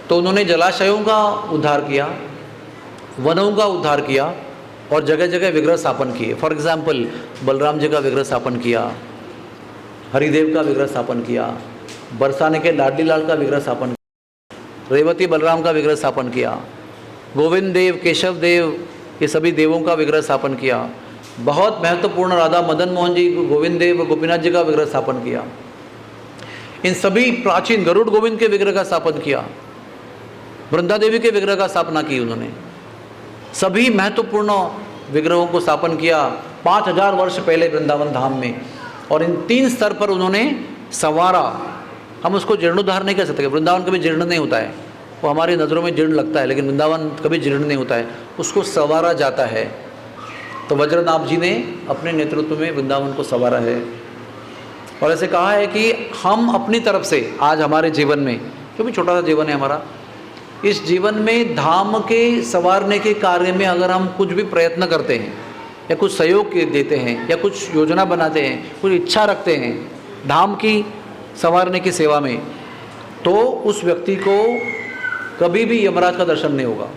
तो उन्होंने जलाशयों का उद्धार किया, वनों का उद्धार किया और जगह जगह विग्रह स्थापन किए। फॉर एग्जाम्पल बलराम जी का विग्रह स्थापन किया, हरिदेव का विग्रह स्थापन किया, बरसाने के लाडली लाल का विग्रह स्थापन किया, रेवती बलराम का विग्रह स्थापन किया, गोविंद देव, केशव देव, ये सभी देवों का विग्रह स्थापन किया। बहुत महत्वपूर्ण राधा मदन मोहन जी, गोविंद देव, गोपीनाथ जी का विग्रह स्थापन किया। इन सभी प्राचीन गरुड़ गोविंद के विग्रह का स्थापन किया, वृंदा देवी के विग्रह का स्थापना की उन्होंने। सभी महत्वपूर्ण विग्रहों को स्थापन किया 5000 वर्ष पहले वृंदावन धाम में। और इन 3 स्तर पर उन्होंने संवारा। हम उसको जीर्णोद्धार नहीं कह सकते, वृंदावन कभी जीर्ण नहीं होता है, वो हमारी नज़रों में जीर्ण लगता है, लेकिन वृंदावन कभी जीर्ण नहीं होता है, उसको संवारा जाता है। तो वज्रनाभ जी ने अपने नेतृत्व में वृंदावन को संवारा है। और ऐसे कहा है कि हम अपनी तरफ से आज हमारे जीवन में, जो भी छोटा सा जीवन है हमारा, इस जीवन में धाम के संवारने के कार्य में अगर हम कुछ भी प्रयत्न करते हैं या कुछ सहयोग देते हैं या कुछ योजना बनाते हैं, कुछ इच्छा रखते हैं धाम की संवारने की सेवा में, तो उस व्यक्ति को कभी भी यमराज का दर्शन नहीं होगा।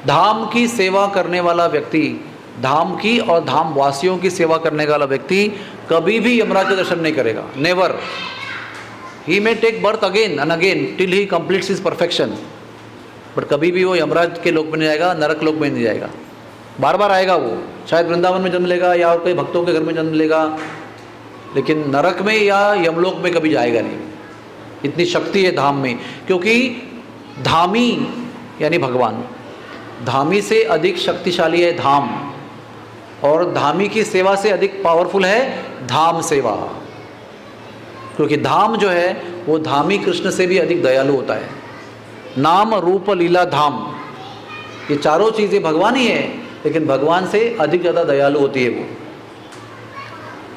धाम की सेवा करने वाला व्यक्ति, धाम की और धाम वासियों की सेवा करने वाला व्यक्ति कभी भी यमराज का दर्शन नहीं करेगा, never. He may take birth again and again till he completes his perfection, but कभी भी वो यमराज के लोक में नहीं जाएगा, नरक लोक में नहीं जाएगा, बार बार आएगा वो। शायद वृंदावन में जन्म लेगा या और कई भक्तों के घर में जन्म लेगा, लेकिन नरक में या यमलोक में कभी जाएगा नहीं। इतनी शक्ति है धाम में, क्योंकि धामी यानी भगवान, धामी से अधिक शक्तिशाली है धाम, और धामी की सेवा से अधिक पावरफुल है धाम सेवा, क्योंकि धाम जो है वो धामी कृष्ण से भी अधिक दयालु होता है। नाम रूप लीला धाम, ये चारों चीज़ें भगवान ही है, लेकिन भगवान से अधिक ज़्यादा दयालु होती है वो।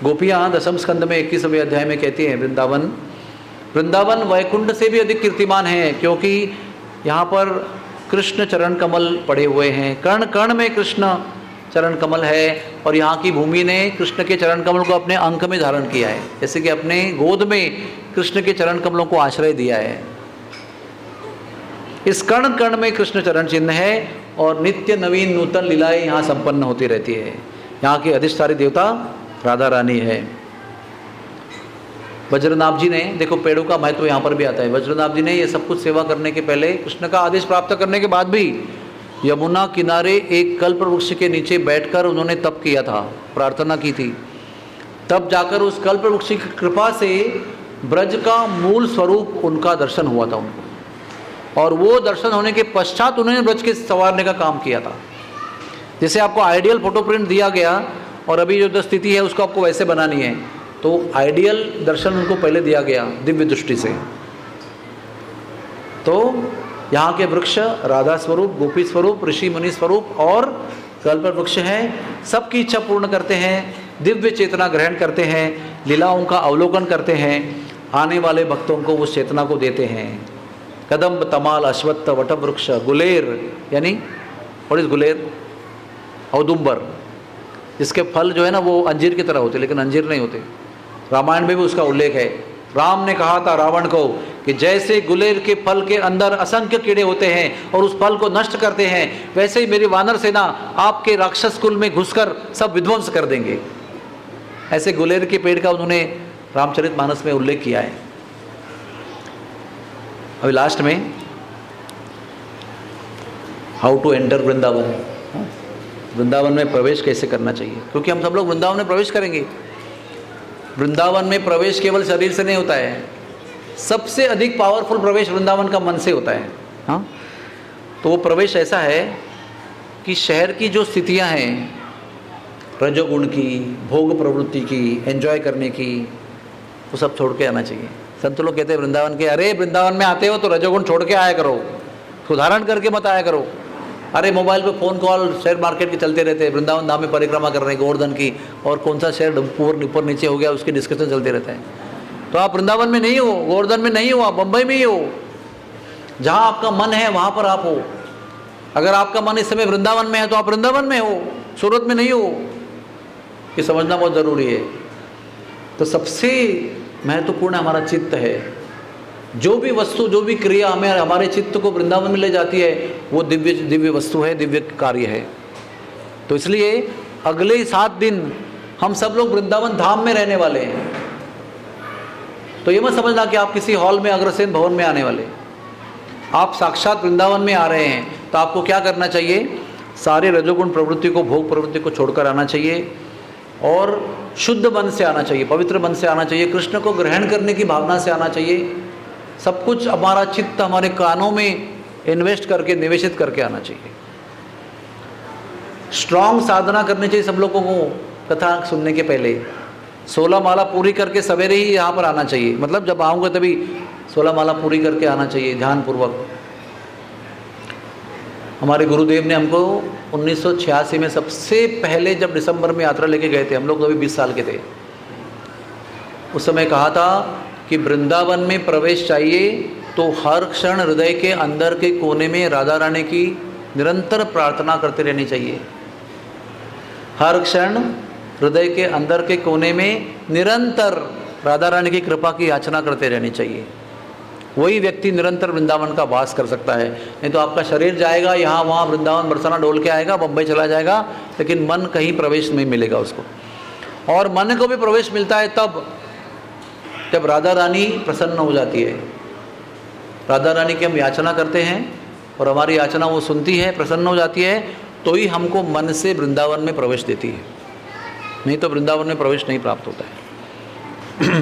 गोपियाँ दशम स्कंद में 21वें अध्याय में कहती हैं वृंदावन वैकुंठ से भी अधिक कीर्तिमान है, क्योंकि यहाँ पर कृष्ण चरण कमल पड़े हुए हैं, कर्ण कर्ण में कृष्ण चरण कमल है, और यहाँ की भूमि ने कृष्ण के चरण कमल को अपने अंक में धारण किया है, जैसे कि अपने गोद में कृष्ण के चरण कमलों को आश्रय दिया है। इस कर्ण कर्ण में कृष्ण चरण चिन्ह है, और नित्य नवीन नूतन लीलाएं यहाँ संपन्न होती रहती है। यहाँ की अधिष्ठात्री देवता राधा रानी है। वज्रनाभ जी ने, देखो पेड़ों का महत्व यहाँ पर भी आता है, वज्रनाभ जी ने ये सब कुछ सेवा करने के पहले, कृष्ण का आदेश प्राप्त करने के बाद भी यमुना किनारे एक कल्प वृक्ष के नीचे बैठकर उन्होंने तप किया था, प्रार्थना की थी। तब जाकर उस कल्प वृक्ष की कृपा से ब्रज का मूल स्वरूप उनका दर्शन हुआ था उनको, और वो दर्शन होने के पश्चात उन्होंने ब्रज के संवारने का काम किया था। जैसे आपको आइडियल फोटो प्रिंट दिया गया और अभी जो स्थिति है उसको आपको वैसे बनानी है, तो आइडियल दर्शन उनको पहले दिया गया दिव्य दृष्टि से। तो यहाँ के वृक्ष राधा स्वरूप, गोपी स्वरूप, ऋषि मुनि स्वरूप और कल्प वृक्ष हैं। सबकी इच्छा पूर्ण करते हैं, दिव्य चेतना ग्रहण करते हैं, लीलाओं का अवलोकन करते हैं, आने वाले भक्तों को उस चेतना को देते हैं। कदम्ब, तमाल, अश्वत्थ, वट वृक्ष, गुलेर, यानी व्हाट इज गुलेर? औदुंबर, जिसके फल जो है ना वो अंजीर की तरह होते, लेकिन अंजीर नहीं होते। रामायण में भी उसका उल्लेख है। राम ने कहा था रावण को कि जैसे गुलेर के फल के अंदर असंख्य कीड़े होते हैं और उस फल को नष्ट करते हैं, वैसे ही मेरी वानर सेना आपके राक्षस कुल में घुसकर सब विध्वंस कर देंगे। ऐसे गुलेर के पेड़ का उन्होंने रामचरितमानस में उल्लेख किया है। अभी लास्ट में how to enter Vrindavan, Vrindavan में प्रवेश कैसे करना चाहिए, क्योंकि हम सब लोग वृंदावन में प्रवेश करेंगे। वृंदावन में प्रवेश केवल शरीर से नहीं होता है, सबसे अधिक पावरफुल प्रवेश वृंदावन का मन से होता है। हाँ, तो वो प्रवेश ऐसा है कि शहर की जो स्थितियां हैं, रजोगुण की, भोग प्रवृत्ति की, एंजॉय करने की, वो सब छोड़ के आना चाहिए। संत लोग कहते हैं वृंदावन के, अरे वृंदावन में आते हो तो रजोगुण छोड़ के आया करो, सुधारण करके मत आया करो। अरे मोबाइल पे फ़ोन कॉल शेयर मार्केट के चलते रहते हैं, वृंदावन धाम में परिक्रमा कर रहे हैं गोवर्धन की, और कौन सा शेयर ऊपर नीचे हो गया उसके डिस्कशन चलते रहते हैं। तो आप वृंदावन में नहीं हो, गोवर्धन में नहीं हो, आप बम्बई में ही हो। जहाँ आपका मन है वहाँ पर आप हो। अगर आपका मन इस समय वृंदावन में है तो आप वृंदावन में हो, सूरत में नहीं हो। ये समझना बहुत ज़रूरी है। तो सबसे महत्वपूर्ण हमारा चित्त है। जो भी वस्तु, जो भी क्रिया हमें हमारे चित्त को वृंदावन में ले जाती है, वो दिव्य वस्तु है, दिव्य कार्य है। तो इसलिए अगले 7 दिन हम सब लोग वृंदावन धाम में रहने वाले हैं। तो ये मत समझना कि आप किसी हॉल में अग्रसेन भवन में आने वाले, आप साक्षात वृंदावन में आ रहे हैं। तो आपको क्या करना चाहिए? सारे रजोगुण प्रवृत्ति को, भोग प्रवृत्ति को छोड़कर आना चाहिए, और शुद्ध मन से आना चाहिए, पवित्र मन से आना चाहिए, कृष्ण को ग्रहण करने की भावना से आना चाहिए। सब कुछ हमारा चित्त हमारे कानों में इन्वेस्ट करके, निवेशित करके आना चाहिए। स्ट्रांग साधना करनी चाहिए सब लोगों को। कथा सुनने के पहले 16 माला पूरी करके सवेरे ही यहाँ पर आना चाहिए। मतलब जब आऊँगा तभी 16 माला पूरी करके आना चाहिए ध्यानपूर्वक। हमारे गुरुदेव ने हमको 1986 में सबसे पहले जब दिसंबर में यात्रा लेके गए थे, हम लोग तो अभी 20 साल के थे, उस समय कहा था कि वृंदावन में प्रवेश चाहिए तो हर क्षण हृदय के अंदर के कोने में राधा रानी की निरंतर प्रार्थना करते रहनी चाहिए। हर क्षण हृदय के अंदर के कोने में निरंतर राधा रानी की कृपा की याचना करते रहनी चाहिए। वही व्यक्ति निरंतर वृंदावन का वास कर सकता है। नहीं तो आपका शरीर जाएगा यहाँ वहाँ, वृंदावन बरसाना डोल के आएगा, बम्बई चला जाएगा, लेकिन मन कहीं प्रवेश नहीं मिलेगा उसको। और मन को भी प्रवेश मिलता है तब जब राधा रानी प्रसन्न हो जाती है, राधा रानी की हम याचना करते हैं और हमारी याचना वो सुनती है, प्रसन्न हो जाती है, तो ही हमको मन से वृंदावन में प्रवेश देती है, नहीं तो वृंदावन में प्रवेश नहीं प्राप्त होता है।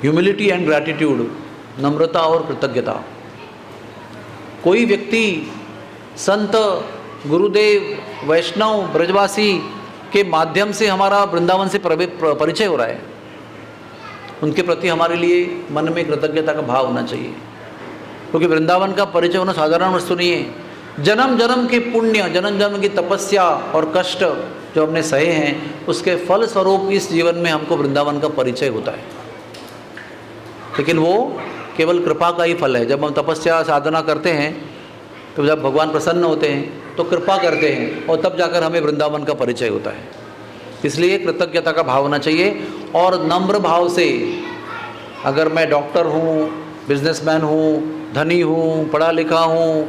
ह्यूमिलिटी एंड ग्रैटिट्यूड, नम्रता और कृतज्ञता। कोई व्यक्ति संत, गुरुदेव, वैष्णव, ब्रजवासी के माध्यम से हमारा वृंदावन से परिचय हो रहा है, उनके प्रति हमारे लिए मन में कृतज्ञता का भाव होना चाहिए, क्योंकि वृंदावन का परिचय होना साधारण वस्तु नहीं है। जन्म जन्म के पुण्य, जन्म जन्म की तपस्या और कष्ट जो हमने सहे हैं, उसके फल स्वरूप इस जीवन में हमको वृंदावन का परिचय होता है। लेकिन वो केवल कृपा का ही फल है। जब हम तपस्या साधना करते हैं, तो जब भगवान प्रसन्न होते हैं तो कृपा करते हैं, और तब जाकर हमें वृंदावन का परिचय होता है। इसलिए कृतज्ञता का भाव होना चाहिए, और नम्र भाव से, अगर मैं डॉक्टर हूँ, बिजनेसमैन हूँ, धनी हूँ, पढ़ा लिखा हूँ,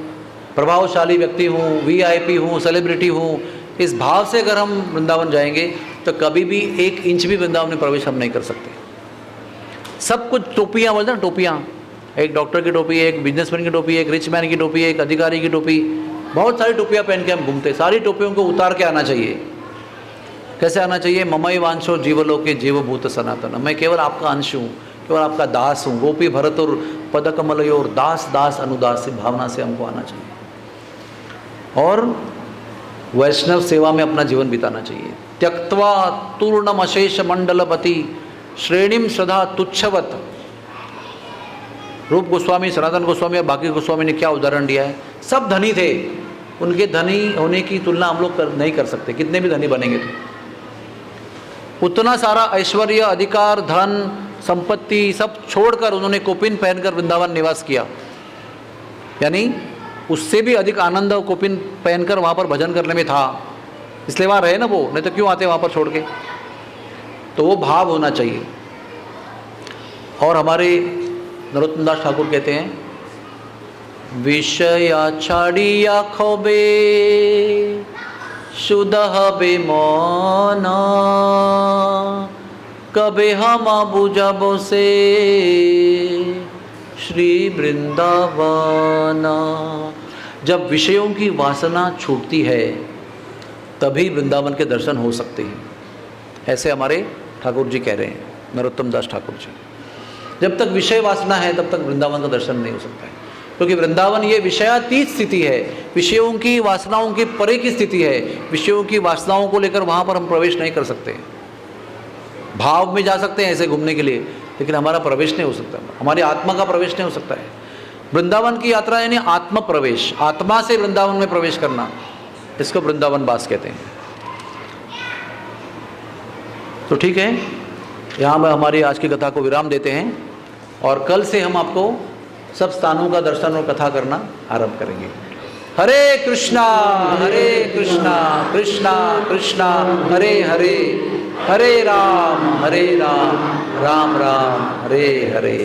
प्रभावशाली व्यक्ति हूँ, वीआईपी हूँ, सेलिब्रिटी हूँ, इस भाव से अगर हम वृंदावन जाएंगे तो कभी भी 1 इंच भी वृंदावन में प्रवेश हम नहीं कर सकते। सब कुछ टोपियाँ बोलते हैं ना, टोपियाँ, एक डॉक्टर की टोपी, एक बिजनेसमैन की टोपी, एक रिच मैन की टोपी, एक अधिकारी की टोपी, बहुत सारी टोपियाँ पहन के हम घूमते। सारी टोपियों को उतार के आना चाहिए। कैसे आना चाहिए? ममई वांशो जीवलोके जीवभूत सनातन, मैं केवल आपका अंश हूँ, केवल आपका दास हूँ। गोपी भरत और पद कमल और दास दास अनुदास से भावना से हमको आना चाहिए, और वैष्णव सेवा में अपना जीवन बिताना चाहिए। त्यक्त्वा तूर्णम अशेष मंडलपति श्रेणीम श्रद्धा तुच्छवत। रूप गोस्वामी, सनातन गोस्वामी और बाकी गोस्वामी ने क्या उदाहरण दिया है? सब धनी थे, उनके धनी होने की तुलना हम लोग नहीं कर सकते, कितने भी धनी बनेंगे तो। उतना सारा ऐश्वर्य, अधिकार, धन, संपत्ति सब छोड़कर उन्होंने कोपिन पहनकर वृंदावन निवास किया, यानी उससे भी अधिक आनंद कोपिन पहनकर वहाँ पर भजन करने में था, इसलिए वहाँ रहे ना वो, नहीं तो क्यों आते वहाँ पर छोड़ के। तो वो भाव होना चाहिए। और हमारे नरोत्तम दास ठाकुर कहते हैं, विषया छाड़िया खोबे शुदह बेमन, कबे हम बुझबो से श्री वृंदावन। जब विषयों की वासना छूटती है तभी वृंदावन के दर्शन हो सकते हैं, ऐसे हमारे ठाकुर जी कह रहे हैं, नरोत्तम दास ठाकुर जी। जब तक विषय वासना है तब तक वृंदावन का दर्शन नहीं हो सकता है, क्योंकि वृंदावन ये विषयातीत स्थिति है, विषयों की वासनाओं के परे की स्थिति है। विषयों की वासनाओं को लेकर वहाँ पर हम प्रवेश नहीं कर सकते। भाव में जा सकते हैं ऐसे घूमने के लिए, लेकिन हमारा प्रवेश नहीं हो सकता, हमारी आत्मा का प्रवेश नहीं हो सकता है। वृंदावन की यात्रा यानी आत्म प्रवेश, आत्मा से वृंदावन में प्रवेश करना, इसको वृंदावन वास कहते हैं। तो ठीक है, यहाँ पर हमारी आज की कथा को विराम देते हैं, और कल से हम आपको सब स्थानों का दर्शन और कथा करना आरंभ करेंगे। हरे कृष्णा कृष्णा कृष्णा हरे हरे, हरे राम राम राम हरे हरे।